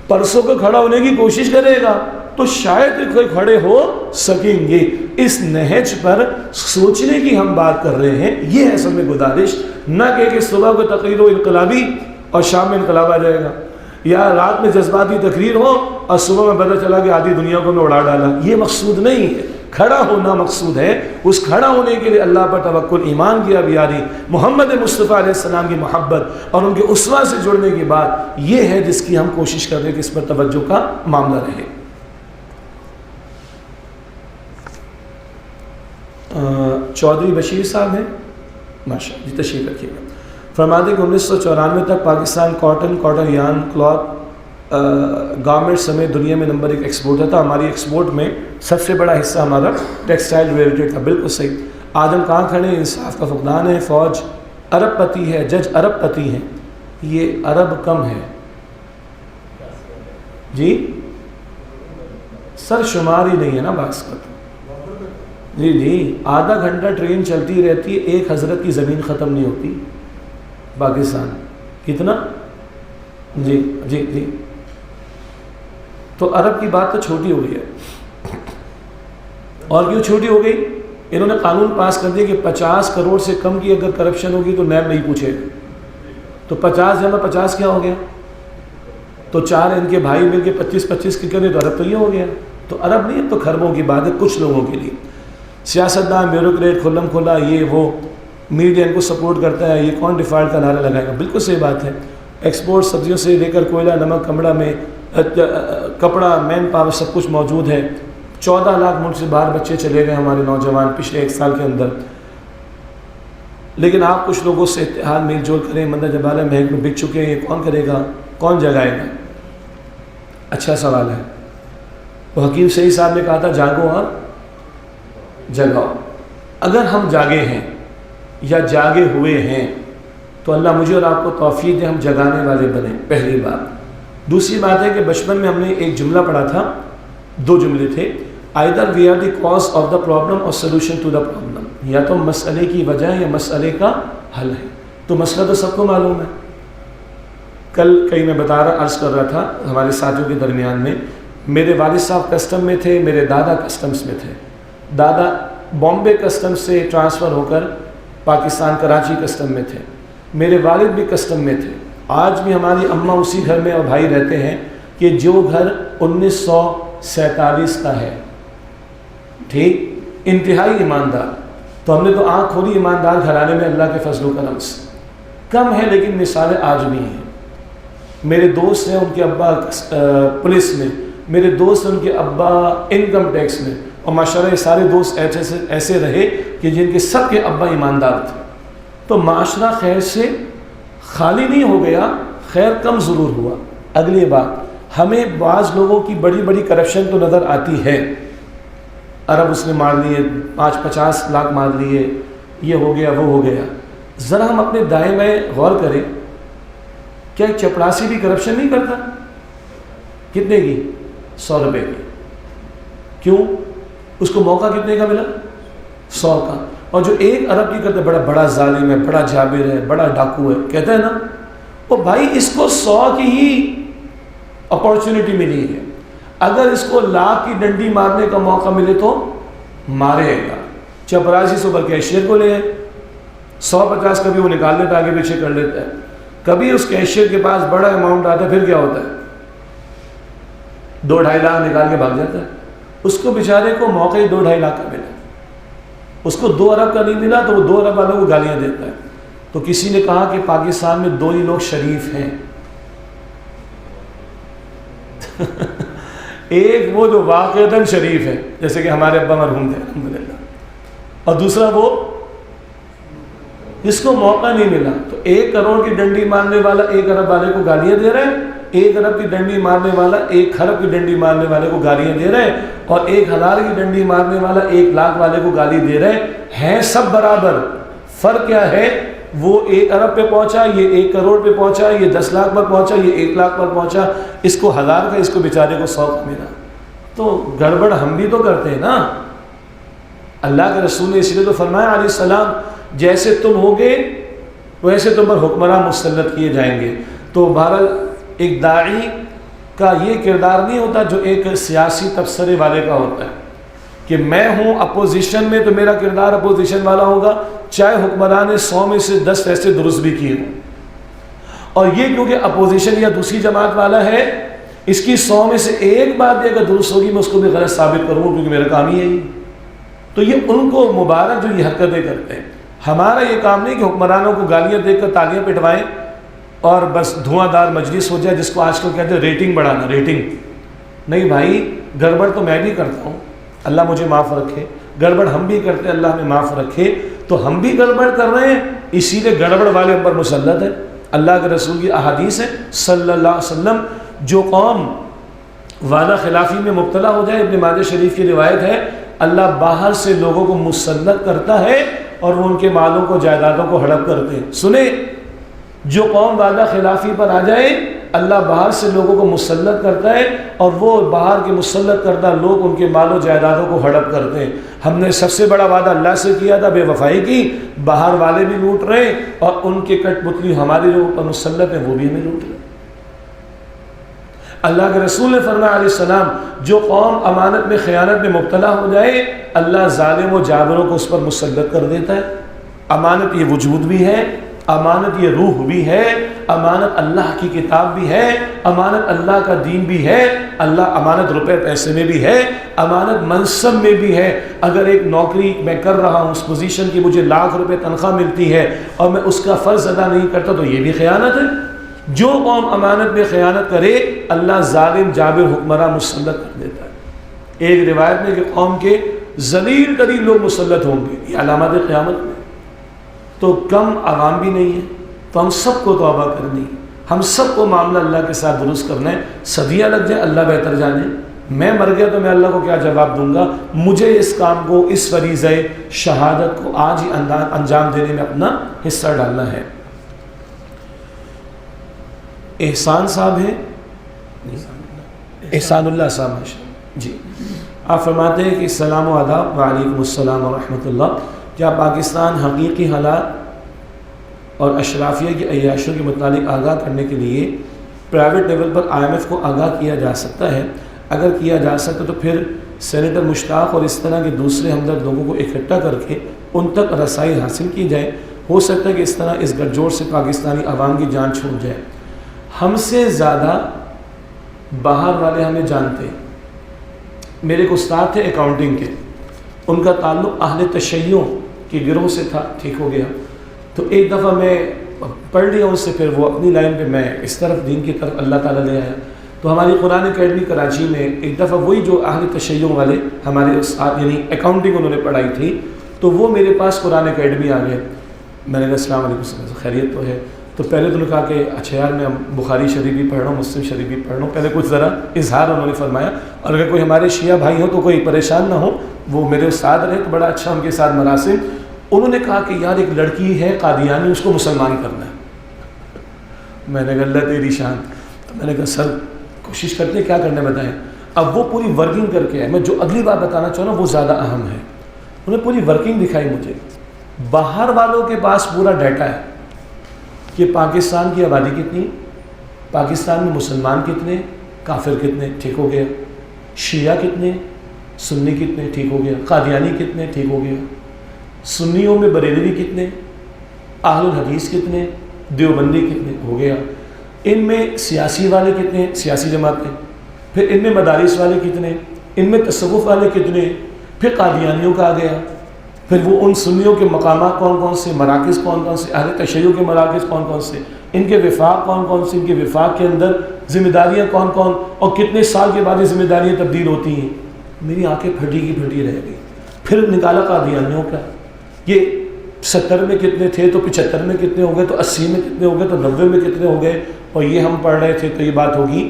پرسوں کو کھڑا ہونے کی کوشش کرے گا تو شاید کوئی کھڑے ہو سکیں گے۔ اس نہج پر سوچنے کی ہم بات کر رہے ہیں، یہ ہے اصل میں گزارش، نہ کہ صبح کو تقریر ہو انقلابی اور شام میں انقلاب آ جائے گا، یا رات میں جذباتی تقریر ہو اور صبح میں پتہ چلا کہ آدھی دنیا کو میں اڑا ڈالا۔ یہ مقصود نہیں ہے، کھڑا ہونا مقصود ہے۔ اس کھڑا ہونے کے لیے اللہ پر توکل، ایمان کی آبیاری، محمد مصطفیٰ علیہ السلام کی محبت اور ان کے اسوہ سے جڑنے کی بات، یہ ہے جس کی ہم کوشش کر رہے ہیں کہ اس پر توجہ کا معاملہ رہے۔ چودھری بشیر صاحب ہیں، ماشاء اللہ، تشریف رکھیے گا۔ فرماتے ہیں کہ 1994 تک پاکستان کاٹن یارن کلاتھ گارمنٹ سمیت دنیا میں نمبر 1 ایکسپورٹر تھا۔ ہماری ایکسپورٹ میں سب سے بڑا حصہ ہمارا ٹیکسٹائل ریلیٹڈ تھا۔ بالکل صحیح۔ آج ہم کہاں کھڑے ہیں؟ انصاف کا فقدان ہے، فوج ارب پتی ہے، جج ارب پتی ہیں، یہ ارب کم ہے جی، سر شمار ہی نہیں ہے نا باس کا۔ جی آدھا گھنٹہ ٹرین چلتی رہتی ہے، ایک حضرت کی زمین ختم نہیں ہوتی پاکستان۔ کتنا؟ جی تو عرب کی بات تو چھوٹی ہو گئی ہے۔ اور کیوں چھوٹی ہو گئی؟ انہوں نے قانون پاس کر دیا کہ 50 کروڑ سے کم کی اگر کرپشن ہوگی تو نیب نہیں پوچھے گا۔ تو 50 جمع 50 کیا ہو گیا؟ تو 4 ان کے بھائی مل کے 25 کی کریں تو عرب تو یہ ہو گیا۔ تو عرب نہیں، اب تو خربوں کی بات ہے کچھ لوگوں کے لیے۔ سیاستدان، بیوروکریٹ، کھلم کھلا، یہ وہ، میڈیا ان کو سپورٹ کرتا ہے، یہ کون ڈیفالٹ کا نعرہ لگائے گا؟ بالکل صحیح بات ہے۔ ایکسپورٹ سبزیوں سے لے کر کوئلہ، نمک، کمڑا میں کپڑا، مین پاور سب کچھ موجود ہے۔ 14 لاکھ ملک سے باہر بچے چلے گئے ہمارے نوجوان پچھلے 1 سال کے اندر۔ لیکن آپ کچھ لوگوں سے اتحاد میل جول کریں، مندہ جبالہ مہنگ میں بک چکے ہیں، یہ کون کرے گا؟ کون جگائے گا؟ اچھا سوال ہے۔ وہ حکیم صحیح صاحب نے کہا تھا جاگو اور جگاؤ۔ اگر ہم جاگے ہیں یا جاگے ہوئے ہیں تو اللہ مجھے اور آپ کو توفیق دے ہم جگانے والے بنیں، پہلی بات۔ دوسری بات ہے کہ بچپن میں ہم نے ایک جملہ پڑھا تھا، 2 جملے تھے، either we are the cause of the problem or solution to the problem، یا تو مسئلے کی وجہ ہے یا مسئلے کا حل ہے۔ تو مسئلہ تو سب کو معلوم ہے۔ کل کہیں میں عرض کر رہا تھا ہمارے ساتھیوں کے درمیان میں، میرے والد صاحب کسٹم میں تھے، میرے دادا کسٹمز میں تھے۔ دادا بامبے کسٹم سے ٹرانسفر ہو کر پاکستان کراچی کسٹم میں تھے، میرے والد بھی کسٹم میں تھے۔ آج بھی ہماری اماں اسی گھر میں اور بھائی رہتے ہیں کہ جو گھر 1947 کا ہے، ٹھیک، انتہائی ایماندار۔ تو ہم نے تو آنکھ کھولی ایماندار گھرانے میں اللہ کے فضل و کرم سے۔ کم ہے لیکن مثالیں آج بھی ہیں۔ میرے دوست ہیں، ان کے ابا پولیس میں، میرے دوست ہیں، ان کے ابا انکم ٹیکس میں، اور ماشاءاللہ یہ سارے دوست ایسے رہے کہ جن کے سب کے ابا ایماندار تھے۔ تو معاشرہ خیر سے خالی نہیں ہو گیا، خیر کم ضرور ہوا۔ اگلی بات، ہمیں بعض لوگوں کی بڑی بڑی کرپشن تو نظر آتی ہے، عرب اس نے مار لیے، 50 لاکھ مار لیے، یہ ہو گیا وہ ہو گیا۔ ذرا ہم اپنے دائیں بائیں غور کریں، کیا ایک چپڑاسی بھی کرپشن نہیں کرتا؟ کتنے کی؟ 100 روپے کی۔ کیوں؟ اس کو موقع کتنے کا ملا؟ 100 کا۔ اور جو ایک عرب کی کرتا ہے بڑا ظالم ہے، بڑا جابر ہے، بڑا ڈاکو ہے، کہتا ہے نا، وہ بھائی اس کو 100 کی ہی اپارچونٹی ملی ہے، اگر اس کو 1,00,000 کی ڈنڈی مارنے کا موقع ملے تو مارے گا۔ چپراسی سے اوپر کیشیئر کو لے آئے، 150 کبھی وہ نکال لیتا ہے، آگے پیچھے کر لیتا ہے۔ کبھی اس کیشیئر کے پاس بڑا اماؤنٹ آتا ہے، پھر کیا ہوتا ہے؟ 2-2.5 لاکھ نکال کے بھاگ جاتا ہے۔ اس کو بیچارے کو موقع ہی 2-2.5 لاکھ کا ملا، اس کو 2 ارب کا نہیں ملا تو وہ 2 ارب والوں کو گالیاں دیتا ہے۔ تو کسی نے کہا کہ پاکستان میں 2 ہی لوگ شریف ہیں، ایک وہ جو واقعتاً شریف ہے، جیسے کہ ہمارے ابا مرحوم تھے الحمدللہ، اور دوسرا وہ جس کو موقع نہیں ملا۔ تو 1 کروڑ کی ڈنڈی مارنے والا 1 ارب والے کو گالیاں دے رہا ہے، 1 ارب کی ڈنڈی مارنے والا 1 خرب کی ڈنڈی مارنے والے کو گالیاں دے رہے ہیں، اور 1000 کی ڈنڈی مارنے والا 1 لاکھ والے کو گالی دے رہے ہیں سب برابر۔ فرق کیا ہے؟ وہ 1 ارب پہ پہنچا، یہ 1 کروڑ پہ پہنچا، یہ 10 لاکھ پر پہنچا، یہ 1 لاکھ پر پہنچا، اس کو 1000 کا، اس کو بیچارے کو 100 کا ملا۔ تو گڑبڑ ہم بھی تو کرتے ہیں نا۔ اللہ کے رسول نے اس لیے تو فرمایا علیہ السلام جیسے تم ہوگے ویسے تم پر حکمراں مسلط کیے جائیں گے۔ تو بہرحال ایک داعی کا یہ کردار نہیں ہوتا جو ایک سیاسی تبصرے والے کا ہوتا ہے کہ میں ہوں اپوزیشن میں تو میرا کردار اپوزیشن والا ہوگا، چاہے حکمران نے 100 میں سے 10 فیصلے درست بھی کیے ہوں، اور یہ کیونکہ اپوزیشن یا دوسری جماعت والا ہے، اس کی 100 میں سے 1 بات بھی اگر درست ہوگی میں اس کو بھی غلط ثابت کروں کیونکہ میرا کام ہی یہی۔ تو یہ ان کو مبارک جو یہ حرکتیں کرتے ہیں۔ ہمارا یہ کام نہیں کہ حکمرانوں کو گالیاں دے کر تالیاں پٹوائیں اور بس دھواں دار مجلس ہو جائے، جس کو آج کل کہتے ہیں ریٹنگ بڑھانا، ریٹنگ۔ نہیں بھائی، گڑبڑ تو میں بھی کرتا ہوں، اللہ مجھے معاف رکھے، گڑبڑ ہم بھی کرتے ہیں، اللہ ہمیں معاف رکھے۔ تو ہم بھی گڑبڑ کر رہے ہیں، اسی لیے گڑبڑ والے ہم پر مسلط ہے۔ اللہ کے رسول کی احادیث ہے صلی اللہ علیہ وسلم، جو قوم وعدہ خلافی میں مبتلا ہو جائے، ابن ماجہ شریف کی روایت ہے، اللہ باہر سے لوگوں کو مسلط کرتا ہے اور وہ ان کے مالوں کو جائیدادوں کو ہڑپ کرتے ہیں۔ سنیں، جو قوم وعدہ خلافی پر آ جائے اللہ باہر سے لوگوں کو مسلط کرتا ہے اور وہ باہر کے مسلط کردہ لوگ ان کے مال و جائیدادوں کو ہڑپ کرتے ہیں۔ ہم نے سب سے بڑا وعدہ اللہ سے کیا تھا، بے وفائی کی، باہر والے بھی لوٹ رہے ہیں اور ان کے کٹ پتلی ہمارے جو اوپر مسلط ہیں وہ بھی ہمیں لوٹ رہے ہیں۔ اللہ کے رسول نے فرمایا علیہ السلام، جو قوم امانت میں خیانت میں مبتلا ہو جائے اللہ ظالم و جابروں کو اس پر مسلط کر دیتا ہے۔ امانت یہ وجود بھی ہے، امانت یہ روح بھی ہے، امانت اللہ کی کتاب بھی ہے، امانت اللہ کا دین بھی ہے، اللہ امانت روپے پیسے میں بھی ہے، امانت منصب میں بھی ہے۔ اگر ایک نوکری میں کر رہا ہوں اس پوزیشن کی، مجھے لاکھ روپے تنخواہ ملتی ہے اور میں اس کا فرض ادا نہیں کرتا تو یہ بھی خیانت ہے۔ جو قوم امانت میں خیانت کرے اللہ ظالم جابر حکمراں مسلط کر دیتا ہے۔ ایک روایت میں کہ قوم کے ذلیل ترین لوگ مسلط ہوں گے، یہ علامات قیامت میں۔ تو کم عوام بھی نہیں ہے، تو ہم سب کو توبہ کرنی ہے، ہم سب کو معاملہ اللہ کے ساتھ درست کرنا ہے۔ صدیاں لگ جائے اللہ بہتر جانے، میں مر گیا تو میں اللہ کو کیا جواب دوں گا؟ مجھے اس کام کو، اس فریضہ شہادت کو آج ہی انجام دینے میں اپنا حصہ ڈالنا ہے۔ احسان صاحب ہیں، احسان اللہ صاحب جی، آپ فرماتے ہیں کہ السلام و آداب، وعلیکم السلام ورحمۃ اللہ۔ کیا پاکستان حقیقی حالات اور اشرافیہ کی عیاشیوں کے متعلق آگاہ کرنے کے لیے پرائیویٹ لیول پر IMF کو آگاہ کیا جا سکتا ہے؟ اگر کیا جا سکتا تو پھر سینیٹر مشتاق اور اس طرح کے دوسرے ہمدرد لوگوں کو اکٹھا کر کے ان تک رسائی حاصل کی جائے۔ ہو سکتا ہے کہ اس طرح اس گٹھ جوڑ سے پاکستانی عوام کی جان چھوٹ جائے۔ ہم سے زیادہ باہر والے ہمیں جانتے ہیں۔ میرے ایک استاد تھے اکاؤنٹنگ کے، ان کا تعلق اہل تشیع کے گروہ سے تھا، ٹھیک ہو گیا۔ تو ایک دفعہ میں پڑھ لیا ان سے، پھر وہ اپنی لائن پہ، میں اس طرف دین کی طرف اللہ تعالیٰ لے آیا۔ تو ہماری قرآن اکیڈمی کراچی میں ایک دفعہ وہی جو اہل تشیع والے ہمارے استاد، یعنی اکاؤنٹنگ انہوں نے پڑھائی تھی، تو وہ میرے پاس قرآن اکیڈمی آ گئے۔ میں نے کہا السلام علیکم، خیریت تو ہے؟ تو پہلے تو نے کہا کہ اچھا یار میں بخاری شریف بھی پڑھ رہا ہوں، مسلم شریف بھی پڑھ رہا ہوں، پہلے کچھ ذرا اظہار انہوں نے فرمایا، اور اگر کوئی ہمارے شیعہ بھائی ہو تو کوئی پریشان نہ ہو، وہ میرے استاد رہے تو بڑا اچھا ان کے ساتھ مراسم۔ انہوں نے کہا کہ یار ایک لڑکی ہے قادیانی، اس کو مسلمان کرنا ہے۔ میں نے کہا اللہ تیری شان۔ تو میں نے کہا سر کوشش کرتے ہیں، کیا کرنا ہے بتائیں۔ اب وہ پوری ورکنگ کر کے ہے، میں جو اگلی بات بتانا چاہوں نا وہ زیادہ اہم ہے۔ انہوں نے پوری ورکنگ دکھائی مجھے، باہر والوں کے پاس پورا ڈیٹا ہے کہ پاکستان کی آبادی کتنی، پاکستان میں مسلمان کتنے، کافر کتنے، ٹھیک ہو گیا، شیعہ کتنے، سنی کتنے، ٹھیک ہو گیا، قادیانی کتنے، ٹھیک ہو گیا، سنیوں میں بریلوی کتنے، اہل الحدیث کتنے، دیوبندی کتنے، ہو گیا۔ ان میں سیاسی والے کتنے، سیاسی جماعتیں، پھر ان میں مدارس والے کتنے، ان میں تصوف والے کتنے، پھر قادیانیوں کا آ گیا، پھر وہ ان سنیوں کے مقامات کون کون سے، مراکز کون کون سے، اہل تشیع کے مراکز کون کون سے، ان کے وفاق کون کون سے، ان کے وفاق کے اندر ذمہ داریاں کون کون، اور کتنے سال کے بعد یہ ذمہ داریاں تبدیل ہوتی ہیں۔ میری آنکھیں پھٹی کی پھٹی رہ گئی۔ پھر نکالا قادیانیوں کا، یہ 70 میں کتنے تھے تو 75 میں کتنے ہو گئے، تو 80 میں کتنے ہو گئے، تو 90 میں کتنے ہو گئے، اور یہ ہم پڑھ رہے تھے تو یہ بات ہوگی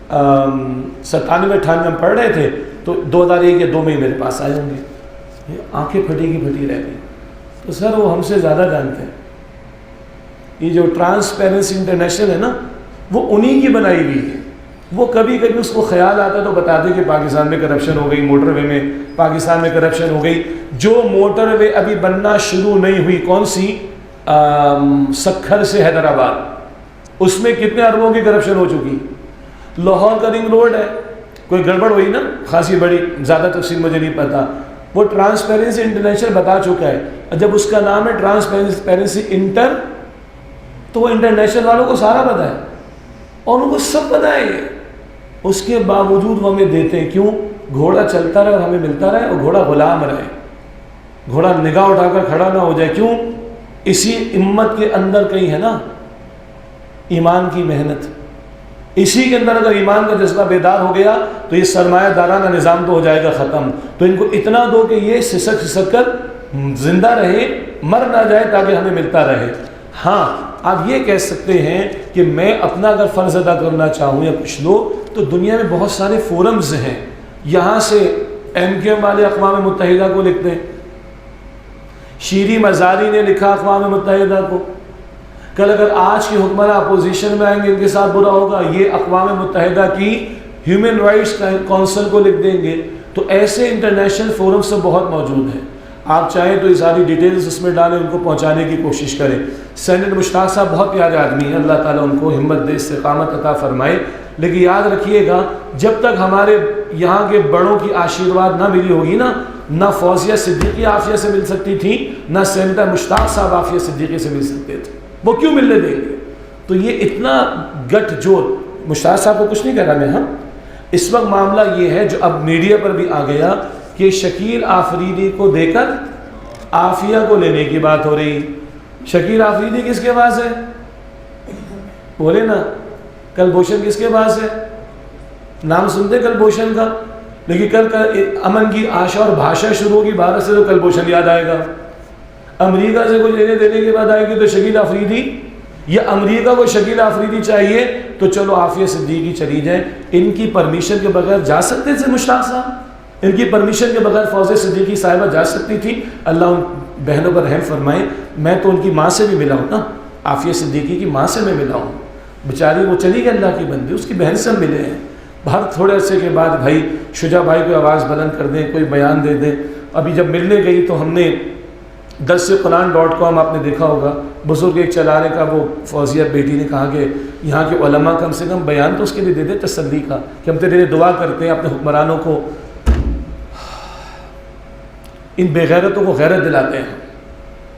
97-98 ہم پڑھ رہے تھے تو 2001 یا 2 میں ہی میرے پاس آئے ہوں گے. آنکھیں پھٹی کی پھٹی رہ گئی. تو سر وہ ہم سے زیادہ جانتے ہیں. یہ جو ٹرانسپیرنسی انٹرنیشنل ہے نا وہ انہی کی بنائی ہوئی ہے. وہ کبھی کبھی اس کو خیال آتا ہے تو بتاتے کہ پاکستان میں کرپشن ہو گئی, موٹر وے میں پاکستان میں کرپشن ہو گئی. جو موٹر وے ابھی بننا شروع نہیں ہوئی, کون سی, سکھر سے حیدرآباد, اس میں کتنے اربوں کی کرپشن ہو چکی. لاہور کا رنگ روڈ ہے, کوئی گڑبڑ ہوئی نا خاصی بڑی, زیادہ تفصیل مجھے نہیں پتا. وہ ٹرانسپیرنسی انٹرنیشنل بتا چکا ہے. جب اس کا نام ہے ٹرانسپیرنسی انٹر, تو وہ انٹرنیشنل والوں کو سارا پتہ ہے اور ان کو سب پتہ ہے یہ. اس کے باوجود وہ ہمیں دیتے ہیں. کیوں؟ گھوڑا چلتا رہے اور ہمیں ملتا رہے, اور گھوڑا غلام رہے, گھوڑا نگاہ اٹھا کر کھڑا نہ ہو جائے. کیوں؟ اسی امت کے اندر کہیں ہے نا ایمان کی محنت. اسی کے اندر اگر ایمان کا جذبہ بیدار ہو گیا تو یہ سرمایہ دارانہ نظام تو ہو جائے گا ختم. تو ان کو اتنا دو کہ یہ سسک سسک کر زندہ رہے, مر نہ جائے, تاکہ ہمیں ملتا رہے. ہاں آپ یہ کہہ سکتے ہیں کہ میں اپنا اگر فرض ادا کرنا چاہوں یا کچھ لو, تو دنیا میں بہت سارے فورمز ہیں. یہاں سے MKM والے اقوام متحدہ کو لکھتے ہیں, شیری مزاری نے لکھا اقوام متحدہ کو. کل اگر آج کے حکمراں اپوزیشن میں آئیں گے, ان کے ساتھ برا ہوگا, یہ اقوام متحدہ کی ہیومن رائٹس کونسل کو لکھ دیں گے. تو ایسے انٹرنیشنل فورم سے بہت موجود ہیں. آپ چاہیں تو یہ ساری ڈیٹیلز اس میں ڈالیں, ان کو پہنچانے کی کوشش کریں. سینیٹر مشتاق صاحب بہت پیارے آدمی ہیں, اللہ تعالیٰ ان کو ہمت دے, استقامت عطا فرمائے. لیکن یاد رکھیے گا, جب تک ہمارے یہاں کے بڑوں کی آشیرواد نہ ملی ہوگی نا, نہ فوزیہ صدیقی عافیہ سے مل سکتی تھی, نہ سینیٹر مشتاق صاحب عافیہ صدیقی سے مل سکتے تھے. وہ کیوں ملنے دیں گے؟ تو یہ اتنا گٹھ جوڑ, مشتاق صاحب کو کچھ نہیں کہہ رہا میں. ہاں اس وقت معاملہ یہ ہے جو اب میڈیا پر بھی آ گیا کہ شکیل آفریدی کو دے کر عافیہ کو لینے کی بات ہو رہی. شکیل آفریدی کس کے پاس ہے؟ بولے نا. کلبھوشن کس کے پاس ہے؟ نام سنتے کلبھوشن کا, لیکن کل امن کی آشا اور بھاشا شروع ہوگی بھارت سے تو کلبھوشن یاد آئے گا. امریکہ سے کوئی لینے دینے کی بات آئے گی تو شکیل آفریدی, یا امریکہ کو شکیل آفریدی چاہیے تو چلو عافیہ صدیقی چلی جائیں. ان کی پرمیشن کے بغیر جا سکتے تھے مشتاق صاحب, ان کی پرمیشن کے بغیر فوزیہ صدیقی صاحبہ جا سکتی تھی. اللہ ان بہنوں پر رحم فرمائے. میں تو ان کی ماں سے بھی ملا ہوں نا, عافیہ صدیقی کی ماں سے میں ملا ہوں. بیچاری وہ چلی گئی اللہ کی بندی, اس کی بہن سے ہم ملے ہیں. باہر تھوڑے عرصے کے بعد بھائی شجاع بھائی کو آواز بلند کر دیں, کوئی بیان دے دیں. ابھی جب ملنے گئی تو ہم نے درسقرآن.com آپ نے دیکھا ہوگا, بزرگ ایک چلانے کا, وہ فوزیہ بیٹی نے کہا کہ یہاں کے علماء کم سے کم بیان تو اس کے لیے دے دیں تسلی کا, کہ ہم تیرے لیے دعا کرتے ہیں, اپنے حکمرانوں کو, ان بے غیرتوں کو غیرت دلاتے ہیں.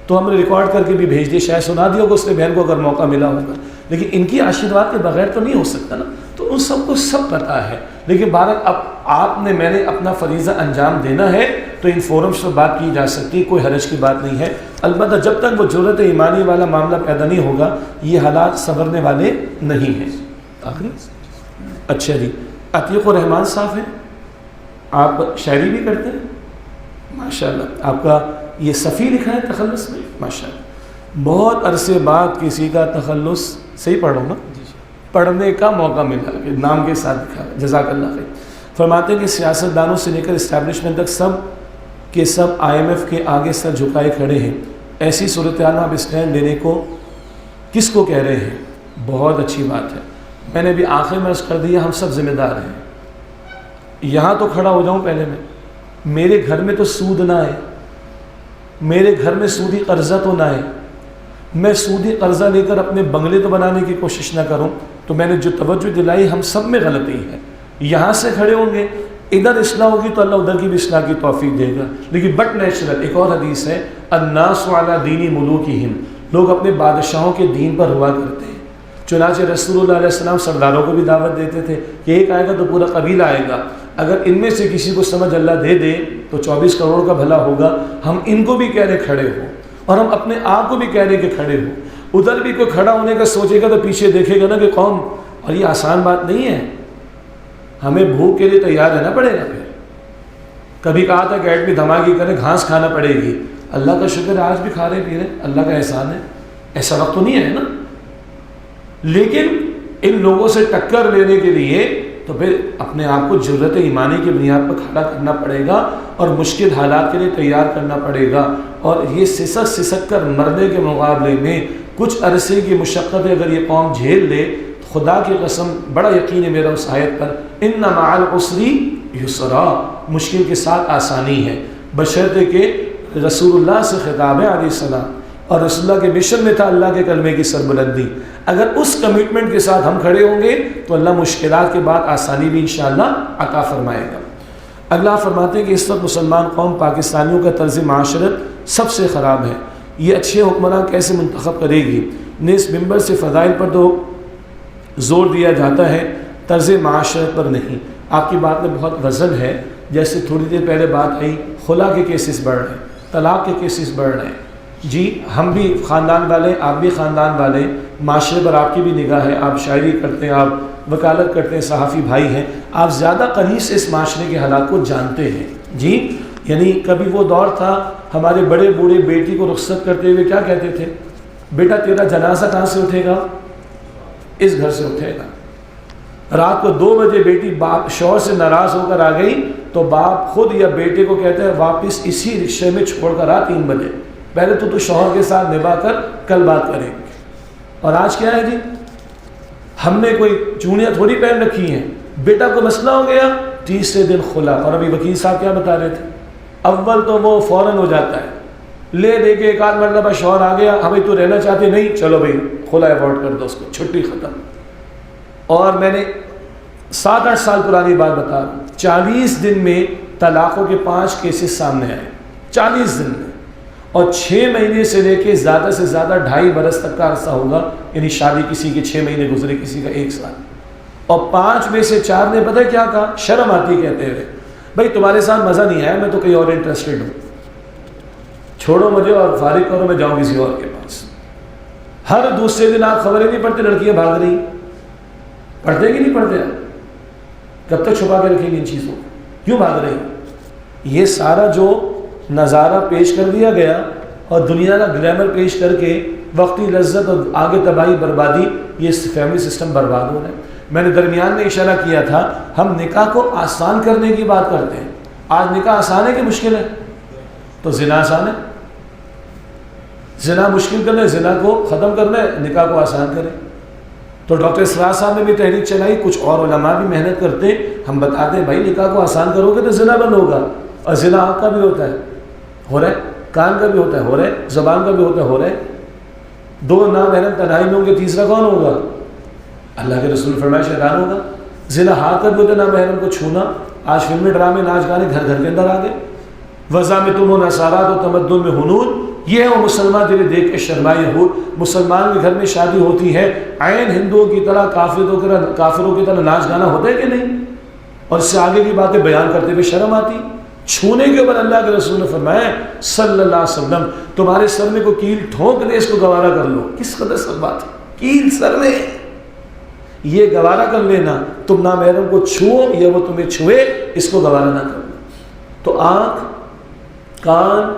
تو ہم نے ریکارڈ کر کے بھی بھیج دیا, شاید سنا دیا ہوگا اس نے بہن کو اگر موقع ملا ہوگا. لیکن ان کی آشیرواد کے بغیر تو نہیں ہو سکتا نا. تو ان سب کو سب پتہ ہے. لیکن بہرحال اب آپ نے, میں نے اپنا فریضہ انجام دینا ہے تو ان فورمز پر بات کی جا سکتی, کوئی حرج کی بات نہیں ہے. البتہ جب تک وہ جرأت ایمانی والا معاملہ پیدا نہیں ہوگا یہ حالات سنورنے والے نہیں ہیں. آخری اچھا جی, عتیق الرحمان صاحب ہیں, آپ شاعری بھی کرتے ہیں ماشاءاللہ. آپ کا یہ صفی لکھا ہے تخلص میں ماشاءاللہ. بہت عرصے بعد کسی کا تخلص, صحیح پڑھ رہا ہوں نا, پڑھنے کا موقع ملا کہ نام کے ساتھ لکھا ہے. جزاک اللہ خیر. فرماتے ہیں کہ سیاستدانوں سے لے کر اسٹیبلشمنٹ تک سب کے سب IMF کے آگے سر جھکائے کھڑے ہیں. ایسی صورتحال میں آپ اسٹینڈ لینے کو کس کو کہہ رہے ہیں؟ بہت اچھی بات ہے. میں نے بھی آخر میں عرض کر دیا, ہم سب ذمہ دار ہیں. یہاں تو کھڑا ہو جاؤں پہلے میرے گھر میں تو سود نہ آئے, میرے گھر میں سودی قرضہ تو نہ آئے, میں سودی قرضہ لے کر اپنے بنگلے تو بنانے کی کوشش نہ کروں. تو میں نے جو توجہ دلائی ہم سب میں غلطی ہے. یہاں سے کھڑے ہوں گے, ادھر اصلاح ہوگی تو اللہ ادھر کی بھی اصلاح کی توفیق دے گا. لیکن بٹ نیچرل ایک اور حدیث ہے, الناس علی دین ملوکہم, لوگ اپنے بادشاہوں کے دین پر ہوا کرتے ہیں. چنانچہ رسول اللہ علیہ السلام سرداروں کو بھی دعوت دیتے تھے کہ ایک آئے گا تو پورا قبیلہ آئے گا, اگر ان میں سے کسی کو سمجھ اللہ دے دے تو 24 کروڑ کا بھلا ہوگا. ہم ان کو بھی کہہ رہے کھڑے ہو, اور ہم اپنے آپ کو بھی کہہ رہے کہ کھڑے ہو. ادھر بھی کوئی کھڑا ہونے کا سوچے گا تو پیچھے دیکھے گا نا کہ قوم, اور یہ آسان بات نہیں ہے. ہمیں بھوک کے لیے تیار رہنا پڑے گا. پھر کبھی کہا تھا کہ ایٹمی دھماکی کریں, گھاس کھانا پڑے گی. اللہ کا شکر ہے آج بھی کھا رہے پی رہے, اللہ کا احسان ہے. ایسا وقت تو نہیں ہے نا. لیکن ان لوگوں سے ٹکر لینے کے لیے تو پھر اپنے آپ کو جرأت ایمانی کی بنیاد پر کھڑا کرنا پڑے گا اور مشکل حالات کے لیے تیار کرنا پڑے گا. اور یہ سسک کر مرنے کے مقابلے میں کچھ عرصے کی مشقتیں اگر یہ قوم جھیل لے، خدا کی قسم بڑا یقین ہے میرا اس آیت پر، ان مع العسر یسرا، مشکل کے ساتھ آسانی ہے، بشرطے کہ رسول اللہ سے خطاب ہے علیہ السلام، اور رسول اللہ کے مشن میں تھا اللہ کے کلمے کی سربلندی. اگر اس کمٹمنٹ کے ساتھ ہم کھڑے ہوں گے تو اللہ مشکلات کے بعد آسانی بھی انشاءاللہ عطا فرمائے گا. اللہ فرماتے ہیں کہ اس وقت مسلمان قوم پاکستانیوں کا طرز معاشرت سب سے خراب ہے. یہ اچھے حکمران کیسے منتخب کرے گی؟ اس ممبر سے فضائل پر تو زور دیا جاتا ہے، طرز معاشرت پر نہیں. آپ کی بات میں بہت وزن ہے. جیسے تھوڑی دیر پہلے بات آئی، خلا کے کیسز بڑھ رہے ہیں، طلاق کے کیسز بڑھ رہے ہیں. جی ہم بھی خاندان والے، آپ بھی خاندان والے، معاشرے پر آپ کی بھی نگاہ ہے، آپ شاعری کرتے ہیں، آپ وکالت کرتے ہیں، صحافی بھائی ہیں، آپ زیادہ قریب سے اس معاشرے کے حالات کو جانتے ہیں. جی یعنی کبھی وہ دور تھا ہمارے بڑے بوڑھے بیٹی کو رخصت کرتے ہوئے کیا کہتے تھے؟ بیٹا تیرا جنازہ کہاں سے اٹھے گا؟ اس گھر سے اٹھے گا. رات کو 2 بجے بیٹی باپ شوہر سے ناراض ہو کر آ گئی تو باپ خود یا بیٹے کو کہتا ہے واپس اسی رکشے میں چھوڑ کر آ 3 بجے، پہلے تو شوہر کے ساتھ نبھا کر کل بات کریں گے. اور آج کیا ہے جی؟ ہم نے کوئی چونیاں تھوڑی پہن رکھی ہیں. بیٹا کو مسئلہ ہو گیا، تیسرے دن خلا. اور ابھی وکیل صاحب کیا بتا رہے تھے؟ اول تو وہ فوراً ہو جاتا ہے، لے دے کے 1 آدھ مرتبہ شوہر آ گیا، ہمیں تو رہنا چاہتے نہیں، چلو بھائی خلا ایوارڈ کر دو اس کو، چھٹی ختم. اور میں نے 7-8 سال پرانی بات بتا رہا ہوں، 40 دن میں طلاقوں کے 5 کیسز سامنے آئے، 40 دن میں. اور 6 مہینے سے لے کے زیادہ سے زیادہ 2.5 برس تک کا عرصہ ہوگا، یعنی شادی کسی کے 6 مہینے گزرے، کسی کا 1 سال. اور 5 میں سے 4 نے پتہ کیا کہا؟ شرم آتی کہتے ہوئے بھائی تمہارے ساتھ مزہ نہیں آیا، میں تو کہیں اور انٹرسٹڈ ہوں، چھوڑو مجھے اور فارغ کرو، میں جاؤں کسی اور کے پاس. ہر دوسرے دن آپ خبریں نہیں پڑھتے لڑکیاں بھاگ رہی، پڑھتے کہ نہیں پڑھتے؟ کب تک چھپا کے رکھیں گے ان چیزوں کو؟ کیوں بھاگ رہی؟ یہ سارا جو نظارہ پیش کر دیا گیا اور دنیا کا گلیمر پیش کر کے وقتی لذت اور آگے تباہی بربادی، یہ فیملی سسٹم برباد ہو رہا ہے. میں نے درمیان میں اشارہ کیا تھا، ہم نکاح کو آسان کرنے کی بات کرتے ہیں. آج نکاح آسان ہے کہ مشکل ہے؟ تو زنا آسان ہے. زنا مشکل کرنا ہے، زنا کو ختم کرنا ہے، نکاح کو آسان کریں. تو ڈاکٹر اسرار صاحب نے بھی تحریک چلائی، کچھ اور علماء بھی محنت کرتے ہیں. ہم بتاتے ہیں بھائی نکاح کو آسان کرو گے تو زنا بند ہوگا. اور زنا آنکھ کا بھی ہوتا ہے، ہو رہا ہے، کان کا بھی ہوتا ہے، ہو رہا ہے، زبان کا بھی ہوتا ہے، ہو رہا ہے. 2 نامحرم تنہائی میں ہوں گے، تیسرا کون ہوگا؟ اللہ کے رسول فرمایا شیطان ہوگا. زنا ہاتھ کا بھی ہوتا ہے نامحرم کو چھونا. آج فلمیں ڈرامے ناچ گانے گھر گھر کے اندر آ گئے. وضع میں تم و نصارات و تمدن میں ہنود، یہ ہے وہ مسلمان جنہیں دیکھ کے شرمائے یہود. مسلمان کے گھر میں شادی ہوتی ہے، عین ہندوؤں کی طرح کافروں کی طرح ناچ گانا ہوتا ہے کہ نہیں؟ اور اس سے آگے کی باتیں بیان کرتے ہوئے شرم آتی. چھونے کے اوپر اللہ کے رسول نے فرمایا صلی اللہ علیہ وسلم تمہارے سر میں کوئی کیل ٹھونک دے اس کو گوارا کر لو. کس قدر سخت بات ہے، کیل سر میں، یہ گوارا کر لینا. تم نامحرم کو چھو یا وہ تمہیں چھوئے، اس کو گوارا نہ کرنا. تو آنکھ، کان،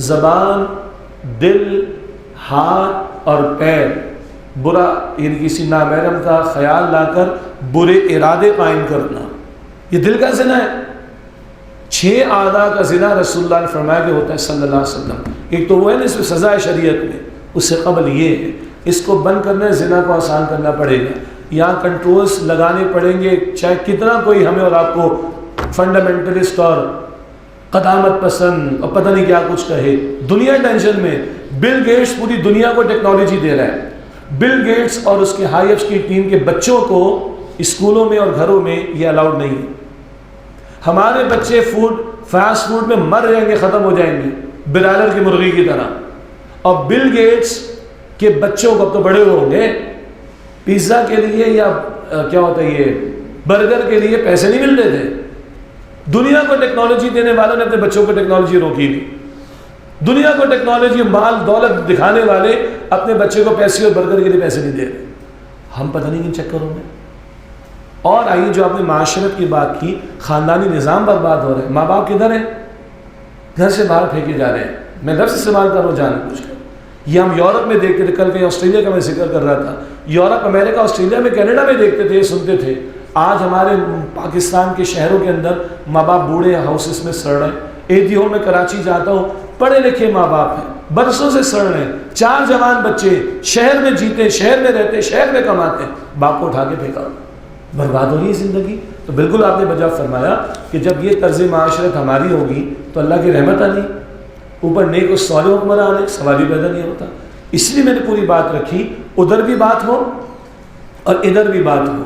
زبان، دل، ہاتھ اور پیر برا، یعنی کسی نامحرم کا خیال لا کر برے ارادے قائم کرنا، یہ دل کا زنا ہے. 6 اعضاء کا زنا رسول اللہ نے فرمایا کہ ہوتا ہے صلی اللہ علیہ وسلم. ایک تو وہ ہے نا اس میں سزا ہے شریعت میں، اس سے قبل یہ ہے. اس کو بند کرنا ہے، زنا کو آسان کرنا پڑے گا. یہاں کنٹرولز لگانے پڑیں گے، چاہے کتنا کوئی ہمیں اور آپ کو فنڈامنٹلسٹ اور قدامت پسند اور پتہ نہیں کیا کچھ کہے. دنیا ٹینشن میں. بل گیٹس پوری دنیا کو ٹیکنالوجی دے رہا ہے. بل گیٹس اور اس کے ہائی ایپس کی ٹیم کے بچوں کو اسکولوں میں اور گھروں میں یہ الاؤڈ نہیں ہے. ہمارے بچے فاسٹ فوڈ میں مر جائیں گے، ختم ہو جائیں گے برائلر کی مرغی کی طرح. اور بل گیٹس کے بچوں کو اب تو بڑے ہوں گے، پیزا کے لیے یا کیا ہوتا ہے یہ برگر کے لیے پیسے نہیں ملتے تھے. دنیا کو ٹیکنالوجی دینے والوں نے اپنے بچوں کو ٹیکنالوجی روکی نہیں. دنیا کو ٹیکنالوجی مال دولت دکھانے والے اپنے بچے کو پیسے اور برگر کے لیے پیسے نہیں دے رہے. ہم پتہ نہیں کن چکروں میں. اور آئیے جو آپ نے معاشرت کی بات کی، خاندانی نظام برباد ہو رہا ہے. ماں باپ کدھر ہیں؟ گھر سے باہر پھینکے جا رہے ہیں. میں لفظ استعمال کر رہا ہوں جان بوجھ کر. یہ ہم یورپ میں دیکھتے تھے. کل کہیں آسٹریلیا کا میں ذکر کر رہا تھا، یورپ، امریکہ، آسٹریلیا میں، کینیڈا میں دیکھتے تھے، سنتے تھے۔ آج ہمارے پاکستان کے شہروں کے اندر ماں باپ بوڑھے ہاؤسز میں سڑ رہے ہیں۔ ADO میں کراچی جاتا ہوں، پڑھے لکھے ماں باپ ہیں، برسوں سے سڑ رہے ہیں، 4 جوان بچے شہر میں جیتے، شہر میں رہتے، شہر میں کماتے، باپ کو اٹھا کے پھینکا، برباد ہو گئی زندگی۔ تو بالکل آپ نے بجا فرمایا کہ جب یہ طرز معاشرت ہماری ہوگی تو اللہ کی رحمت آنی، اوپر نیک و صالح حکمران آنے، سوال ہی پیدا نہیں ہوتا۔ اس لیے میں نے پوری بات رکھی، ادھر بھی بات ہو اور ادھر بھی بات ہو،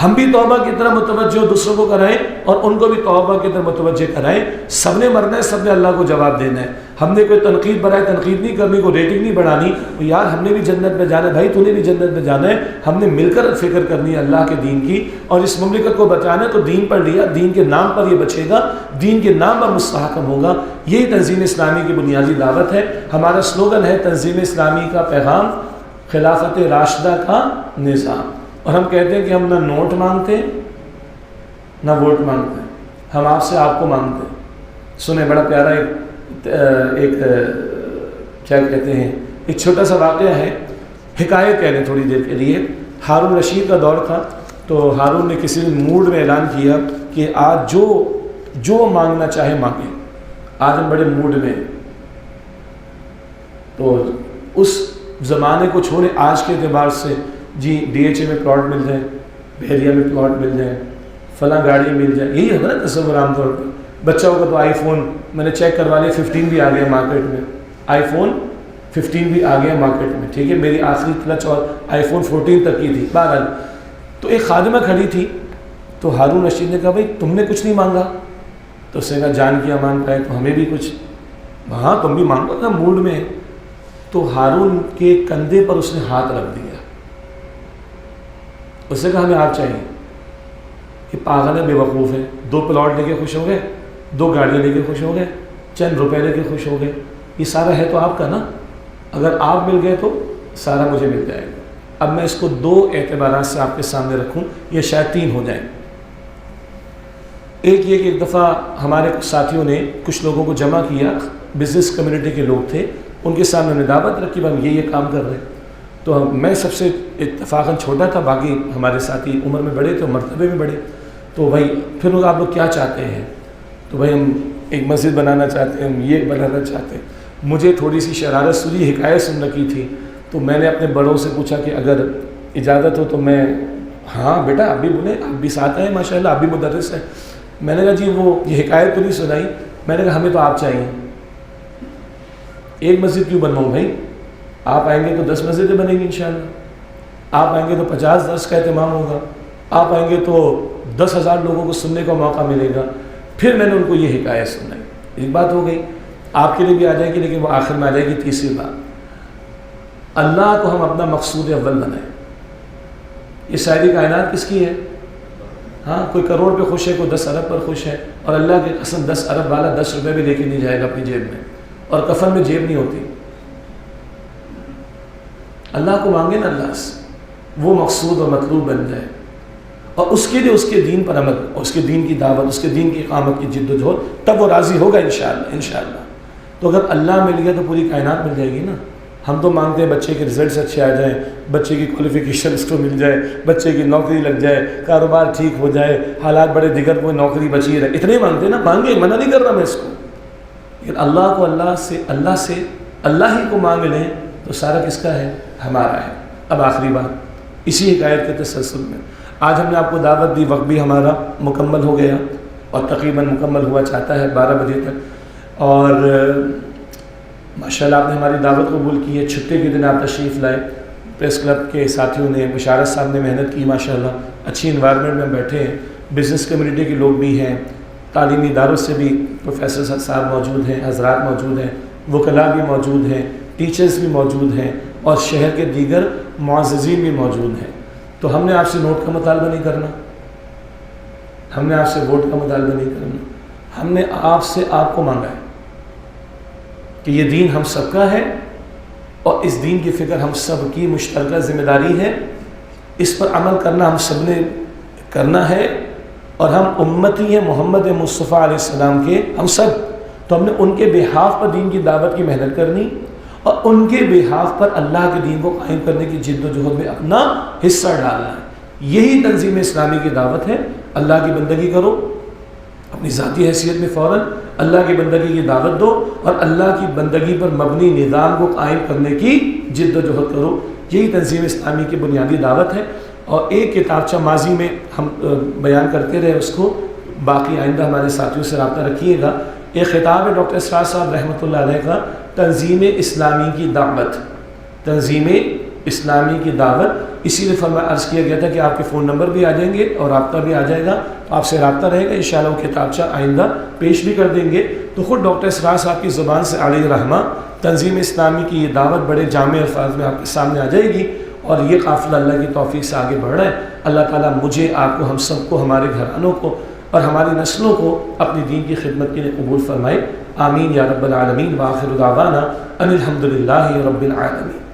ہم بھی توبہ کی طرح متوجہ دوسروں کو کرائیں اور ان کو بھی توبہ کی طرح متوجہ کرائیں۔ سب نے مرنا ہے، سب نے اللہ کو جواب دینا ہے۔ ہم نے کوئی تنقید برائے تنقید نہیں کرنی، کوئی ریٹنگ نہیں بڑھانی، یار ہم نے بھی جنت میں جانا ہے، بھائی تو نے بھی جنت میں جانا ہے۔ ہم نے مل کر فکر کرنی ہے اللہ کے دین کی، اور اس مملکت کو بچانا ہے تو دین پر لیا، دین کے نام پر یہ بچے گا، دین کے نام پر مستحکم ہوگا۔ یہی تنظیم اسلامی کی بنیادی دعوت ہے۔ ہمارا سلوگن ہے تنظیم اسلامی کا پیغام، خلافت راشدہ کا نظام۔ اور ہم کہتے ہیں کہ ہم نہ نوٹ مانگتے نہ ووٹ مانگتے ہیں، ہم آپ سے آپ کو مانگتے ہیں۔ سنیں، بڑا پیارا ایک کیا کہتے ہیں، ایک چھوٹا سا واقعہ ہے، حکایت کہہ لیں تھوڑی دیر کے لیے۔ ہارون رشید کا دور تھا، تو ہارون نے کسی موڈ میں اعلان کیا کہ آج جو مانگنا چاہے مانگے، آج ہم بڑے موڈ میں۔ تو اس زمانے کو چھوڑے آج کے اعتبار سے، جی DHA میں پلاٹ مل جائے، بحریہ میں پلاٹ مل جائے، فلاں گاڑی مل جائے، یہی ہوگا نا تصور عام طور پر۔ بچہ ہوگا تو آئی فون، میں نے چیک کروا لیا 15 بھی آ گیا مارکیٹ میں، آئی فون 15 بھی آ گیا مارکیٹ میں، ٹھیک ہے۔ میری آخری کلچ اور آئی فون 14 تک کی تھی۔ بہرحال تو ایک خادمہ کھڑی تھی، تو ہارون رشید نے کہا بھائی تم نے کچھ نہیں مانگا؟ تو اس نے کہا جان کی امان پائے تو ہمیں بھی کچھ، ہاں تم بھی مانگو نا، موڈ میں۔ تو ہارون کے کندھے پر اس نے ہاتھ رکھ دیا، اس نے کہا ہمیں آپ چاہیے۔ یہ پاگل ہے، بے وقوف ہے، 2 پلاٹ لے کے خوش ہو گئے، 2 گاڑیاں لے کے خوش ہو گئے، چند روپے لے کے خوش ہو گئے، یہ سارا ہے تو آپ کا نا، اگر آپ مل گئے تو سارا مجھے مل جائے گا۔ اب میں اس کو 2 اعتبارات سے آپ کے سامنے رکھوں، یہ شاید 3 ہو جائیں۔ ایک یہ کہ ایک دفعہ ہمارے کچھ ساتھیوں نے کچھ لوگوں کو جمع کیا، بزنس کمیونٹی کے لوگ تھے، ان کے سامنے نے دعوت رکھی، ہم یہ کام کر رہے ہیں۔ تو میں سب سے اتفاقاً چھوٹا تھا، باقی ہمارے ساتھی عمر میں بڑے تھے، مرتبے میں بڑے۔ تو بھائی پھر لوگ آپ لوگ کیا چاہتے ہیں؟ تو بھائی ہم ایک مسجد بنانا چاہتے ہیں، ہم یہ بنانا چاہتے ہیں۔ مجھے تھوڑی سی شرارت سوری حکایت سن رکھی تھی، تو میں نے اپنے بڑوں سے پوچھا کہ اگر اجازت ہو تو میں، ہاں بیٹا آپ بھی بولیں، آپ بھی ساتھ آئیں، ماشاء اللہ آپ بھی مدرس ہیں۔ میں نے کہا جی وہ یہ حکایت تو نہیں سنائی، میں نے کہا ہمیں تو آپ چاہیے۔ ایک مسجد کیوں بنواؤں بھائی، آپ آئیں گے تو 10 مسجدیں بنیں گی انشاءاللہ، آپ آئیں گے تو 50 درس کا اہتمام ہوگا، آپ آئیں گے تو 10,000 لوگوں کو سننے کا موقع ملے گا۔ پھر میں نے ان کو یہ حکایت سنائی، ایک بات ہو گئی، آپ کے لیے بھی آ جائے گی، لیکن وہ آخر میں آ جائے گی تیسری بات، اللہ کو ہم اپنا مقصود اول بنائیں۔ یہ ساری کائنات کس کی ہے؟ ہاں کوئی کروڑ پہ خوش ہے، کوئی 10 ارب پر خوش ہے، اور اللہ کی قسم 10 ارب والا 10 روپے بھی لے کے نہیں جائے گا اپنی جیب میں، اور کفن میں جیب نہیں ہوتی۔ اللہ کو مانگے نا، اللہ سے وہ مقصود اور مطلوب بن جائے، اور اس کے لیے اس کے دین پر عمل، اس کے دین کی دعوت، اس کے دین کی اقامت کی جد و جہد، تب وہ راضی ہوگا انشاءاللہ۔ تو اگر اللہ مل گیا تو پوری کائنات مل جائے گی نا۔ ہم تو مانگتے ہیں بچے کے رزلٹس اچھے آ جائیں، بچے کی کوالیفیکیشن اس کو مل جائے، بچے کی نوکری لگ جائے، کاروبار ٹھیک ہو جائے، حالات بڑے دیگر کوئی نوکری بچی رہے، اتنے مانگتے ہیں نا، مانگے، منع نہیں کر رہا میں اس کو، لیکن اللہ کو اللہ ہی کو مانگ لیں تو سارا کس کا ہے؟ ہمارا ہے۔ اب آخری بات اسی حکایت کے تسلسل میں، آج ہم نے آپ کو دعوت دی، وقت بھی ہمارا مکمل ہو گیا اور تقریباً مکمل ہوا چاہتا ہے 12 بجے تک، اور ماشاءاللہ آپ نے ہماری دعوت قبول کی ہے۔ چھٹے کے دن آپ تشریف لائے، پریس کلب کے ساتھیوں نے، بشارت صاحب نے محنت کی ماشاءاللہ، اچھی انوائرمنٹ میں بیٹھے ہیں، بزنس کمیونٹی کے لوگ بھی ہیں، تعلیمی اداروں سے بھی پروفیسر صاحب موجود ہیں، حضرات موجود ہیں، وکلاء بھی موجود ہیں، ٹیچرز بھی موجود ہیں، اور شہر کے دیگر معززین بھی موجود ہیں۔ تو ہم نے آپ سے نوٹ کا مطالبہ نہیں کرنا، ہم نے آپ سے ووٹ کا مطالبہ نہیں کرنا، ہم نے آپ سے آپ کو مانگا ہے کہ یہ دین ہم سب کا ہے، اور اس دین کی فکر ہم سب کی مشترکہ ذمہ داری ہے، اس پر عمل کرنا ہم سب نے کرنا ہے، اور ہم امتی ہیں محمد مصطفیٰ علیہ السلام کے، ہم سب، تو ہم نے ان کے بہاف پر دین کی دعوت کی محنت کرنی، اور ان کے بحاف پر اللہ کے دین کو قائم کرنے کی جد و جہد میں اپنا حصہ ڈالنا ہے۔ یہی تنظیم اسلامی کی دعوت ہے۔ اللہ کی بندگی کرو، اپنی ذاتی حیثیت میں فوراً اللہ کی بندگی کی دعوت دو اور اللہ کی بندگی پر مبنی نظام کو قائم کرنے کی جد و جہد کرو۔ یہی تنظیم اسلامی کی بنیادی دعوت ہے۔ اور ایک کتابچہ ماضی میں ہم بیان کرتے رہے، اس کو باقی آئندہ ہمارے ساتھیوں سے رابطہ رکھیے گا۔ ایک خطاب ہے ڈاکٹر اسرار صاحب رحمۃ اللہ علیہ کا، تنظیم اسلامی کی دعوت، تنظیم اسلامی کی دعوت۔ اسی دفعہ میں عرض کیا گیا تھا کہ آپ کے فون نمبر بھی آ جائیں گے اور رابطہ بھی آ جائے گا، آپ سے رابطہ رہے گا، انشاءاللہ وہ کتابچہ آئندہ پیش بھی کر دیں گے۔ تو خود ڈاکٹر اسرار صاحب کی زبان سے علیہ رحمہ تنظیم اسلامی کی یہ دعوت بڑے جامع الفاظ میں آپ کے سامنے آ جائے گی، اور یہ قافلہ اللہ کی توفیق سے آگے بڑھ رہا ہے۔ اللہ تعالیٰ مجھے، آپ کو، ہم سب کو، ہمارے گھرانوں کو اور ہماری نسلوں کو اپنی دین کی خدمت کے لیے قبول فرمائے، آمین یا رب العالمین۔ وآخر دعوانا ان الحمد للہ رب العالمین۔